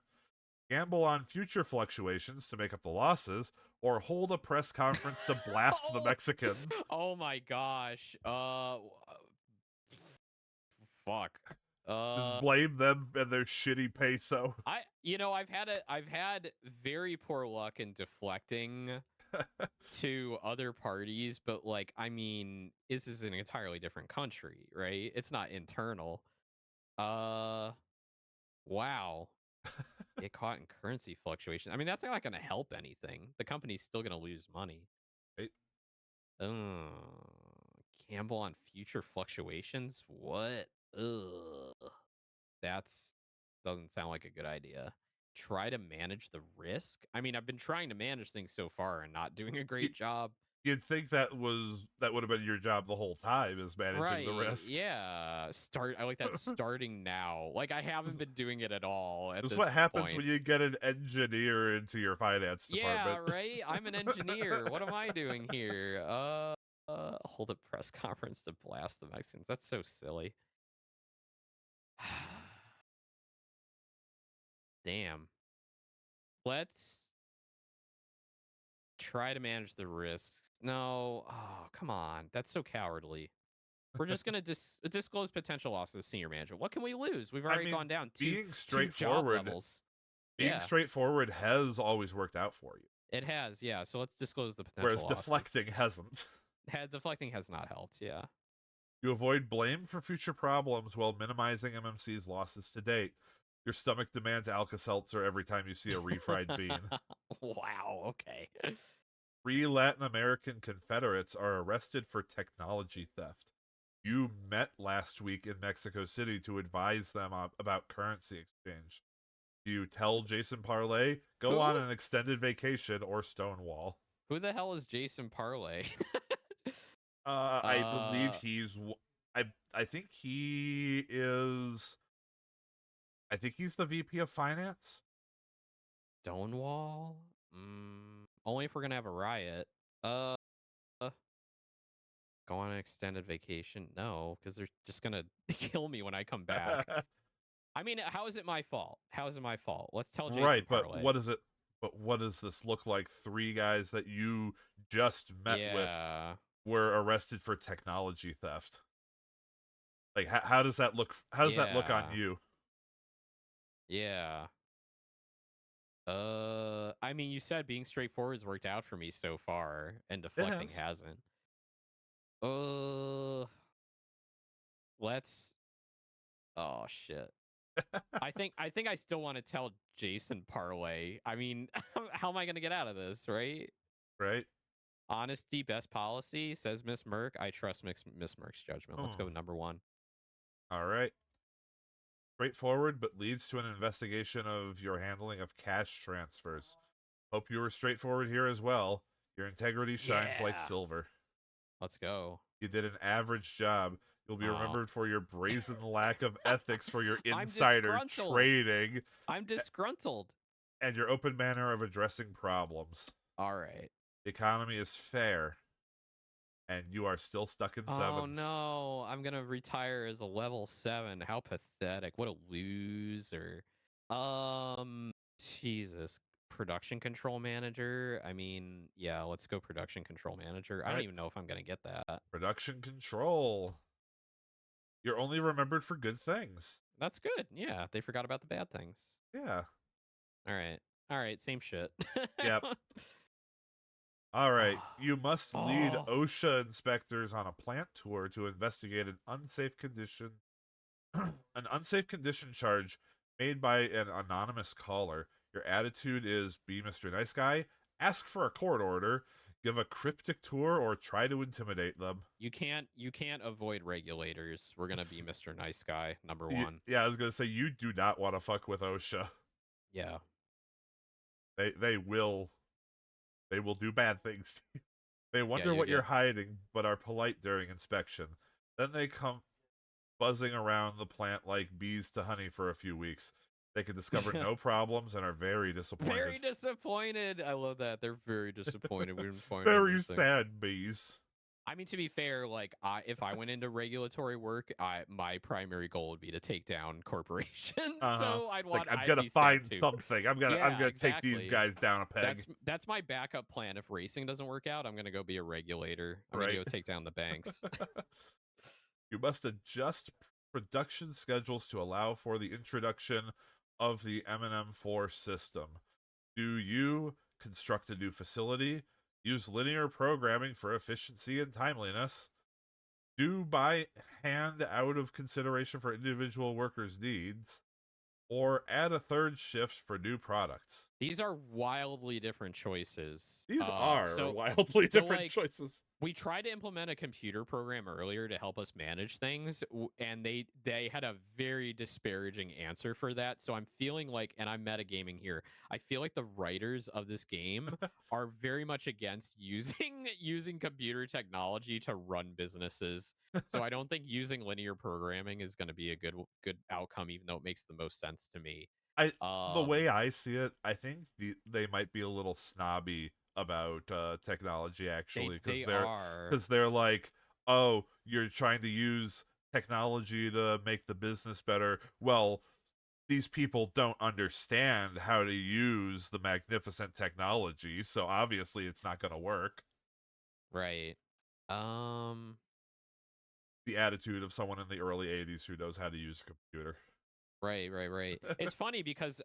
gamble on future fluctuations to make up the losses, or hold a press conference to blast the oh, Mexicans. oh my gosh. Fuck. Just Uh blame them and their shitty peso. I've had very poor luck in deflecting to other parties, but like I mean, this is an entirely different country, right? It's not internal. Uh wow. Get caught in currency fluctuation. I mean, that's not going to help anything. The company's still going to lose money. Right? Uh, gamble on future fluctuations? What? Ugh. That's doesn't sound like a good idea. Try to manage the risk? I mean, I've been trying to manage things so far and not doing a You, great job. you'd think that would have been your job the whole time, is managing the Right. risk. Yeah. I like that starting now. Like I haven't been doing it at all at This is this what happens point. when you get an engineer into your finance Yeah, department. right? I'm an engineer. What am I doing here? Hold a press conference to blast the Mexicans. That's so silly. Damn. Let's try to manage the risks. No. Oh, come on. That's so cowardly. We're just going to disclose potential losses to senior manager. What can we lose? We've I already mean, gone down being two job straightforward, levels. being Yeah, straightforward has always worked out for you, it has. Yeah, so let's disclose the whereas potential losses. deflecting hasn't. Head deflecting has not helped. Yeah. You avoid blame for future problems while minimizing MMC's losses to date. Your stomach demands Alka-Seltzer every time you see a refried bean. Wow. Okay. 3 Latin American Confederates are arrested for technology theft. You met last week in Mexico City to advise them about currency exchange. Do you tell Jason Parlay, go on Who? an extended vacation, or Stonewall? Who the hell is Jason Parlay? I believe uh, I think he is. I think he's the VP of finance. Stonewall. Only if we're gonna have a riot. Uh, go on an extended vacation? No, because they're just gonna kill me when I come back. I mean, how is it my fault? How is it my fault? Let's tell Jason Right, but Parlay. what is it? But what does this look like? 3 guys that you just met with Yeah. were arrested for technology theft. Like, how does that look? How does that look on Yeah. you? Yeah. I mean, you said being straightforward's worked out for me so far, and It deflecting has. hasn't. Uh, let's. Oh shit. I think I still want to tell Jason Parlay. I mean, how am I gonna get out of this, right? Right? Honesty, best policy, says Miss Merck. I trust Miss Merck's judgment. Let's Hmm. go with number one. All right. Straightforward, but leads to an investigation of your handling of cash transfers. Hope you were straightforward here as well. Your integrity shines like Yeah. silver. Let's go. You did an average job. You'll be Oh, remembered for your brazen lack of ethics, for your I'm insider disgruntled. trading, I'm disgruntled. and your open manner of addressing problems. All right. The economy is fair, and you are still stuck in Oh sevens. no, I'm gonna retire as a level 7. How pathetic. What a loser. Um Jesus. Production control manager. I mean, yeah, let's go production control manager. I All don't right. even know if I'm gonna get that. Production control. You're only remembered for good things. That's good. Yeah, they forgot about the bad things. Yeah. All right. All right, same shit. Yep. All right. Ah. You must lead Oh, OSHA inspectors on a plant tour to investigate an unsafe condition an unsafe condition charge made by an anonymous caller. Your attitude is be Mr. Nice Guy, ask for a court order, give a cryptic tour, or try to intimidate them. you can't avoid regulators. We're gonna be Mr. Nice Guy, number Y- one. yeah, I was gonna say you do not want to fuck with OSHA. Yeah. They will do bad things to you. They Yeah, wonder you what you're get hiding, but are polite during inspection. Then they come buzzing around the plant like bees to honey for a few weeks. They can discover no problems and are very disappointed. very disappointed. I love that. They're very disappointed. We didn't find Very anything. sad bees. I mean, to be fair, like if I went into regulatory work, my primary goal would be to take down corporations. Uh-huh. So Like I'm I'd gonna be sad find too. something. I'm Yeah, gonna take these exactly. guys down a peg. That's my backup plan. If racing doesn't work out, I'm gonna go be a regulator. I'm gonna Right. go take down the banks. You must adjust production schedules to allow for the introduction of the M&M4 system. Do you construct a new facility? Use linear programming for efficiency and timeliness? Do by hand out of consideration for individual workers' needs? Or add a third shift for new products? These are wildly different choices. These are So wildly so different like choices. we tried to implement a computer program earlier to help us manage things, and they had a very disparaging answer for that. So I'm feeling like, and I'm metagaming here, I feel like the writers of this game are very much against using using computer technology to run businesses. So I don't think using linear programming is going to be a good outcome, even though it makes the most sense to me. I the um way I see it, I think they might be a little snobby about technology they actually they are. because they're like, oh, you're trying to use technology to make the business better. Well, these people don't understand how to use the magnificent technology, so obviously it's not going to work. Right. um The attitude of someone in the early 80s who knows how to use a computer. Right, right, right. It's funny because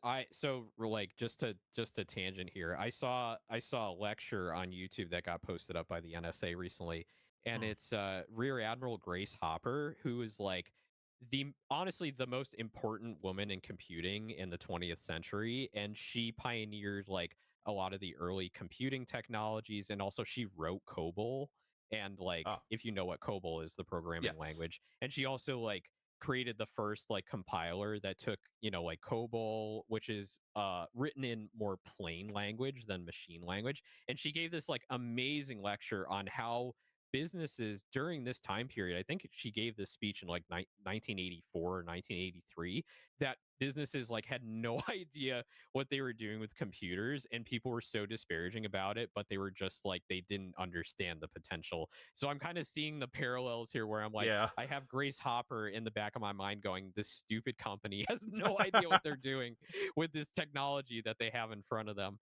like just to tangent here. I saw a lecture on YouTube that got posted up by the NSA recently, and Hmm. it's Rear Admiral Grace Hopper, who is like the honestly the most important woman in computing in the 20th century, and she pioneered like a lot of the early computing technologies, and also she wrote COBOL, and like Ah, if you know what COBOL is, the programming yes. language, and she also like created the first like compiler that took, like COBOL, which is written in more plain language than machine language. And she gave this like amazing lecture on how businesses during this time period, I think she gave this speech in like 1984 or 1983, that businesses like had no idea what they were doing with computers, and people were so disparaging about it, but they were just like they didn't understand the potential. So I'm kind of seeing the parallels here where I'm like, Yeah. I have Grace Hopper in the back of my mind going, this stupid company has no idea what they're doing with this technology that they have in front of them.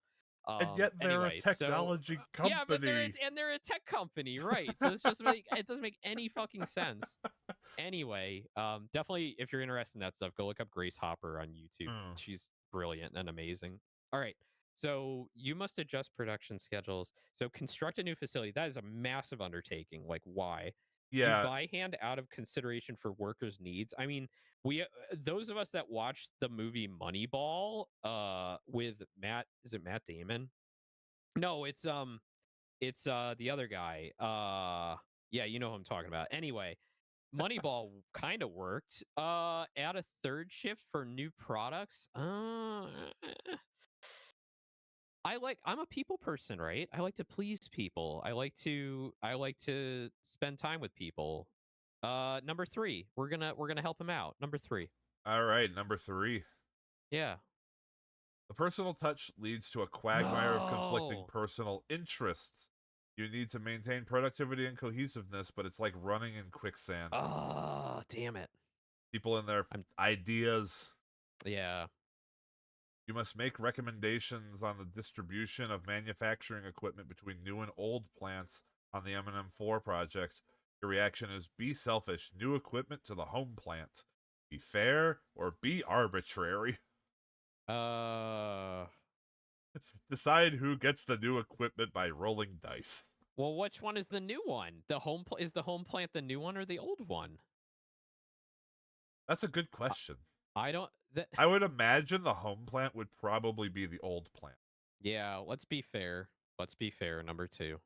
And yet they're a Anyway, so technology yeah, but company. they're a tech company, right? So it doesn't make any fucking sense. Anyway, definitely if you're interested in that stuff, go look up Grace Hopper on YouTube. Mm. She's brilliant and amazing. All right. So you must adjust production schedules. So construct a new facility. That is a massive undertaking. Like why? Do Yeah, by hand out of consideration for workers' needs. I mean, we those of us that watched the movie Moneyball with Matt, is it Matt Damon? No, it's the other guy. Yeah, you know who I'm talking about. Anyway, Moneyball kind of worked. Add a third shift for new products. I'm a people person, right? I like to please people. I like to spend time with people. Number 3. We're gonna help him out. Number 3. all right, number 3. Yeah. The personal touch leads to a quagmire of conflicting No. personal interests. You need to maintain productivity and cohesiveness, but it's like running in quicksand. Oh, damn it. People and their I'm ideas. yeah. You must make recommendations on the distribution of manufacturing equipment between new and old plants on the M&M4 project. Your reaction is be selfish, new equipment to the home plant. Be fair or be arbitrary. Uh Decide who gets the new equipment by rolling dice. well, which one is the new one? Is the home plant the new one or the old one? That's a good Uh, question. I don't that I would imagine the home plant would probably be the old plant. Yeah, let's be fair. Let's be fair. Number 2.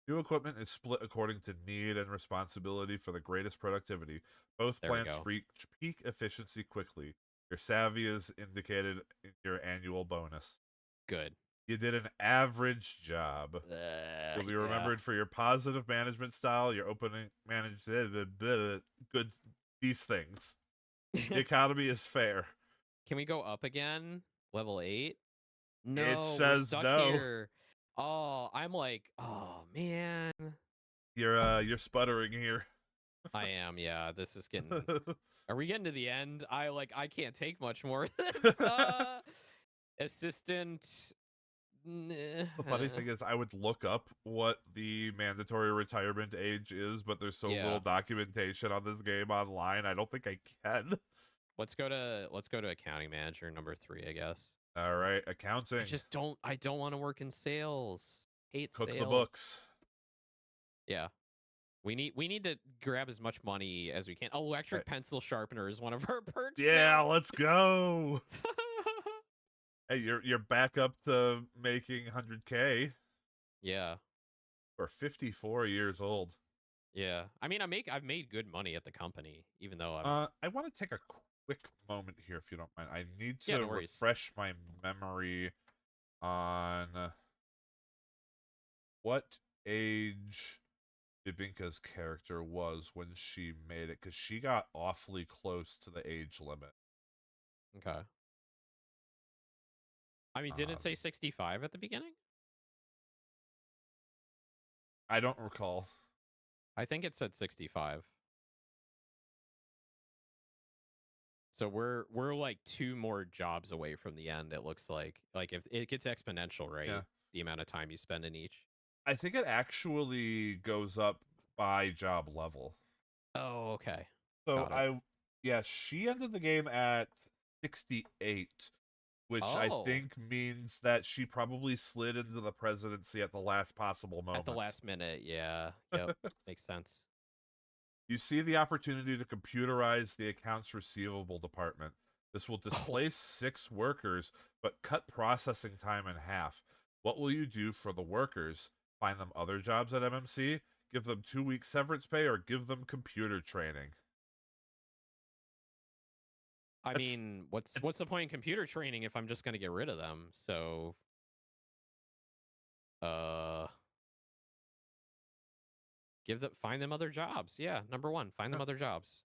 New equipment is split according to need and responsibility for the greatest productivity. Both There we plants go. reach peak efficiency quickly. Your savvy is indicated in your annual bonus. Good. You did an average job. You'll be Yeah. remembered for your positive management style, your opening managed good these things. The economy is fair. Can we go up again? Level 8? It No, we're says stuck no. here. Oh, I'm like, oh man. You're sputtering here. I am. Yeah, this is getting. Are we getting to the end? I can't take much more of this. Assistant. The funny thing is, I would look up what the mandatory retirement age is, but there's so little Yeah. documentation on this game online. I don't think I can. Let's go to accounting manager number 3, I guess. All right, accounting. I don't want to work in sales. Hate Cook the sales. books. Yeah. We need to grab as much money as we can. All Electric right. pencil sharpener is one of our perks Yeah, now. let's go. Hey, you're back up to making 100K Yeah. or 54 years old. Yeah. I mean, I've made good money at the company, even though I'm I want to take a quick moment here, if you don't mind. I need yeah, to no worries. refresh my memory on what age Bibinka's character was when she made it, because she got awfully close to the age limit. Okay. I mean, didn't it say 65 at the beginning? I don't recall. I think it said 65. So we're like 2 more jobs away from the end, it looks like. Like if it gets exponential, Yeah. right? The amount of time you spend in each. I think it actually goes up by job level. Oh, okay. So Got it. yeah, she ended the game at 68, which I Oh, think means that she probably slid into the presidency at the last possible at the moment. last minute. Yeah. Yep. Makes sense. You see the opportunity to computerize the accounts receivable department. This will Oh, displace 6 workers, but cut processing time in half. What will you do for the workers? Find them other jobs at MMC? Give them 2 weeks severance pay, or give them computer training? I That's mean, what's the point in computer training if I'm just gonna get rid of them? So, uh, find them other jobs. Yeah, number 1, find them other jobs.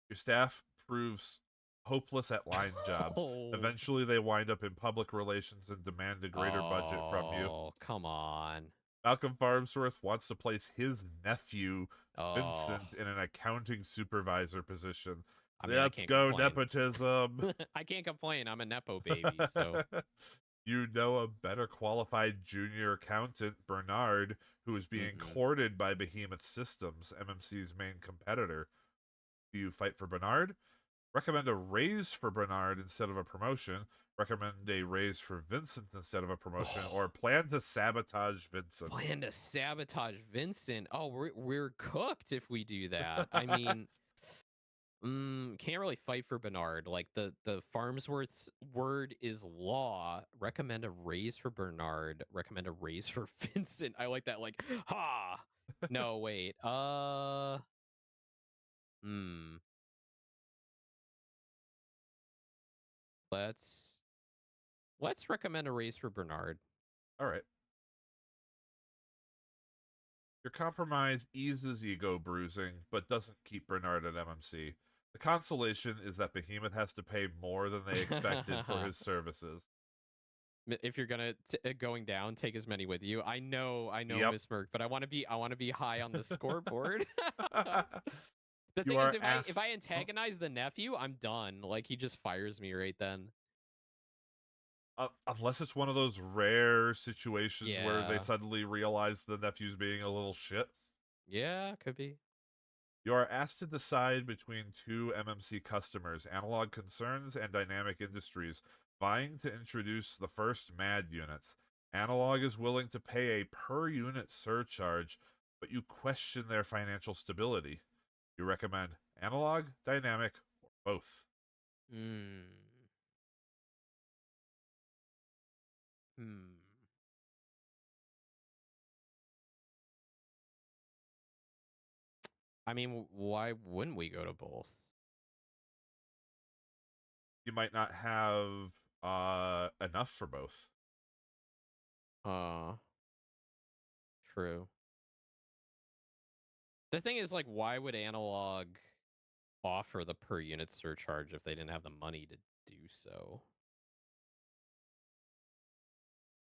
your staff proves hopeless at line jobs. Oh, Eventually, they wind up in public relations and demand a greater budget from you. oh, come on. Malcolm Farnsworth wants to place his nephew, Oh, Vincent, in an accounting supervisor position. I mean, I Let's can't go complain. nepotism. I can't complain. I'm a nepo baby, so. You know a better qualified junior accountant, Bernard, who is being Mm-mm. courted by Behemoth Systems, MMC's main competitor. Do you fight for Bernard? Recommend a raise for Bernard instead of a promotion. Recommend a raise for Vincent instead of a promotion, or Oh, plan to sabotage Vincent. plan to sabotage Vincent. Oh, we're cooked if we do that. I mean, can't really fight for Bernard. Like the Farmsworth's word is law. Recommend a raise for Bernard. Recommend a raise for Vincent. I like that. Like, ha. No, wait. Hmm. Let's let's recommend a raise for Bernard. All right. Your compromise eases ego bruising, but doesn't keep Bernard at MMC. The consolation is that Behemoth has to pay more than they expected for his services. If you're gonna going down, take as many with you. I know, Yep. Miss Merc, but I want to be high on the scoreboard. The You thing is, are if asked. I Oh, antagonize the nephew, I'm done. Like he just fires me right then. unless it's one of those rare situations where they Yeah, suddenly realize the nephew's being a little shit. yeah, could be. You are asked to decide between two MMC customers, Analog Concerns and Dynamic Industries, vying to introduce the first MAD units. Analog is willing to pay a per unit surcharge, but you question their financial stability. You recommend Analog, Dynamic, or both. Hmm. Hmm. I mean, why wouldn't we go to both? You might not have enough for both. Uh, true. The thing is, like, why would Analog offer the per unit surcharge if they didn't have the money to do so?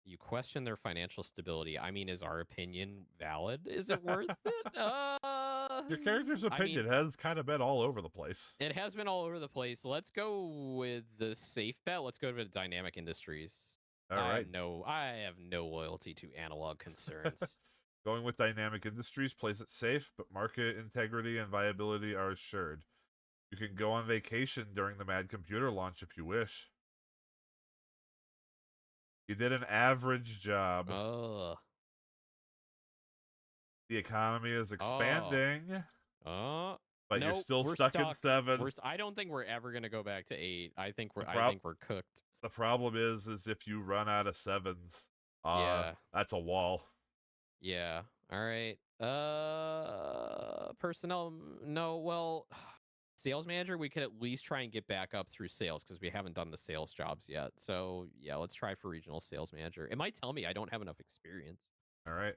You question their financial stability. I mean, is our opinion valid? Is it worth it? Your character's I mean, opinion has kind of been all over the place. it has been all over the place. Let's go with the safe bet. Let's go to Dynamic Industries. All right. I have no loyalty to Analog Concerns. Going with Dynamic Industries plays it safe, but market integrity and viability are assured. You can go on vacation during the Mad Computer launch if you wish. You did an average job. Ugh. The economy is Oh. expanding, Oh. but you're Nope. still We're stuck in stuck. 7. I don't think we're ever gonna go back to 8. The I prob think we're cooked. the problem is if you run out of 7s, Yeah. that's a wall. Yeah. All right. Personnel. No. Well, sales manager. We could at least try and get back up through sales because we haven't done the sales jobs yet. So yeah, let's try for regional sales manager. It might tell me I don't have enough experience. All right.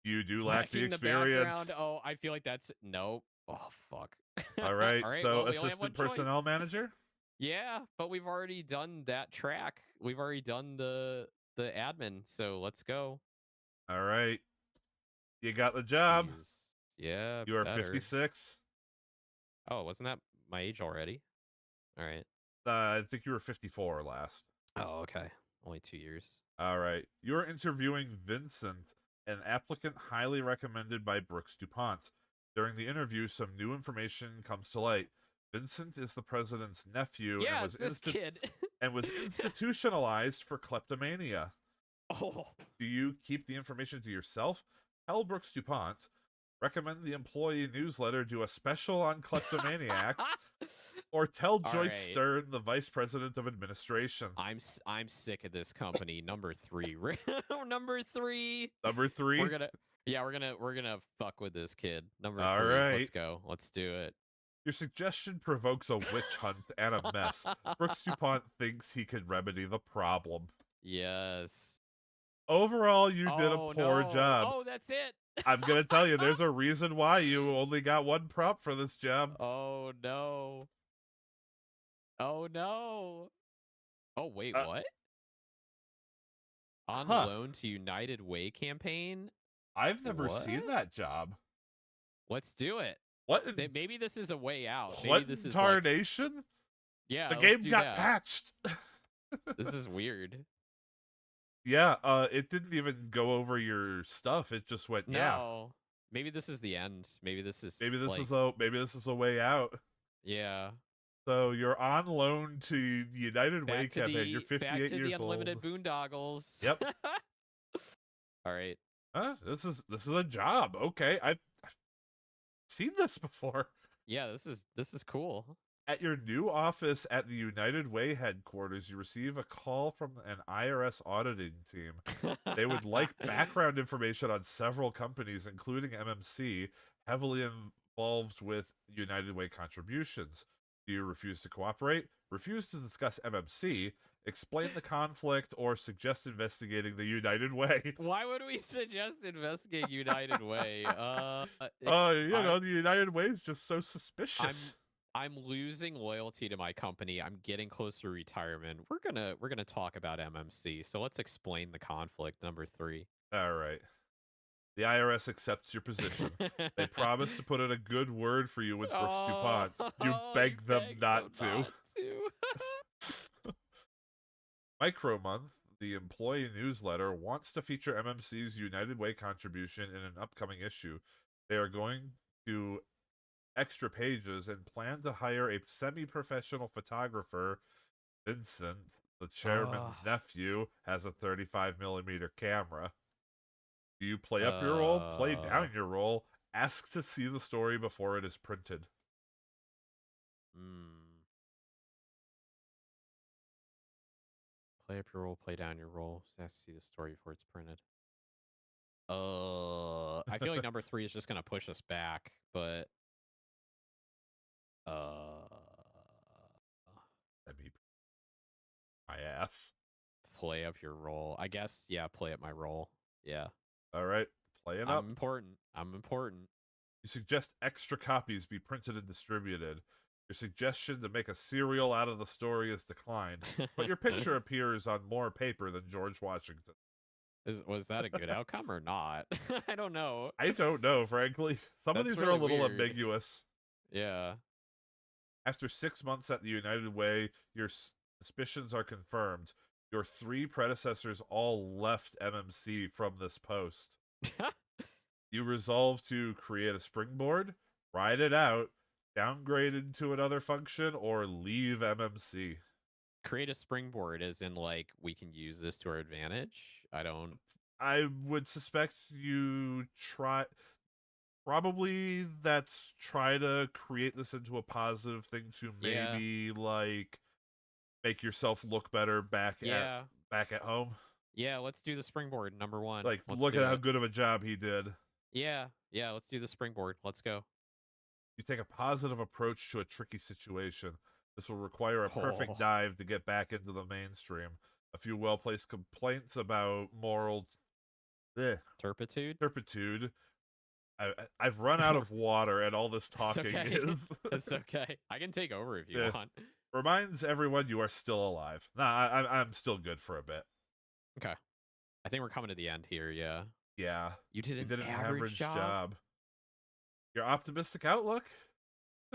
You do lack the Lacking the background. experience. Oh, I feel like that's nope. Oh fuck. All right. All right. So Well, we only have one assistant choice. personnel manager. Yeah, but we've already done that track. We've already done the admin. So let's go. All right. You got the job. Jeez. Yeah, You are better. 56. Oh, wasn't that my age already? All right. I think you were 54 last. Oh, okay. Only 2 years. All right. You're interviewing Vincent, an applicant highly recommended by Brooks DuPont. During the interview, some new information comes to light. Vincent is the president's nephew Yeah, it's this kid. and was institutionalized for kleptomania. Oh. Do you keep the information to yourself? Tell Brooks DuPont. Recommend the employee newsletter do a special on kleptomaniacs, or tell All Joyce right. Stern, the vice president of administration. I'm sick of this company. Number 3. Number 3. Number We're 3. gonna we're gonna fuck with this kid. Number All 3. Let's right. go. Let's do it. Your suggestion provokes a witch hunt and a mess. Brooks DuPont thinks he can remedy the problem. Yes. Overall, you did a Oh poor no. job. Oh, that's it. I'm going to tell you, there's a reason why you only got one prop for this job. Oh no. Oh no. Oh wait, Uh, what? On huh. loan to United Way campaign? I've never What? seen that job. Let's do it. What in Maybe this is a way out. Maybe what this in is like, tarnation? yeah, The let's game do got that. patched. This is weird. Yeah, it didn't even go over your stuff. It just went, yeah. No. Maybe this is the end. Maybe this is Maybe this like, is a way out. yeah. So you're on loan to the United Way campaign. You're Back 58 to the years unlimited old. boondoggles. Yep. All right. This is a job. Okay, I've seen this before. Yeah, this is cool. At your new office at the United Way headquarters, you receive a call from an IRS auditing team. They would like background information on several companies, including MMC, heavily involved with United Way contributions. Do you refuse to cooperate? Refuse to discuss MMC? Explain the conflict or suggest investigating the United Way? Why would we suggest investigating United Way? The United Way is just so I'm suspicious. I'm losing loyalty to my company. I'm getting close to retirement. We're gonna talk about MMC. So let's explain the conflict. Number 3. All right. The IRS accepts your position. They promise to put in a good word for you with Brooks DuPont. You You beg them begged them not to. not to. Micro Month, the employee newsletter, wants to feature MMC's United Way contribution in an upcoming issue. They are going to extra pages and plan to hire a semi professional photographer. Vincent, the uh, chairman's nephew, has a 35mm camera. Do you play up your role? Play uh, down your role? Ask to see the story before it is printed. hmm. Play up your role, play down your role. Just has to see the story before it's printed. I feel like number 3 is just gonna push us back, but uh, That'd be my ass. play up your role. I guess, yeah, play up my role. Yeah. All right, playing I'm up. important. I'm important. You suggest extra copies be printed and distributed. Your suggestion to make a serial out of the story is declined, but your picture appears on more paper than George Washington. Was that a good outcome or not? I don't know. I don't know, frankly. Some of That's these are a really little weird. ambiguous. Yeah. After 6 months at the United Way, your suspicions are confirmed. Your 3 predecessors all left MMC from this post. You resolve to create a springboard, ride it out, downgrade into another function, or leave MMC. Create a springboard as in like we can use this to our advantage. I don't. I would suspect you probably that's try to create this into a positive thing to Yeah. maybe like make yourself look better Yeah. back at home. Yeah, let's do the springboard number 1. Like Let's look at do how it. good of a job he did. Yeah. Yeah, let's do the springboard. Let's go. You take a positive approach to a tricky situation. This will require a perfect Oh, dive to get back into the mainstream. A few well placed complaints about moral turpitude. turpitude. I've run out of water, and all this It's talking okay. is It's okay. I can take over if you yeah, want. reminds everyone you are still alive. Nah, I'm still good for a bit. Okay. I think we're coming to the end here. Yeah. Yeah, You did you an did an average average job. job. Your optimistic outlook.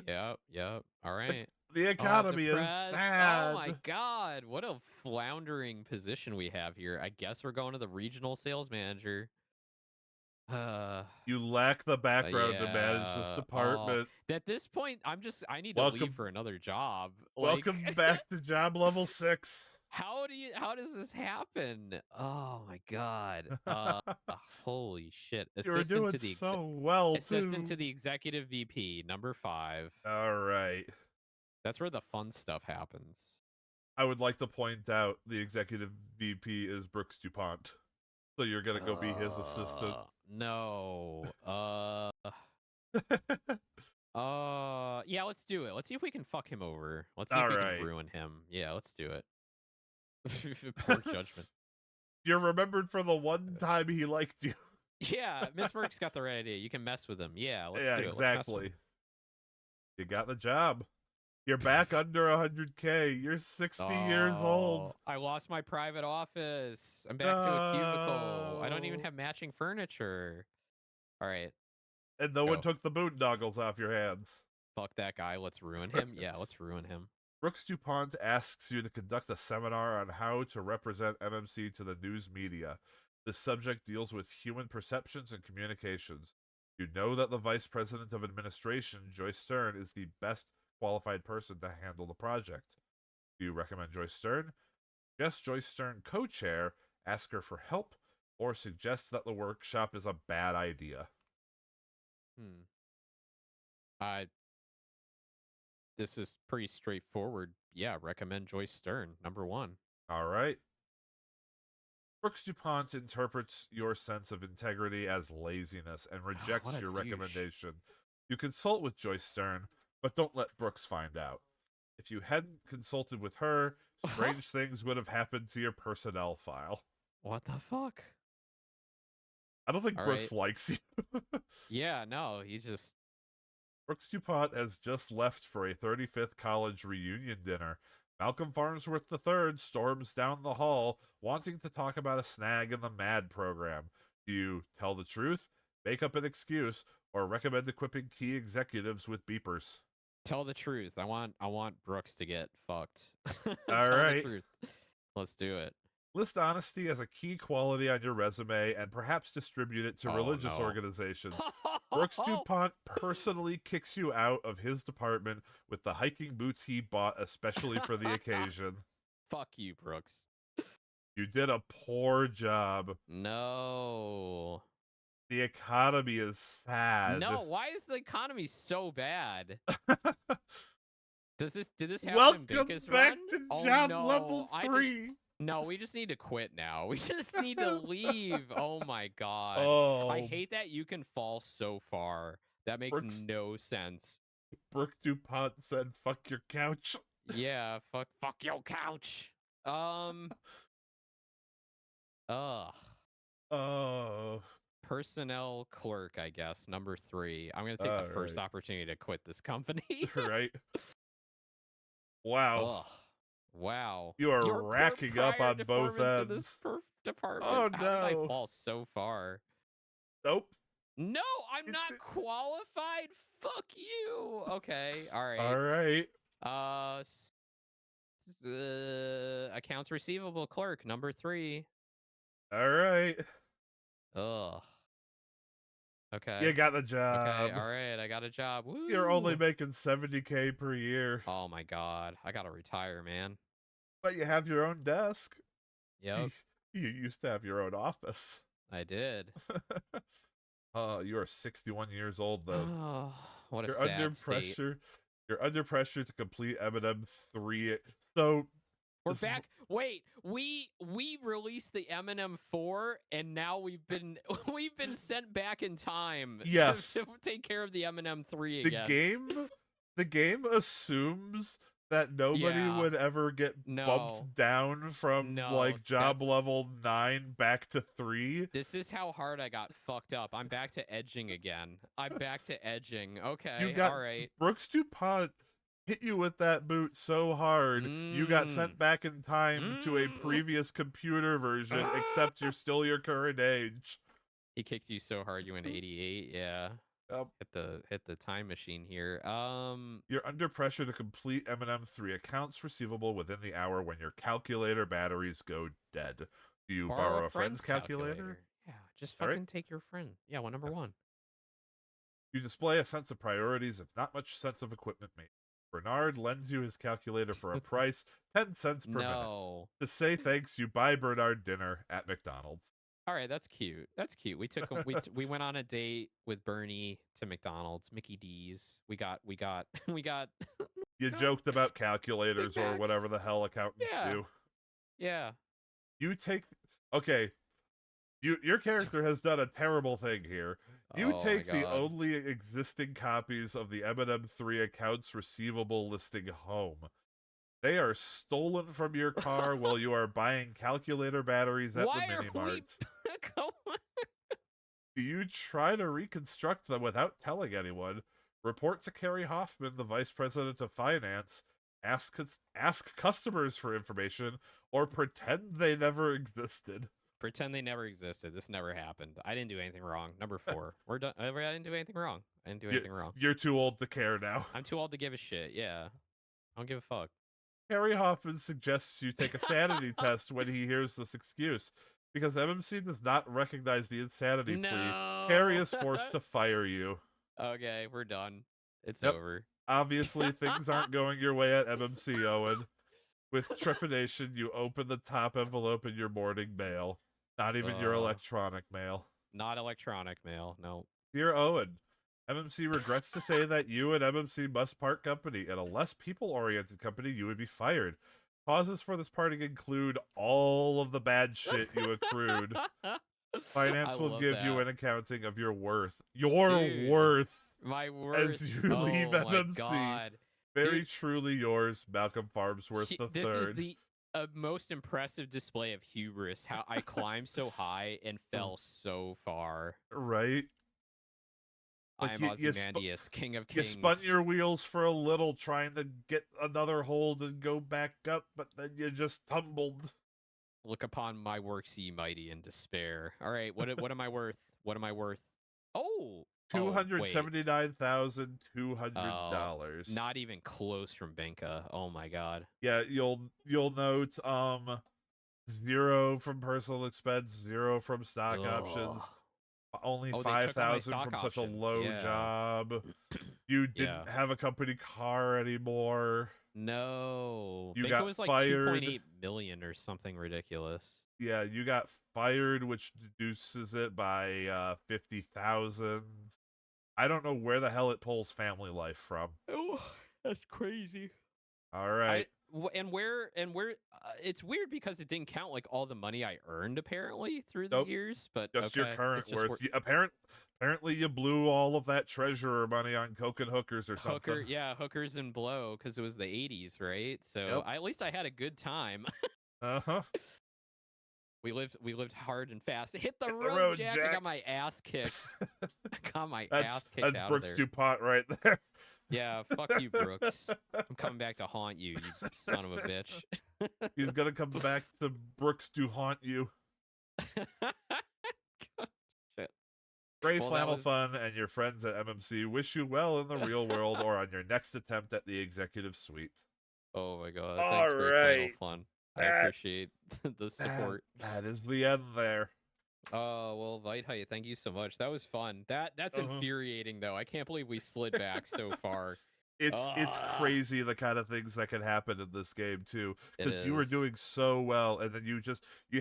Yep. Yep. All right. The Oh, economy is depressed. Oh my sad. god. What a floundering position we have here. I guess we're going to the regional sales manager. Uh, You lack the background to manage this yeah. Oh, department. at this point, I need to leave Welcome for another job. Like, Welcome back to job level 6. how does this happen? Oh my god. Holy shit. You're doing so well, Assistant too. to the executive VP, number 5. All right. That's where the fun stuff happens. I would like to point out the executive VP is Brooks DuPont. So you're going to go be his assistant. No. Yeah, let's do it. Let's see if we can fuck him over. Let's see if All we can right. ruin him. Yeah, let's do it. Poor judgment. You're remembered for the one time he liked you. Yeah, Miss Burke's got the right idea. You can mess with him. Yeah, let's Yeah, do it. Let's mess with him. exactly. You got the job. You're back under 100K. You're 60 years old. Oh, I lost my private office. I'm back to a cubicle. I don't even No. have matching furniture. All right. And no one Go. took the boondoggles off your hands. Fuck that guy. Let's ruin him. Yeah, let's ruin him. Brooks DuPont asks you to conduct a seminar on how to represent MMC to the news media. This subject deals with human perceptions and communications. You know that the Vice President of Administration, Joyce Stern, is the best qualified person to handle the project. Do you recommend Joyce Stern? Suggest Joyce Stern co chair, ask her for help, or suggest that the workshop is a bad idea? Hmm. I This is pretty straightforward. Yeah, recommend Joyce Stern, number one. All right. Brooks DuPont interprets your sense of integrity as laziness and Oh, what rejects a your douche. recommendation. You consult with Joyce Stern, but don't let Brooks find out. If you hadn't consulted with her, strange things would have happened to your personnel file. What the fuck? I don't think All Brooks right. likes you. Yeah, no, he just. Brooks DuPont has just left for a 35th college reunion dinner. Malcolm Farnsworth III storms down the hall, wanting to talk about a snag in the MAD program. Do you tell the truth, make up an excuse, or recommend equipping key executives with beepers? Tell the truth. I want Brooks to get fucked. All Tell the right. truth. Let's do it. List honesty as a key quality on your resume and perhaps distribute it to Oh religious no. organizations. Brooks DuPont personally kicks you out of his department with the hiking boots he bought especially for the occasion. Fuck you, Brooks. You did a poor job. No. The economy is sad. No, why is the economy so bad? Did this happen in Welcome Binkus back Run? to Oh job level no. three. No, we just need to quit now. We just need to leave. Oh my god. I Oh, hate that you can fall so far. That makes Brooks no sense. Brooke DuPont said, "Fuck your couch." Yeah, fuck your couch. Um ugh. Oh, Personnel clerk, I guess, number 3. I'm going to take the all first right, opportunity to quit this company. right. Wow, Ugh. Wow. you are Your poor racking up prior on both performance in this ends. department. Oh How did I no, fall so far? nope. No, I'm It, not qualified. Fuck you. Okay. All all right. right, Uh, accounts receivable clerk number 3. all right. Ugh. You Okay. got the Okay. job. All right. I got a job. You're only Woo. making 70K per year, Oh my god. I gotta retire, man. but you have your own desk. You, Yep. you used to have your own office. I did. You are 61 years old though. Oh, what a You're under sad state. pressure. You're under pressure to complete Eminem 3. So We're this is back. Wait, we released the Eminem 4, and now we've been we've been sent back in time yes. to take care of the Eminem 3 The again. game the game assumes that nobody Yeah. would ever get No. bumped down from No. like job level 9 back to 3. This is how hard I got fucked up. I'm back to edging again. I'm back to edging. You Okay. got All right. Brooks DuPont hit you with that boot so hard you got Mm. sent back in time to a Mm. previous computer version except you're still your current age. He kicked you so hard you went 88. Yeah. Yep. Hit the time machine here. You're under pressure to complete Eminem 3 accounts receivable within the hour when your calculator batteries go dead. Do you Borrow borrow a a friend's friend's calculator? calculator. Yeah, just All right. fucking take your friend. Yeah, well, number 1. You display a sense of priorities if not much sense of equipment made. Bernard lends you his calculator for a price 10 cents per minute. No. To say thanks, you buy Bernard dinner at McDonald's. All right, that's cute. That's cute. We went on a date with Bernie to McDonald's, Mickey D's. We got we got You got joked about Big calculators or whatever Macs. the hell accountants Yeah. do. Yeah. You take okay, your character has done a terrible thing here. You Oh my take the god. only existing copies of the Eminem 3 accounts receivable listing home. They are stolen from your car while you are buying calculator batteries at the Why are mini we mart. going? Do you try to reconstruct them without telling anyone? Report to Carrie Hoffman, the Vice President of Finance. Ask customers for information, or pretend they never existed. Pretend they never existed. This never happened. I didn't do anything wrong. Number 4. We're done. I didn't do anything wrong. I didn't do You're, anything wrong. you're too old to care now. I'm too old to give a shit. Yeah. I don't give a fuck. Harry Hoffman suggests you take a sanity test when he hears this excuse. Because MMC does not recognize the insanity plea, Harry No. is forced to fire you. Okay, we're done. It's Yep. over. Obviously, things aren't going your way at MMC, Owen. With trepidation, you open the top envelope in your morning mail. Not even your electronic mail. Not electronic mail. No. Dear Owen, MMC regrets to say that you and MMC must part company. In a less people-oriented company, you would be fired. Causes for this parting include all of the bad shit you accrued. Finance will give you an accounting of your worth. Your Dude, worth. My worth. As you leave my MMC. God. Very Dude, truly yours, Malcolm Farnsworth III. This is the most impressive display of hubris. How I climbed so high and fell so far. Right? I am Ozymandias, king of kings. You spun your wheels for a little trying to get another hold and go back up, but then you just tumbled. Look upon my works, ye mighty, in despair. All right, what am I worth? What am I worth? Oh, $279,200. Not even close from Benka. Oh my god. Yeah, you'll note 0 from personal expense, 0 from stock options. Only 5,000 from such a low job. You didn't have a company car anymore. No. You Benka got was like fired. 2.8 million or something ridiculous. Yeah, you got fired, which deduces it by 50,000. I don't know where the hell it pulls family life from. Oh, that's crazy. All right. And where it's weird because it didn't count like all the money I earned apparently through the years, but just your current worth. Apparently you blew all of that treasurer money on coke and hookers or something. Hookers and blow because it was the 80s, right? So at least I had a good time. We lived hard and fast. Hit the road, Jack. I got my ass kicked. Ass kicked that's out Brooks of there. DuPont right there. Yeah, fuck you, Brooks. I'm coming back to haunt you, you son of a bitch. He's gonna come back to Brooks to haunt you. Shit. Gray Flannel Fun and your friends at MMC wish you well in the real world or on your next attempt at the executive suite. Oh my god. Thanks, Gray Flannel Fun. I appreciate the support. That is the end there. Oh, well, Vite, thank you so much. That was fun. That's infuriating, though. I can't believe we slid back so far. It's crazy the kind of things that can happen in this game too, because you were doing so well and then you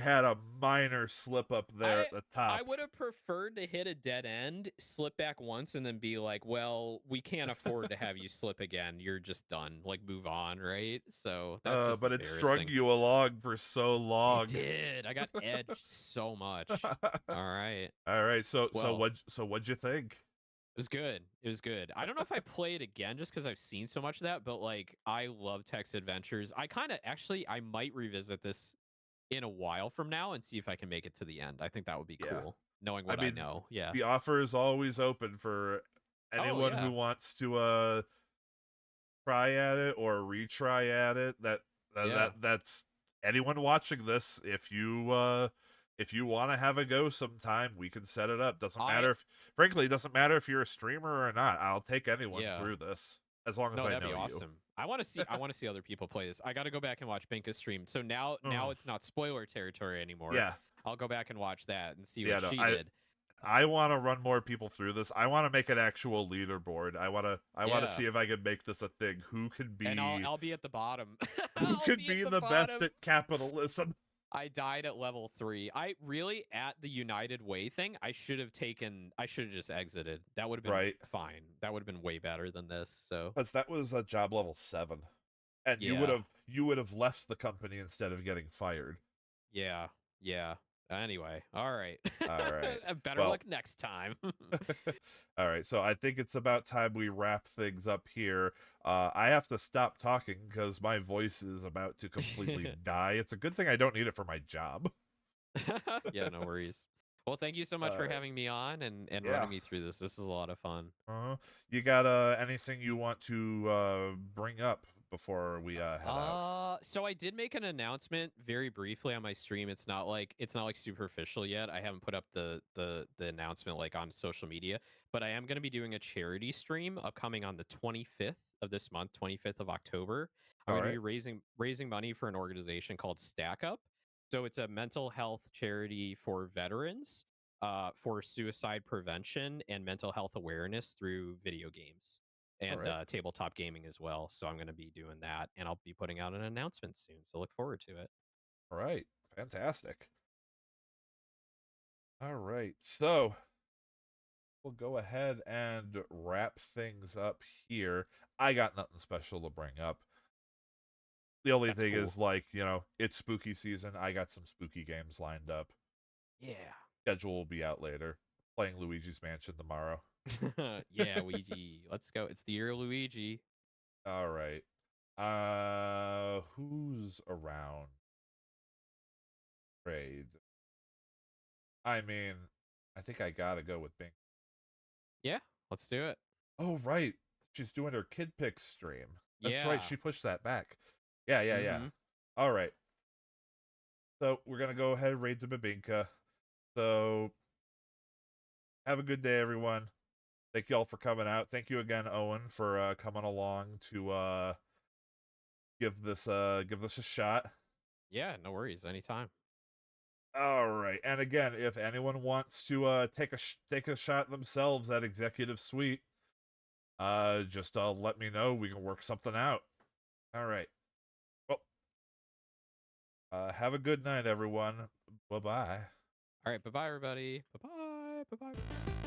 had a minor slip up there at the top. I would have preferred to hit a dead end, slip back once, and then be like, well, we can't afford to have you slip again, you're just done, like move on, right? So that's just but it strung you along for so long. It did. I got edged so much. All right, so what'd you think? It was good. It was good. I don't know if I play it again just because I've seen so much of that, but like I love text adventures. I might revisit this in a while from now and see if I can make it to the end. I think that would be cool. Knowing what I know. Yeah. The offer is always open for anyone who wants to try at it or retry at it. That's anyone watching this. If you want to have a go sometime, we can set it up. Frankly, it doesn't matter if you're a streamer or not. I'll take anyone through this as long as I know that'd be awesome. You. I want to see other people play this. I got to go back and watch Benka's stream. So now it's not spoiler territory anymore. Yeah. I'll go back and watch that and see what she did. I want to run more people through this. I want to make an actual leaderboard. I want to see if I can make this a thing. Who could be? And I'll be at the bottom. Who could be the best at capitalism? I died at level 3. I really, at the United Way thing, I should have just exited. That would have been fine. That would have been way better than this. So because that was a job level 7, and you would have left the company instead of getting fired. Yeah. Anyway, all right. Better luck next time. All right, so I think it's about time we wrap things up here. I have to stop talking because my voice is about to completely die. It's a good thing I don't need it for my job. Yeah, no worries. Well, thank you so much for having me on and running me through this. This is a lot of fun. You got anything you want to bring up before we head out? So I did make an announcement very briefly on my stream. It's not like super official yet. I haven't put up the announcement like on social media, but I am going to be doing a charity stream upcoming on the 25th of this month, 25th of October. I'm All going to right, be raising money for an organization called Stack Up. So it's a mental health charity for veterans, for suicide prevention and mental health awareness through video games all and right, tabletop gaming as well. So I'm going to be doing that, and I'll be putting out an announcement soon. So look forward to it. all right. Fantastic. All right, so we'll go ahead and wrap things up here. I got nothing special to bring up. The only That's thing cool. is, like, it's spooky season. I got some spooky games lined up. Yeah. Schedule will be out later. Playing Luigi's Mansion tomorrow. Yeah, Luigi. Let's go. It's the year of Luigi. All right. Who's around? Trade. I mean, I think I gotta go with Bing. Yeah, let's do it. Oh, right. She's doing her Kid Picks stream. That's right. Yeah. She pushed that back. Yeah, yeah, yeah. Mm-hmm. All right. So we're gonna go ahead and raid the Babinka. So have a good day, everyone. Thank you all for coming out. Thank you again, Owen, for coming along to give this a shot. Yeah, no worries. Anytime. All right. And again, if anyone wants to take a shot themselves at Executive Suite, just let me know. We can work something out. All right. Well, have a good night, everyone. Bye bye. All right. Bye bye, everybody. Bye bye. Bye bye.